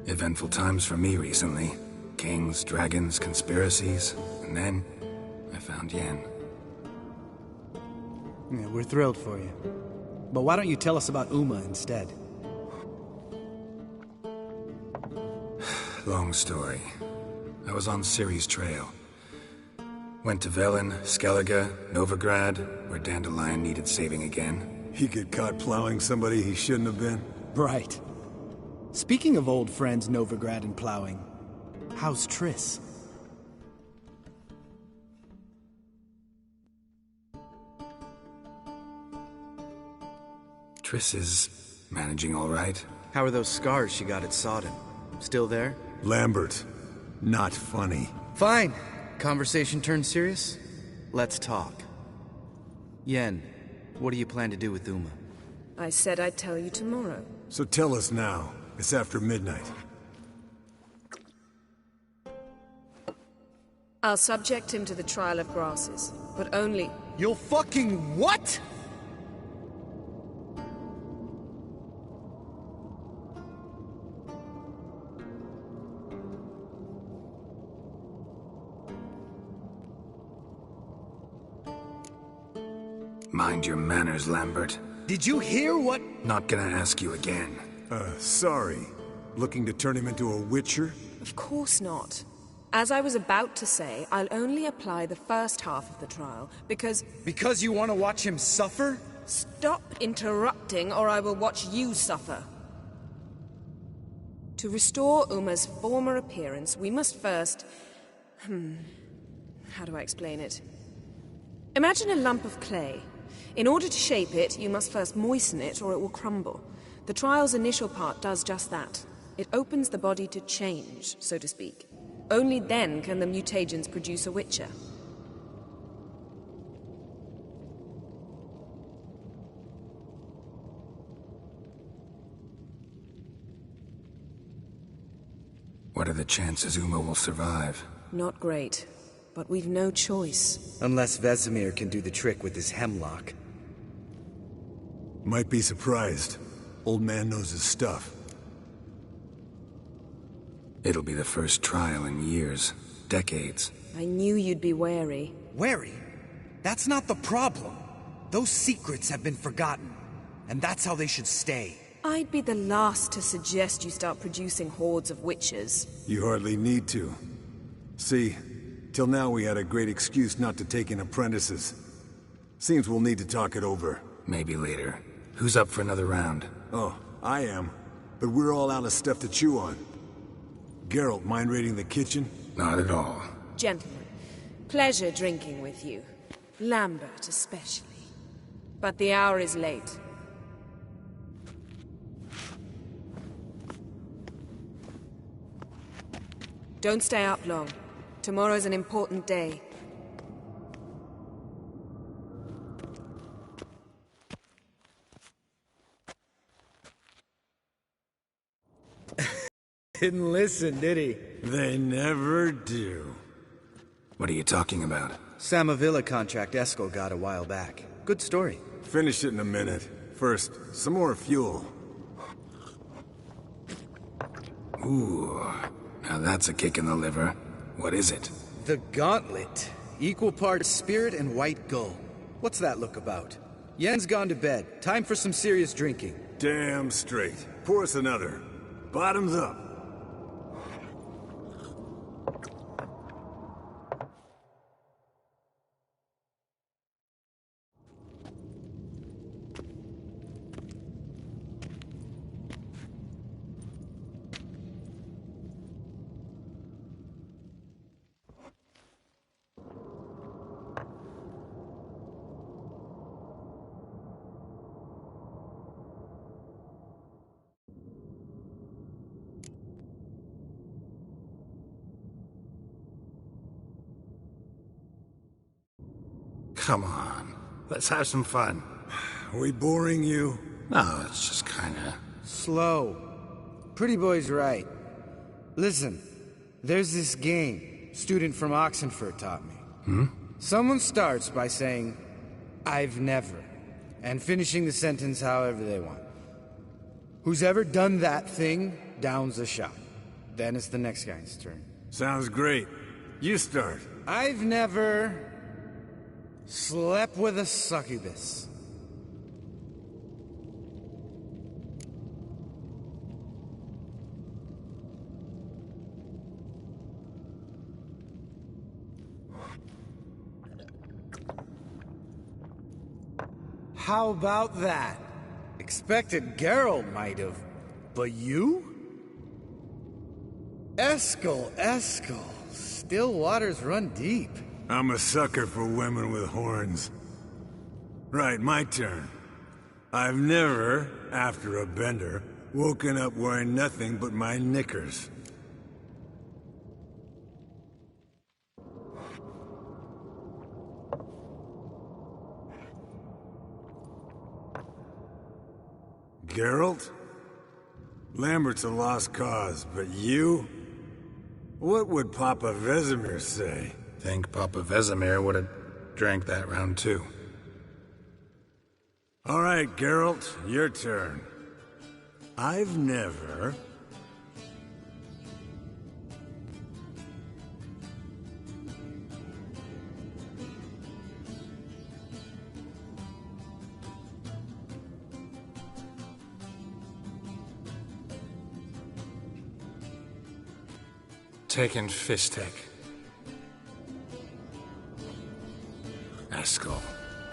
Eventful times for me recently. Kings, dragons, conspiracies, and then I found Yen. Yeah, we're thrilled for you. But why don't you tell us about Uma instead? Long story. I was on Ciri's trail. Went to Velen, Skellige, Novigrad, where Dandelion needed saving again. He get caught plowing somebody he shouldn't have been? Right. Speaking of old friends Novigrad and plowing, how's Triss? Triss is managing all right. How are those scars she got at Sodden? Still there? Lambert, not funny. Fine. Conversation turned serious? Let's talk. Yen, what do you plan to do with Uma? I said I'd tell you tomorrow. So tell us now. It's after midnight. I'll subject him to the trial of grasses, but only... You'll fucking what?! Mind your manners, Lambert. Did you hear what? Not gonna ask you again. Sorry. Looking to turn him into a witcher? Of course not. As I was about to say, I'll only apply the first half of the trial, because... Because you want to watch him suffer? Stop interrupting, or I will watch you suffer. To restore Uma's former appearance, we must first... How do I explain it? Imagine a lump of clay. In order to shape it, you must first moisten it, or it will crumble. The trial's initial part does just that. It opens the body to change, so to speak. Only then can the mutagens produce a witcher. What are the chances Uma will survive? Not great, but we've no choice. Unless Vesemir can do the trick with his hemlock. Might be surprised. Old man knows his stuff. It'll be the first trial in years. Decades. I knew you'd be wary. Wary? That's not the problem. Those secrets have been forgotten. And that's how they should stay. I'd be the last to suggest you start producing hordes of witches. You hardly need to. See, till now we had a great excuse not to take in apprentices. Seems we'll need to talk it over. Maybe later. Who's up for another round? Oh, I am. But we're all out of stuff to chew on. Geralt, mind raiding the kitchen? Not at all. Gentlemen, pleasure drinking with you. Lambert especially. But the hour is late. Don't stay up long. Tomorrow's an important day. Didn't listen, did he? They never do. What are you talking about? Samavilla contract Eskel got a while back. Good story. Finish it in a minute. First, some more fuel. Ooh, now that's a kick in the liver. What is it? The Gauntlet. Equal parts spirit and white gull. What's that look about? Yen's gone to bed. Time for some serious drinking. Damn straight. Pour us another. Bottoms up. Come on. Let's have some fun. Are we boring you? No, it's just kinda... Slow. Pretty boy's right. Listen, there's this game student from Oxenford taught me. Someone starts by saying, "I've never," and finishing the sentence however they want. Who's ever done that thing downs a shot. Then it's the next guy's turn. Sounds great. You start. I've never slept with a succubus. How about that? Expected Geralt might have, but you? Eskel. Still waters run deep. I'm a sucker for women with horns. Right, my turn. I've never, after a bender, woken up wearing nothing but my knickers. Geralt? Lambert's a lost cause, but you? What would Papa Vesemir say? Think Papa Vesemir would have drank that round too. All right, Geralt, your turn. I've never... Taken Fistek. Eskel.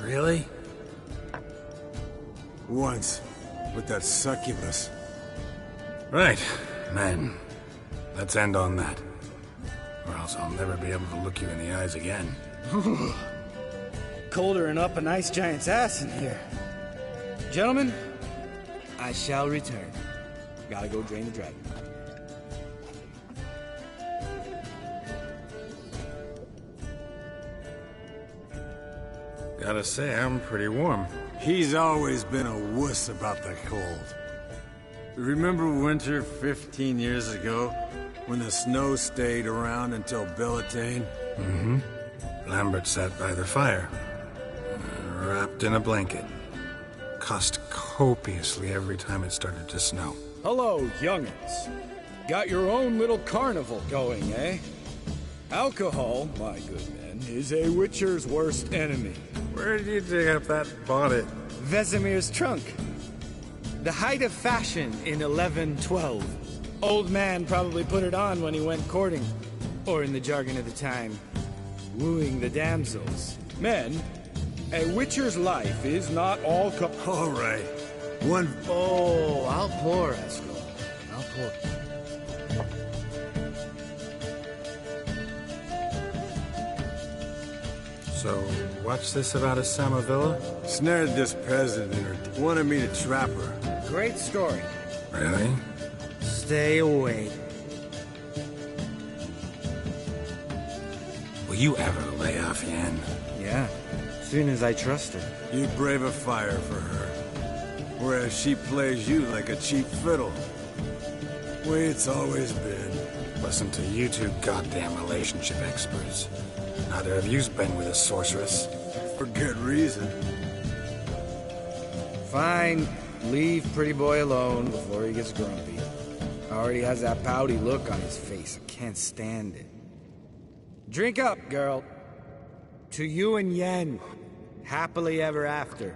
Really? Once, with that succubus. Right, men. Let's end on that. Or else I'll never be able to look you in the eyes again. Colder and up a nice giant's ass in here. Gentlemen, I shall return. Gotta go drain the dragon. Gotta say, I'm pretty warm. He's always been a wuss about the cold. Remember winter 15 years ago, when the snow stayed around until Beltane? Mm-hmm. Lambert sat by the fire, wrapped in a blanket. Cussed copiously every time it started to snow. Hello, young'uns. Got your own little carnival going, eh? Alcohol, my good men, is a witcher's worst enemy. Where did you dig up that bonnet? Vesemir's trunk. The height of fashion in 1112. Old man probably put it on when he went courting. Or in the jargon of the time, wooing the damsels. Men, a witcher's life is not all All right. Oh, I'll pour, Eskel. I'll pour. So, what's this about a Samavilla? Snared this peasant in her. Wanted me to trap her. Great story. Really? Stay away. Will you ever lay off Yen? Yeah, soon as I trust her. You brave a fire for her. Whereas she plays you like a cheap fiddle. Way it's always been. Listen to you two goddamn relationship experts. Neither of you's been with a sorceress. For good reason. Fine. Leave pretty boy alone before he gets grumpy. Already has that pouty look on his face. I can't stand it. Drink up, girl. To you and Yen. Happily ever after.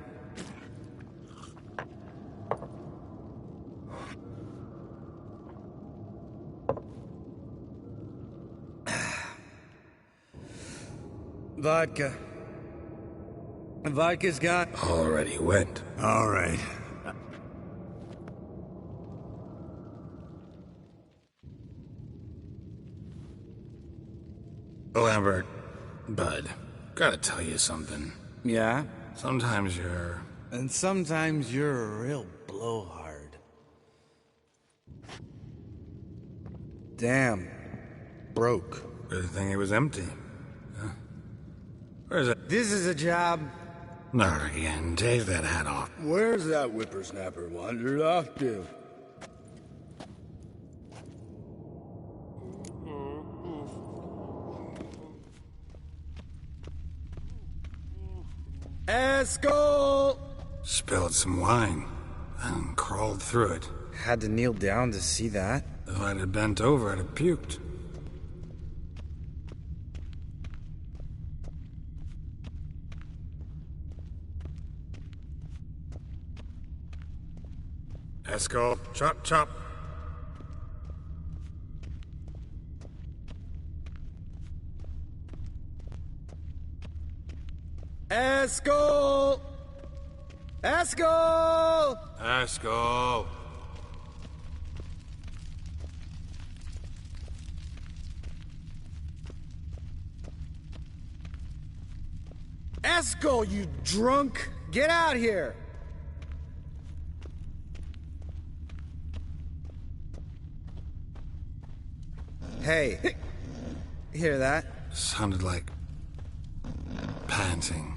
Vodka. Vodka's got... Already went. All right. Lambert, Bud, gotta tell you something. Yeah? Sometimes you're... And sometimes you're a real blowhard. Damn. Broke. Good thing it was empty. Where's it? This is a job. Not again. Take that hat off. Where's that whippersnapper wandered off to? Eskel! Spilled some wine and crawled through it. Had to kneel down to see that. If I'd have bent over, I'd have puked. Eskel, chop, chop. Eskel! Eskel! Eskel! Eskel, you drunk! Get out here! Hey, hear that? Sounded like panting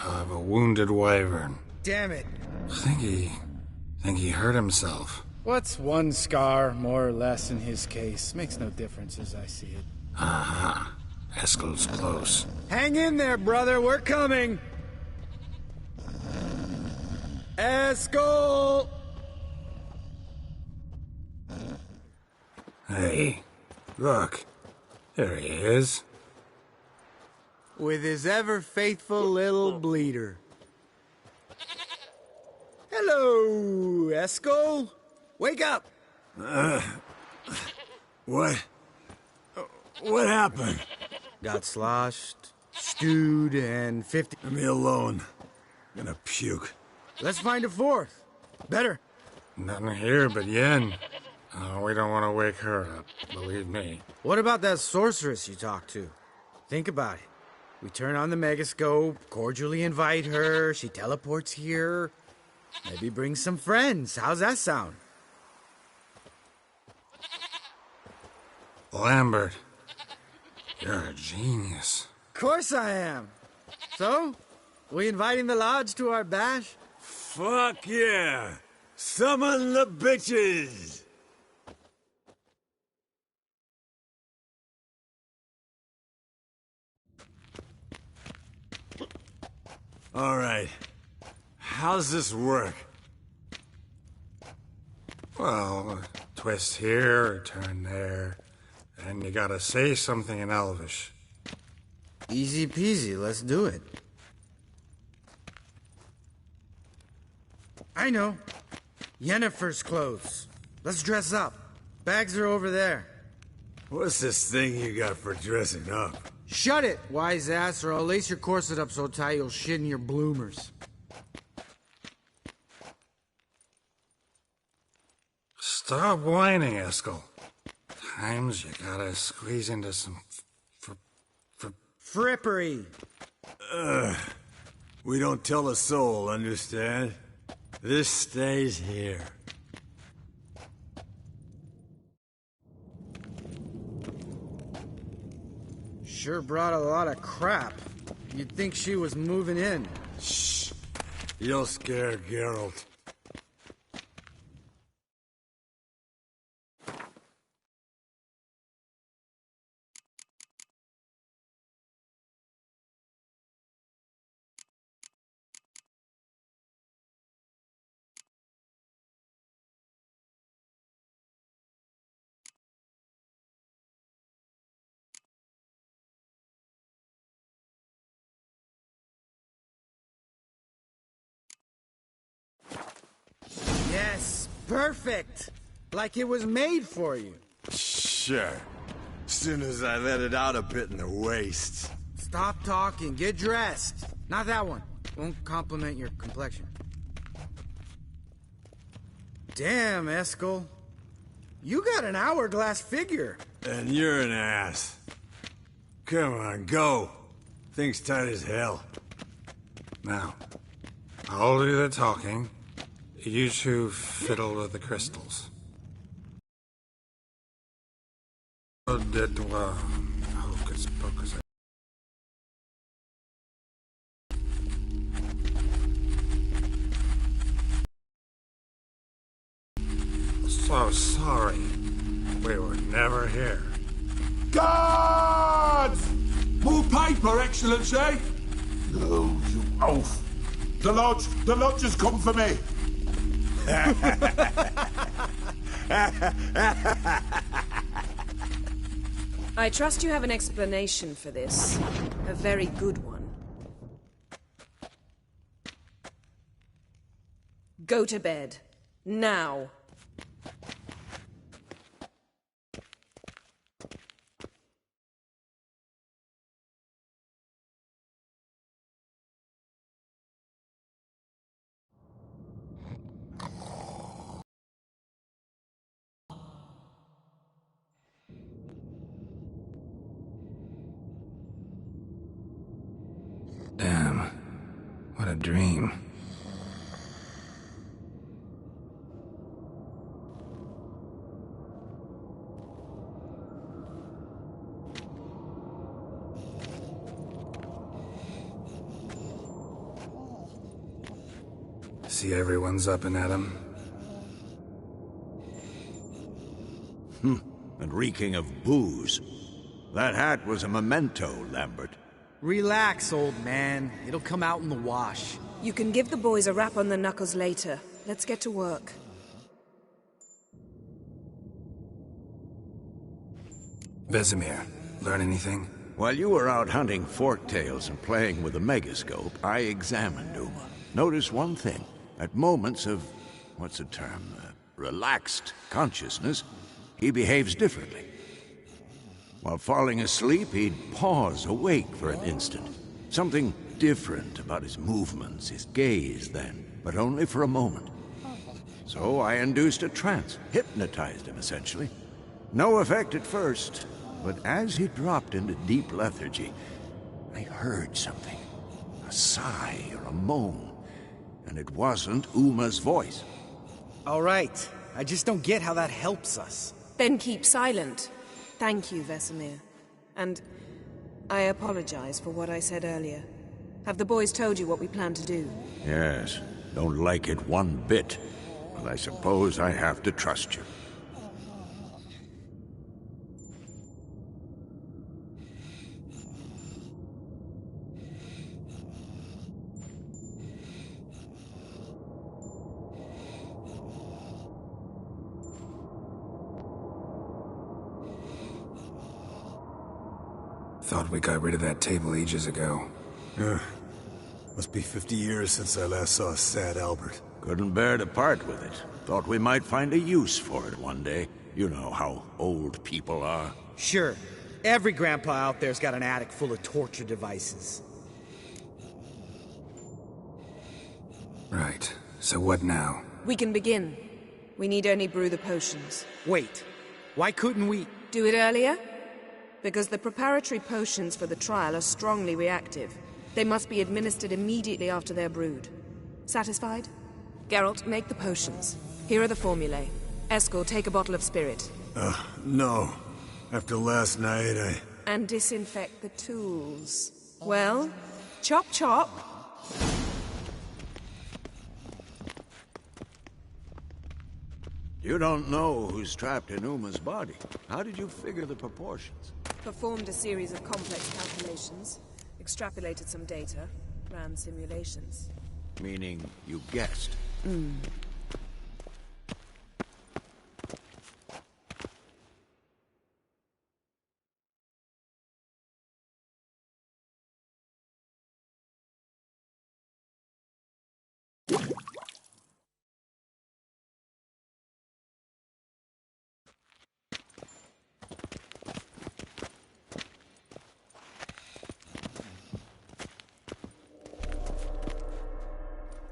of a wounded wyvern. Damn it. Think he hurt himself. What's one scar, more or less, in his case? Makes no difference as I see it. Aha. Eskel's close. Hang in there, brother. We're coming. Eskel! Hey, look. There he is. With his ever-faithful little bleeder. Hello, Eskel. Wake up! What? What happened? Got sloshed, stewed, and 50... Leave me alone. I'm gonna puke. Let's find a fourth. Better. Nothing here but Yen. Oh, we don't want to wake her up, believe me. What about that sorceress you talked to? Think about it. We turn on the megascope, cordially invite her, she teleports here. Maybe bring some friends. How's that sound? Lambert, you're a genius. Of course I am. So, we inviting the lodge to our bash? Fuck yeah! Summon the bitches! All right. How's this work? Well, twist here, or turn there, and you gotta say something in Elvish. Easy peasy, let's do it. I know. Yennefer's clothes. Let's dress up. Bags are over there. What's this thing you got for dressing up? Shut it, wise ass, or I'll lace your corset up so tight you'll shit in your bloomers. Stop whining, Eskel. Times you gotta squeeze into some frippery. We don't tell a soul, understand? This stays here. Sure brought a lot of crap. You'd think she was moving in. Shh. You'll scare Geralt. Yes, perfect. Like it was made for you. Sure. Soon as I let it out a bit in the waist. Stop talking, get dressed. Not that one. Won't compliment your complexion. Damn, Eskel. You got an hourglass figure. And you're an ass. Come on, go. Thing's tight as hell. Now, I'll do the talking. You two fiddle with the crystals. Hocus pocus. So sorry. We were never here. Guards! More paper, Excellency! Those who Oh, the lodge has come for me. I trust you have an explanation for this. A very good one. Go to bed. Now. Damn. What a dream. See everyone's up and at 'em. And reeking of booze. That hat was a memento, Lambert. Relax, old man. It'll come out in the wash. You can give the boys a rap on the knuckles later. Let's get to work. Vesemir, learn anything? While you were out hunting forktails and playing with a megascope, I examined Uma. Noticed one thing. At moments of, what's the term, relaxed consciousness, he behaves differently. While falling asleep, he'd pause awake for an instant. Something different about his movements, his gaze then, but only for a moment. So I induced a trance, hypnotized him essentially. No effect at first, but as he dropped into deep lethargy, I heard something. A sigh or a moan. And it wasn't Uma's voice. All right. I just don't get how that helps us. Then keep silent. Thank you, Vesemir. And I apologize for what I said earlier. Have the boys told you what we plan to do? Yes. Don't like it one bit. But I suppose I have to trust you. Thought we got rid of that table ages ago. Must be 50 years since I last saw sad Albert. Couldn't bear to part with it. Thought we might find a use for it one day. You know how old people are. Sure. Every grandpa out there's got an attic full of torture devices. Right. So what now? We can begin. We need only brew the potions. Wait. Why couldn't we... Do it earlier? Because the preparatory potions for the trial are strongly reactive. They must be administered immediately after they're brewed. Satisfied? Geralt, make the potions. Here are the formulae. Eskel, take a bottle of spirit. No. After last night, And disinfect the tools. Well, chop chop. You don't know who's trapped in Uma's body. How did you figure the proportions? Performed a series of complex calculations, extrapolated some data, ran simulations. Meaning you guessed?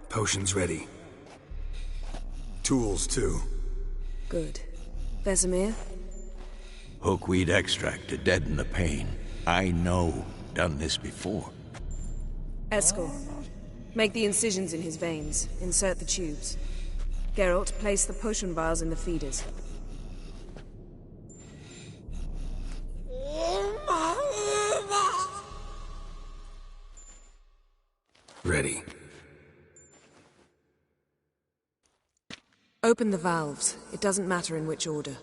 Potions ready. Tools, too. Good. Vesemir? Hookweed extract to deaden the pain. I know. Done this before. Eskel, make the incisions in his veins. Insert the tubes. Geralt, place the potion vials in the feeders. Ready. Open the valves. It doesn't matter in which order.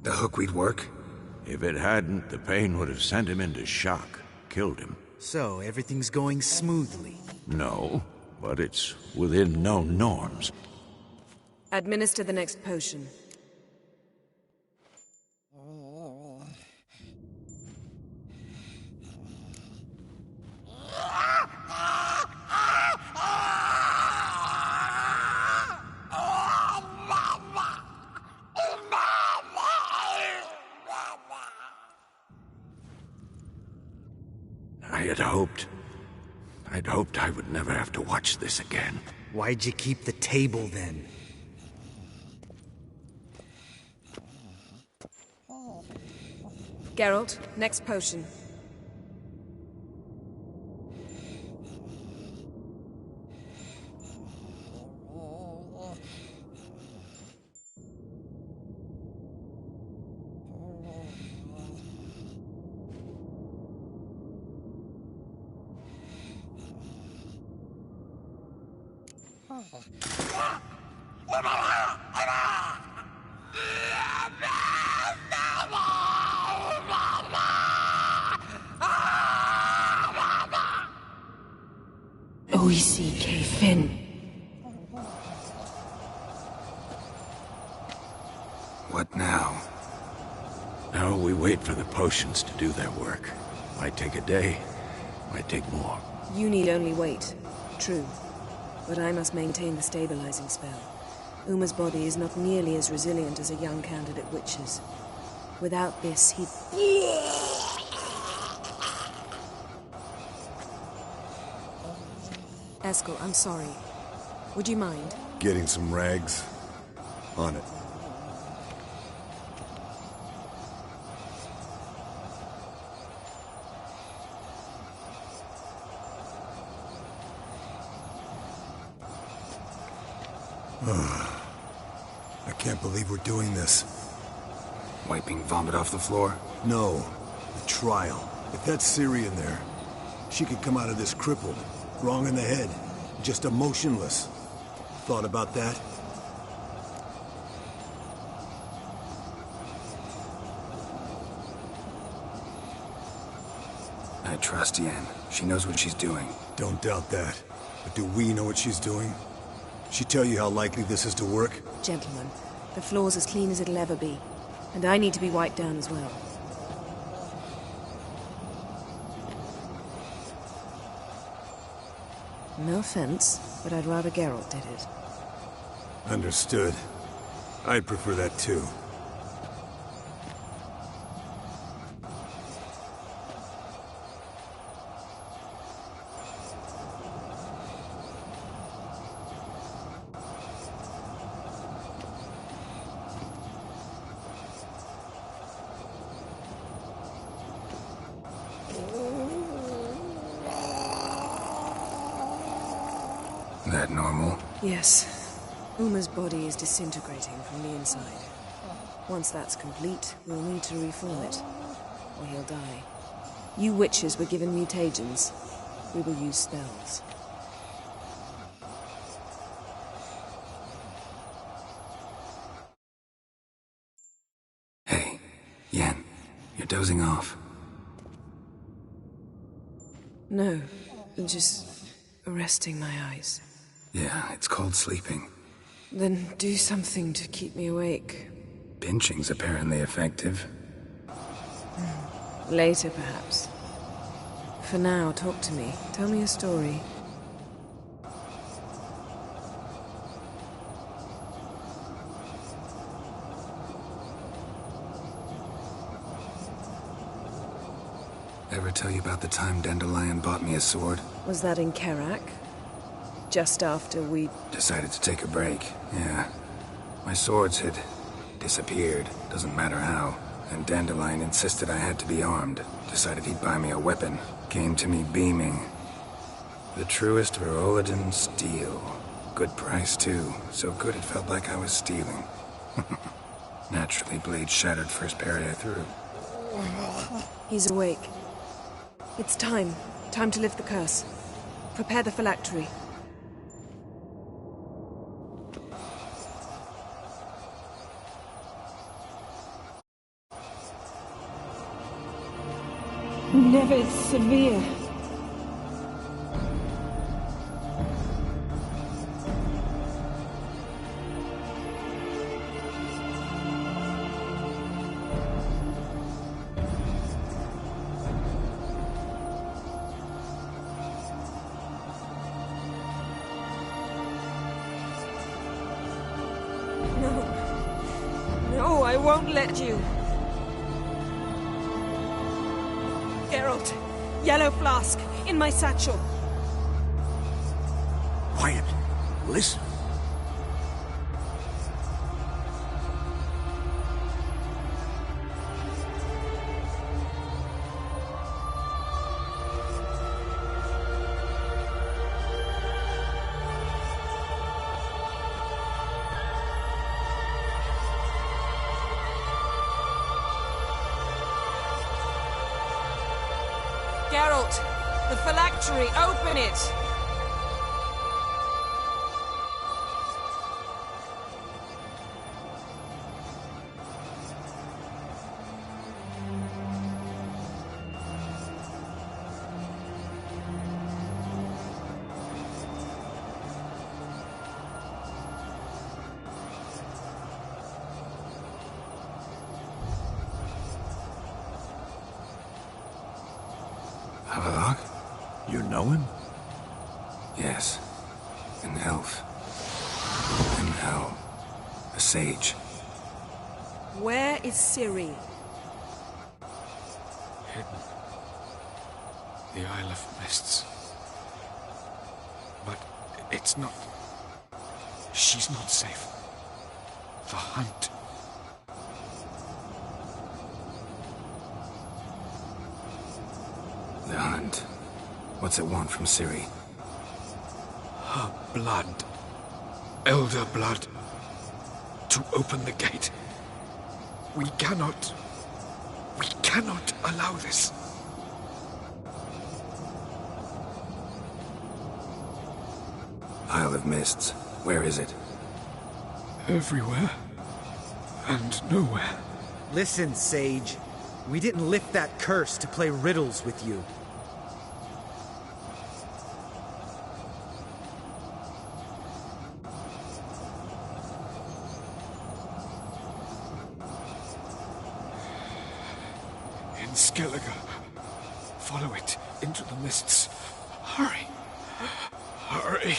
The hookweed work? If it hadn't, the pain would have sent him into shock, killed him. So, everything's going smoothly? No, but it's within known norms. Administer the next potion. I'd hoped I would never have to watch this again. Why'd you keep the table, then? Geralt, next potion. O-E-C-K Finn. What now? Now we wait for the potions to do their work. Might take a day, might take more. You need only wait. True. But I must maintain the stabilizing spell. Uma's body is not nearly as resilient as a young candidate witch's. Without this, he'd... Eskel, I'm sorry. Would you mind? Getting some rags. On it. I can't believe we're doing this. Wiping vomit off the floor? No. The trial. If that's Ciri in there, she could come out of this crippled, wrong in the head, just emotionless. Thought about that? I trust Yen. She knows what she's doing. Don't doubt that. But do we know what she's doing? She tell you how likely this is to work? Gentlemen, the floor's as clean as it'll ever be. And I need to be wiped down as well. No offense, but I'd rather Geralt did it. Understood. I'd prefer that too. That normal? Yes. Uma's body is disintegrating from the inside. Once that's complete, we'll need to reform it, or he'll die. You witches were given mutagens. We will use spells. Hey, Yen, you're dozing off. No, just resting my eyes. Yeah, it's called sleeping. Then do something to keep me awake. Pinching's apparently effective. Later, perhaps. For now, talk to me. Tell me a story. Ever tell you about the time Dandelion bought me a sword? Was that in Karak? Just after we... Decided to take a break, yeah. My swords had disappeared, doesn't matter how. And Dandelion insisted I had to be armed. Decided he'd buy me a weapon. Came to me beaming. The truest Verolidan steel. Good price, too. So good it felt like I was stealing. Naturally, blade shattered first parry I threw. He's awake. It's time. Time to lift the curse. Prepare the phylactery. Never severe. No, I won't let you. Geralt, yellow flask, in my satchel. Quiet. Listen. Geralt, the phylactery, open it! Havelock? You know him? Yes. An elf. In hell. A sage. Where is Ciri? Hidden. The Isle of Mists. But it's not... She's not safe. The hunt. The hunt. What's it want from Ciri? Her blood. Elder blood. To open the gate. We cannot allow this. Isle of Mists. Where is it? Everywhere. And nowhere. Listen, Sage. We didn't lift that curse to play riddles with you. In Skellige. Follow it into the mists. Hurry. Hurry.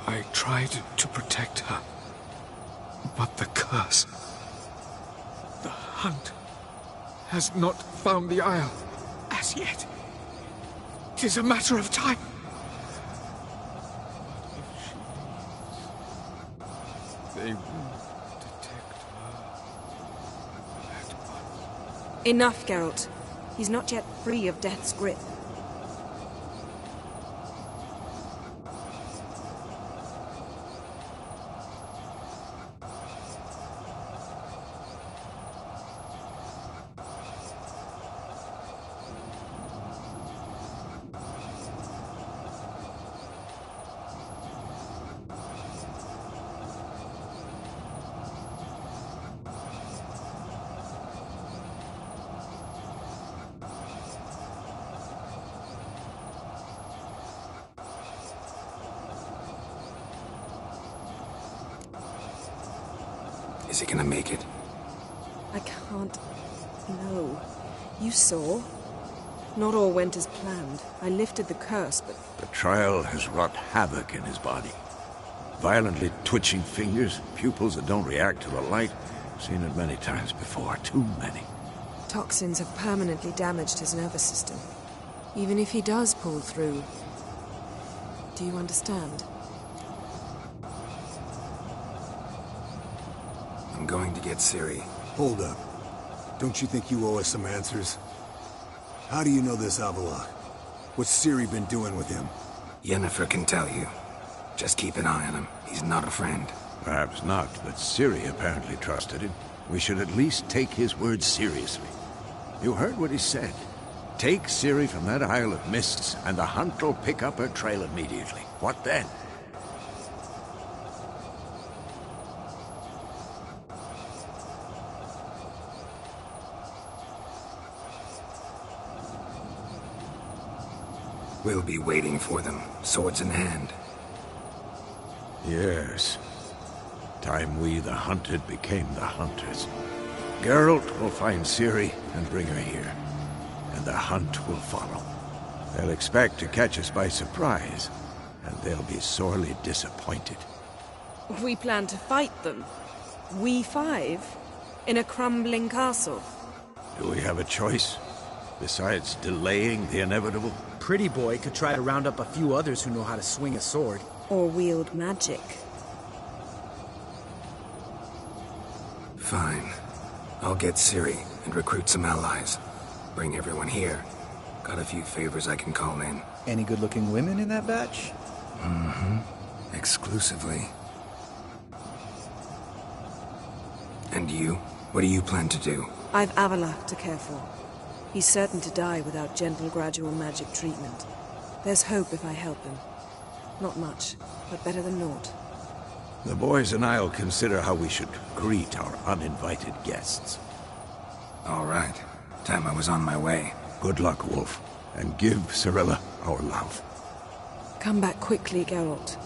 I tried to protect her. But the curse... The hunt has not found the Isle as yet. 'Tis a matter of time. They will detect her at once. Enough, Geralt. He's not yet free of death's grip. Is he gonna make it? I can't... No. You saw? Not all went as planned. I lifted the curse, but... The trial has wrought havoc in his body. Violently twitching fingers, pupils that don't react to the light. Seen it many times before, too many. Toxins have permanently damaged his nervous system. Even if he does pull through... Do you understand? I'm going to get Ciri. Hold up. Don't you think you owe us some answers? How do you know this Havelock? What's Ciri been doing with him? Yennefer can tell you. Just keep an eye on him. He's not a friend. Perhaps not, but Ciri apparently trusted him. We should at least take his words seriously. You heard what he said. Take Ciri from that Isle of Mists, and the hunt will pick up her trail immediately. What then? We'll be waiting for them, swords in hand. Yes. Time we, the hunted, became the hunters. Geralt will find Ciri and bring her here, and the hunt will follow. They'll expect to catch us by surprise, and they'll be sorely disappointed. We plan to fight them. We five? In a crumbling castle? Do we have a choice? Besides delaying the inevitable? Pretty Boy could try to round up a few others who know how to swing a sword. Or wield magic. Fine. I'll get Ciri and recruit some allies. Bring everyone here. Got a few favors I can call in. Any good-looking women in that batch? Mm-hmm. Exclusively. And you? What do you plan to do? I've Avallac'h to care for. He's certain to die without gentle, gradual magic treatment. There's hope if I help him. Not much, but better than naught. The boys and I'll consider how we should greet our uninvited guests. All right. Time I was on my way. Good luck, Wolf. And give Cirilla our love. Come back quickly, Geralt.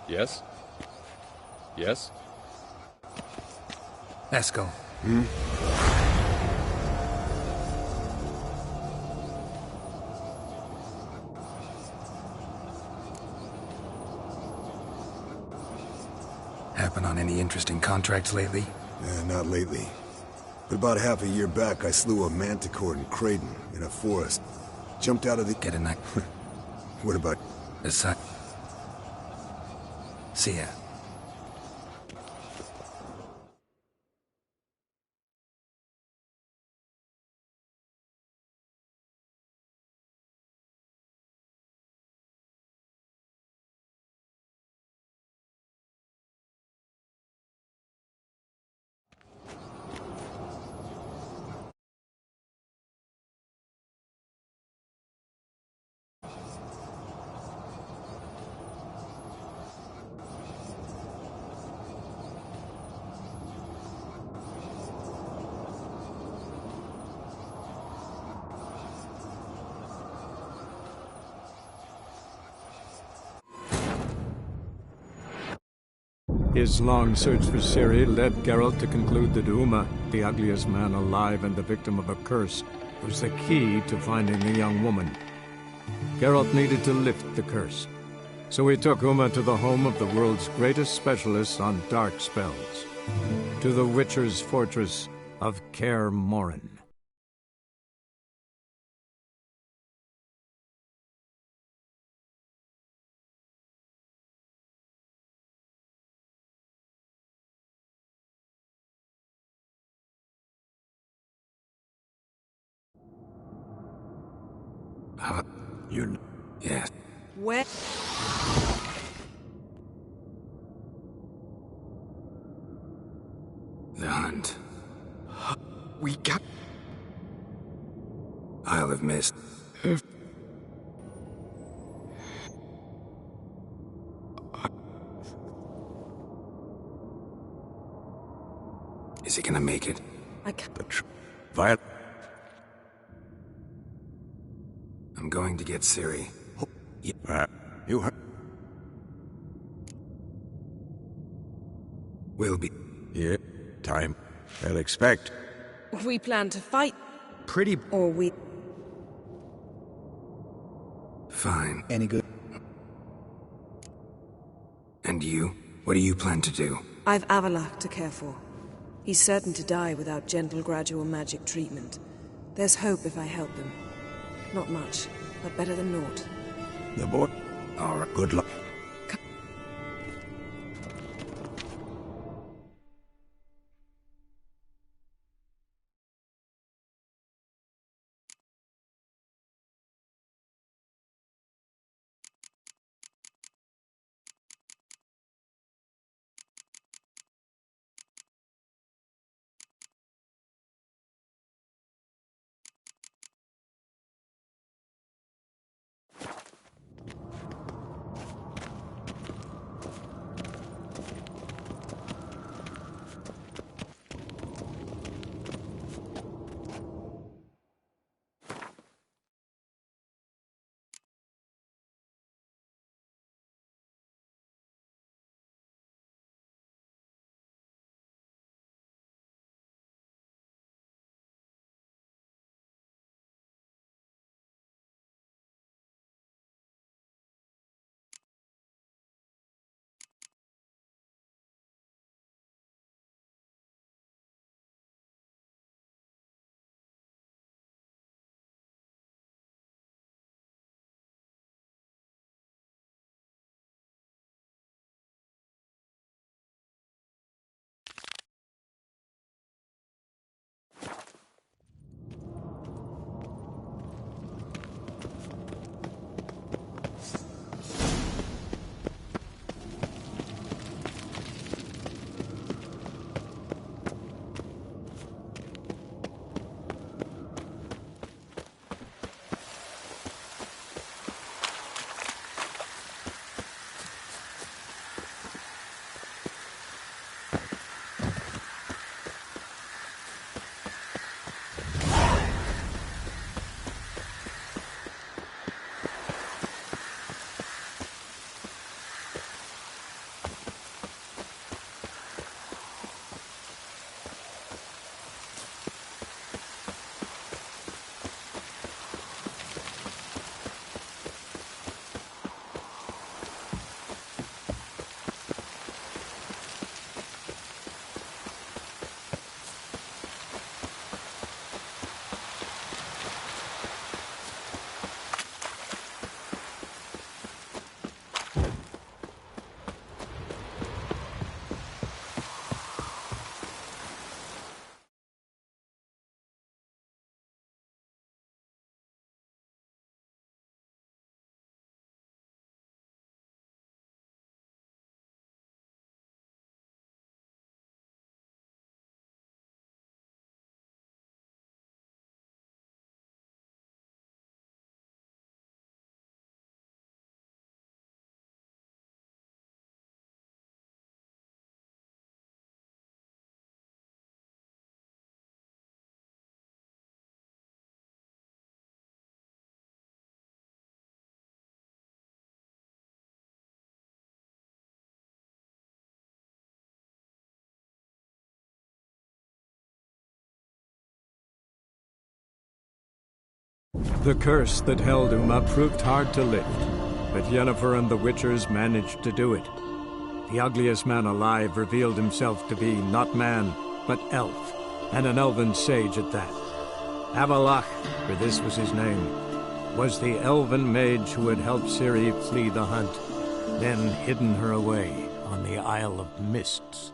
Yes? Yes? Eskel. Happen on any interesting contracts lately? Not lately. But about half a year back, I slew a manticore in Creighton, in a forest. Jumped out of the... Get a knife. What about... Aside. See ya. His long search for Ciri led Geralt to conclude that Uma, the ugliest man alive and the victim of a curse, was the key to finding the young woman. Geralt needed to lift the curse, so he took Uma to the home of the world's greatest specialist on dark spells, to the Witcher's fortress of Kaer Morhen. Yes. Where? We got... Isle of Mist. Is he gonna make it? I can't. I'm going to get Ciri. You heard? Will be. Yeah, time. I'll expect. We plan to fight. Pretty. Or we. Fine. Any good? And you? What do you plan to do? I've Avalach to care for. He's certain to die without gentle, gradual magic treatment. There's hope if I help him. Not much, but better than naught. The boy. All right, good luck. The curse that held Uma proved hard to lift, but Yennefer and the Witchers managed to do it. The ugliest man alive revealed himself to be not man, but elf, and an elven sage at that. Avalach, for this was his name, was the elven mage who had helped Ciri flee the hunt, then hidden her away on the Isle of Mists.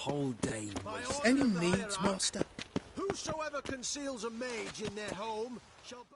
whole day wasted. Any needs, master? Whosoever conceals a mage in their home shall...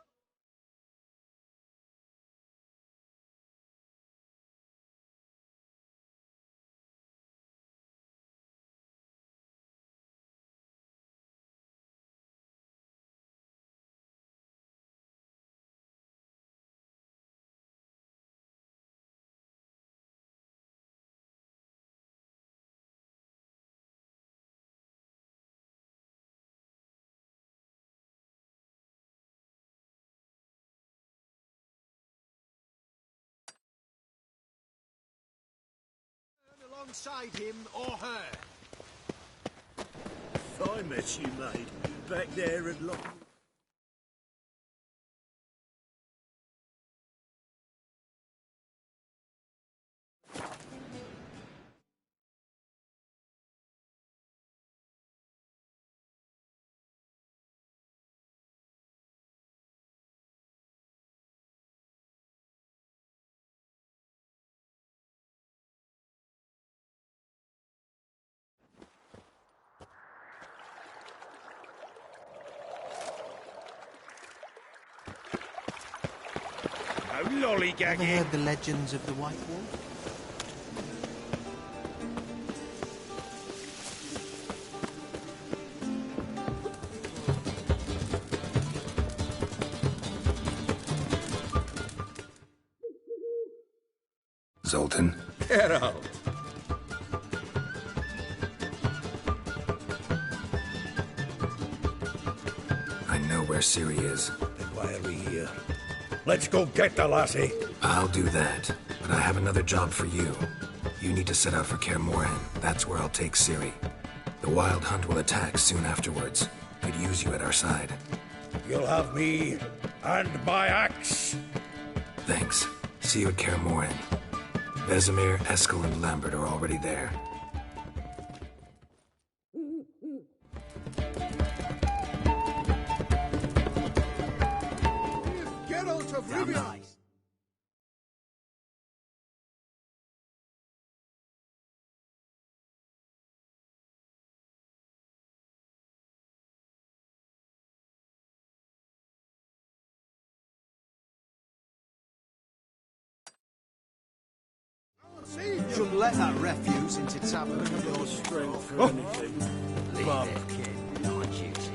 alongside him or her. Fine mess you made. Back there and lock... Lollygagging. Ever heard the legends of the White Wolf? Zoltan? Get out! I know where Ciri is. Then why are we here? Let's go get the lassie! I'll do that, but I have another job for you. You need to set out for Kaer Morhen. That's where I'll take Ciri. The Wild Hunt will attack soon afterwards. Could use you at our side. You'll have me and my axe! Thanks. See you at Kaer Morhen. Vesemir, Eskel, and Lambert are already there. Geralt of Rivia! Shouldn't let that refuse into tavern of your strength for anything. Leave it, kid. Not duty.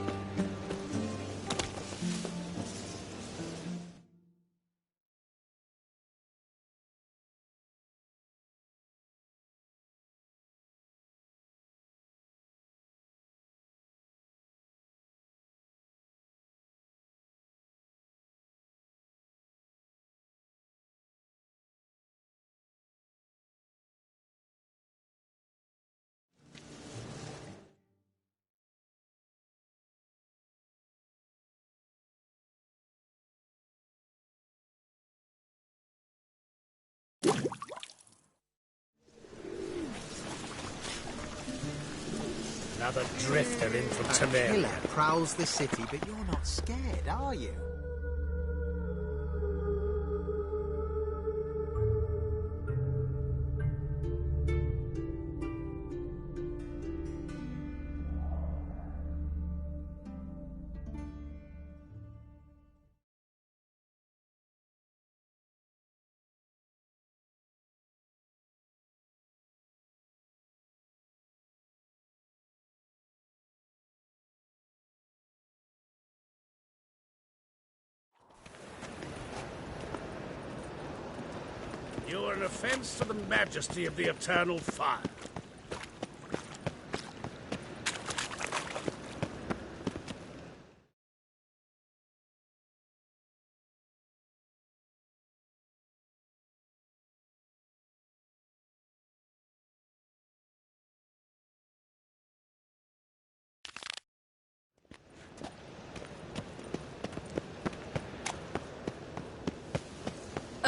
Another drifter in from Temeria. Killer prowls the city, but you're not scared, are you? You are an offense to the majesty of the Eternal Fire.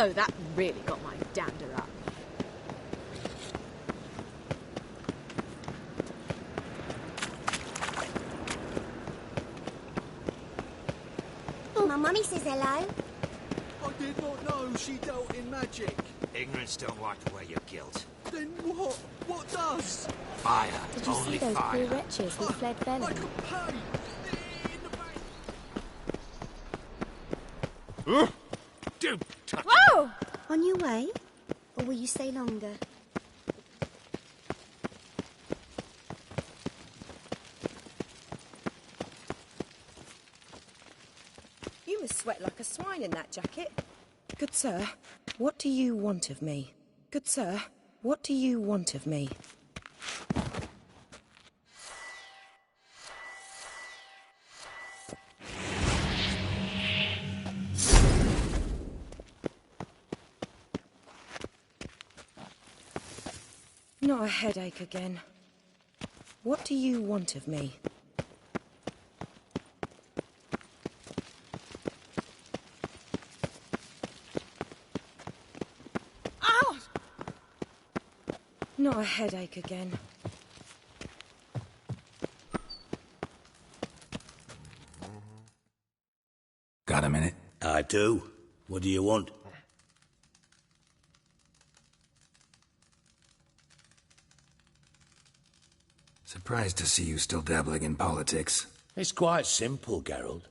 Oh, that really got my dander up. Oh, my mummy says hello. I did not know she dealt in magic. Ignorance don't wipe away your guilt. Then what? What does? Fire. Did you Only see those fire. poor wretches who fled Velen? Don't touch Whoa! On your way? Or will you stay longer? You must sweat like a swine in that jacket. Good sir, what do you want of me? Good sir, what do you want of me? Not a headache again. What do you want of me? Ow! Not a headache again. Got a minute? I do. What do you want? Surprised to see you still dabbling in politics. It's quite simple, Geralt.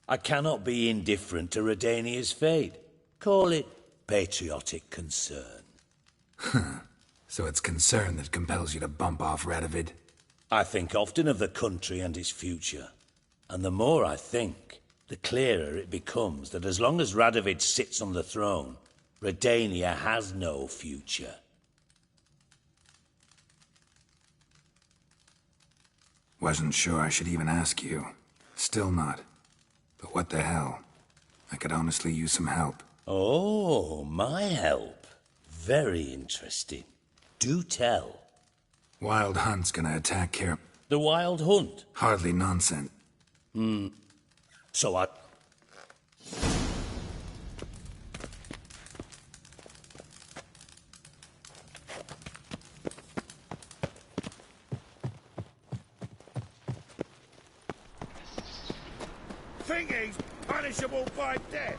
I cannot be indifferent to Redania's fate. Call it patriotic concern. So it's concern that compels you to bump off Radovid? I think often of the country and its future. And the more I think, the clearer it becomes that as long as Radovid sits on the throne, Redania has no future. Wasn't sure I should even ask you. Still not. But what the hell? I could honestly use some help. Oh, my help. Very interesting. Do tell. Wild Hunt's gonna attack Caer... The Wild Hunt? Hardly nonsense. So I... Thingy's punishable by death.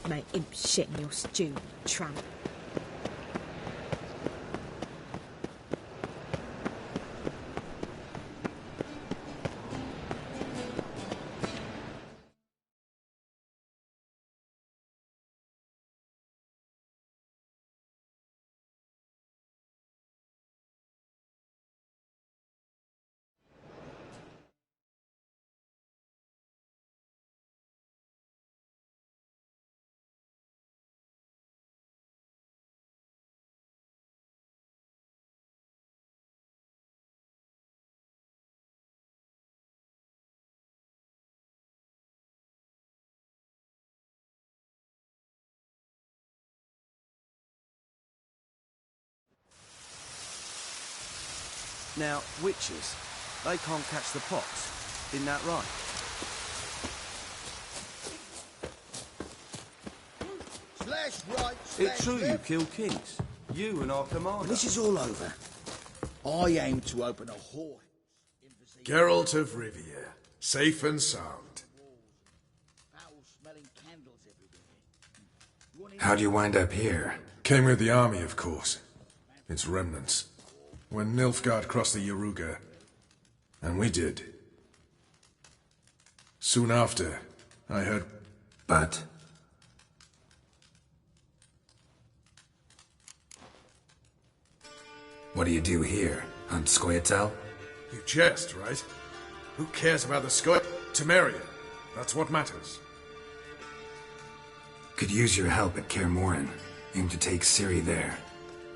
Make him shit in your stew, tramp. Now, witches, they can't catch the pox. Isn't that right? It's true you kill kings. You and our commander. This is all over. I aim to open a whore. Geralt of Rivia, safe and sound. How'd you wind up here? Came with the army, of course. Its remnants. When Nilfgaard crossed the Yaruga. And we did. Soon after, I heard... But? What do you do here? Hunt Scoia'tael? You jest, right? Who cares about the Scoia'tael? Temeria. That's what matters. Could use your help at Kaer Morhen. Aim to take Ciri there.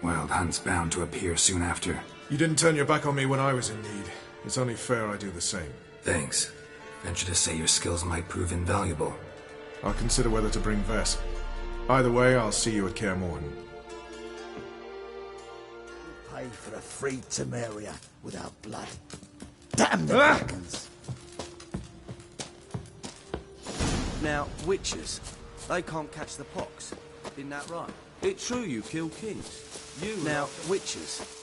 Wild Hunt's bound to appear soon after. You didn't turn your back on me when I was in need. It's only fair I do the same. Thanks. Venture to say your skills might prove invaluable. I'll consider whether to bring Vess. Either way, I'll see you at Kaer Morhen. Pay for a free Temeria without blood. Damn the dragons! Now, witches, they can't catch the pox. Isn't that right? It's true you kill kings. You now, witches,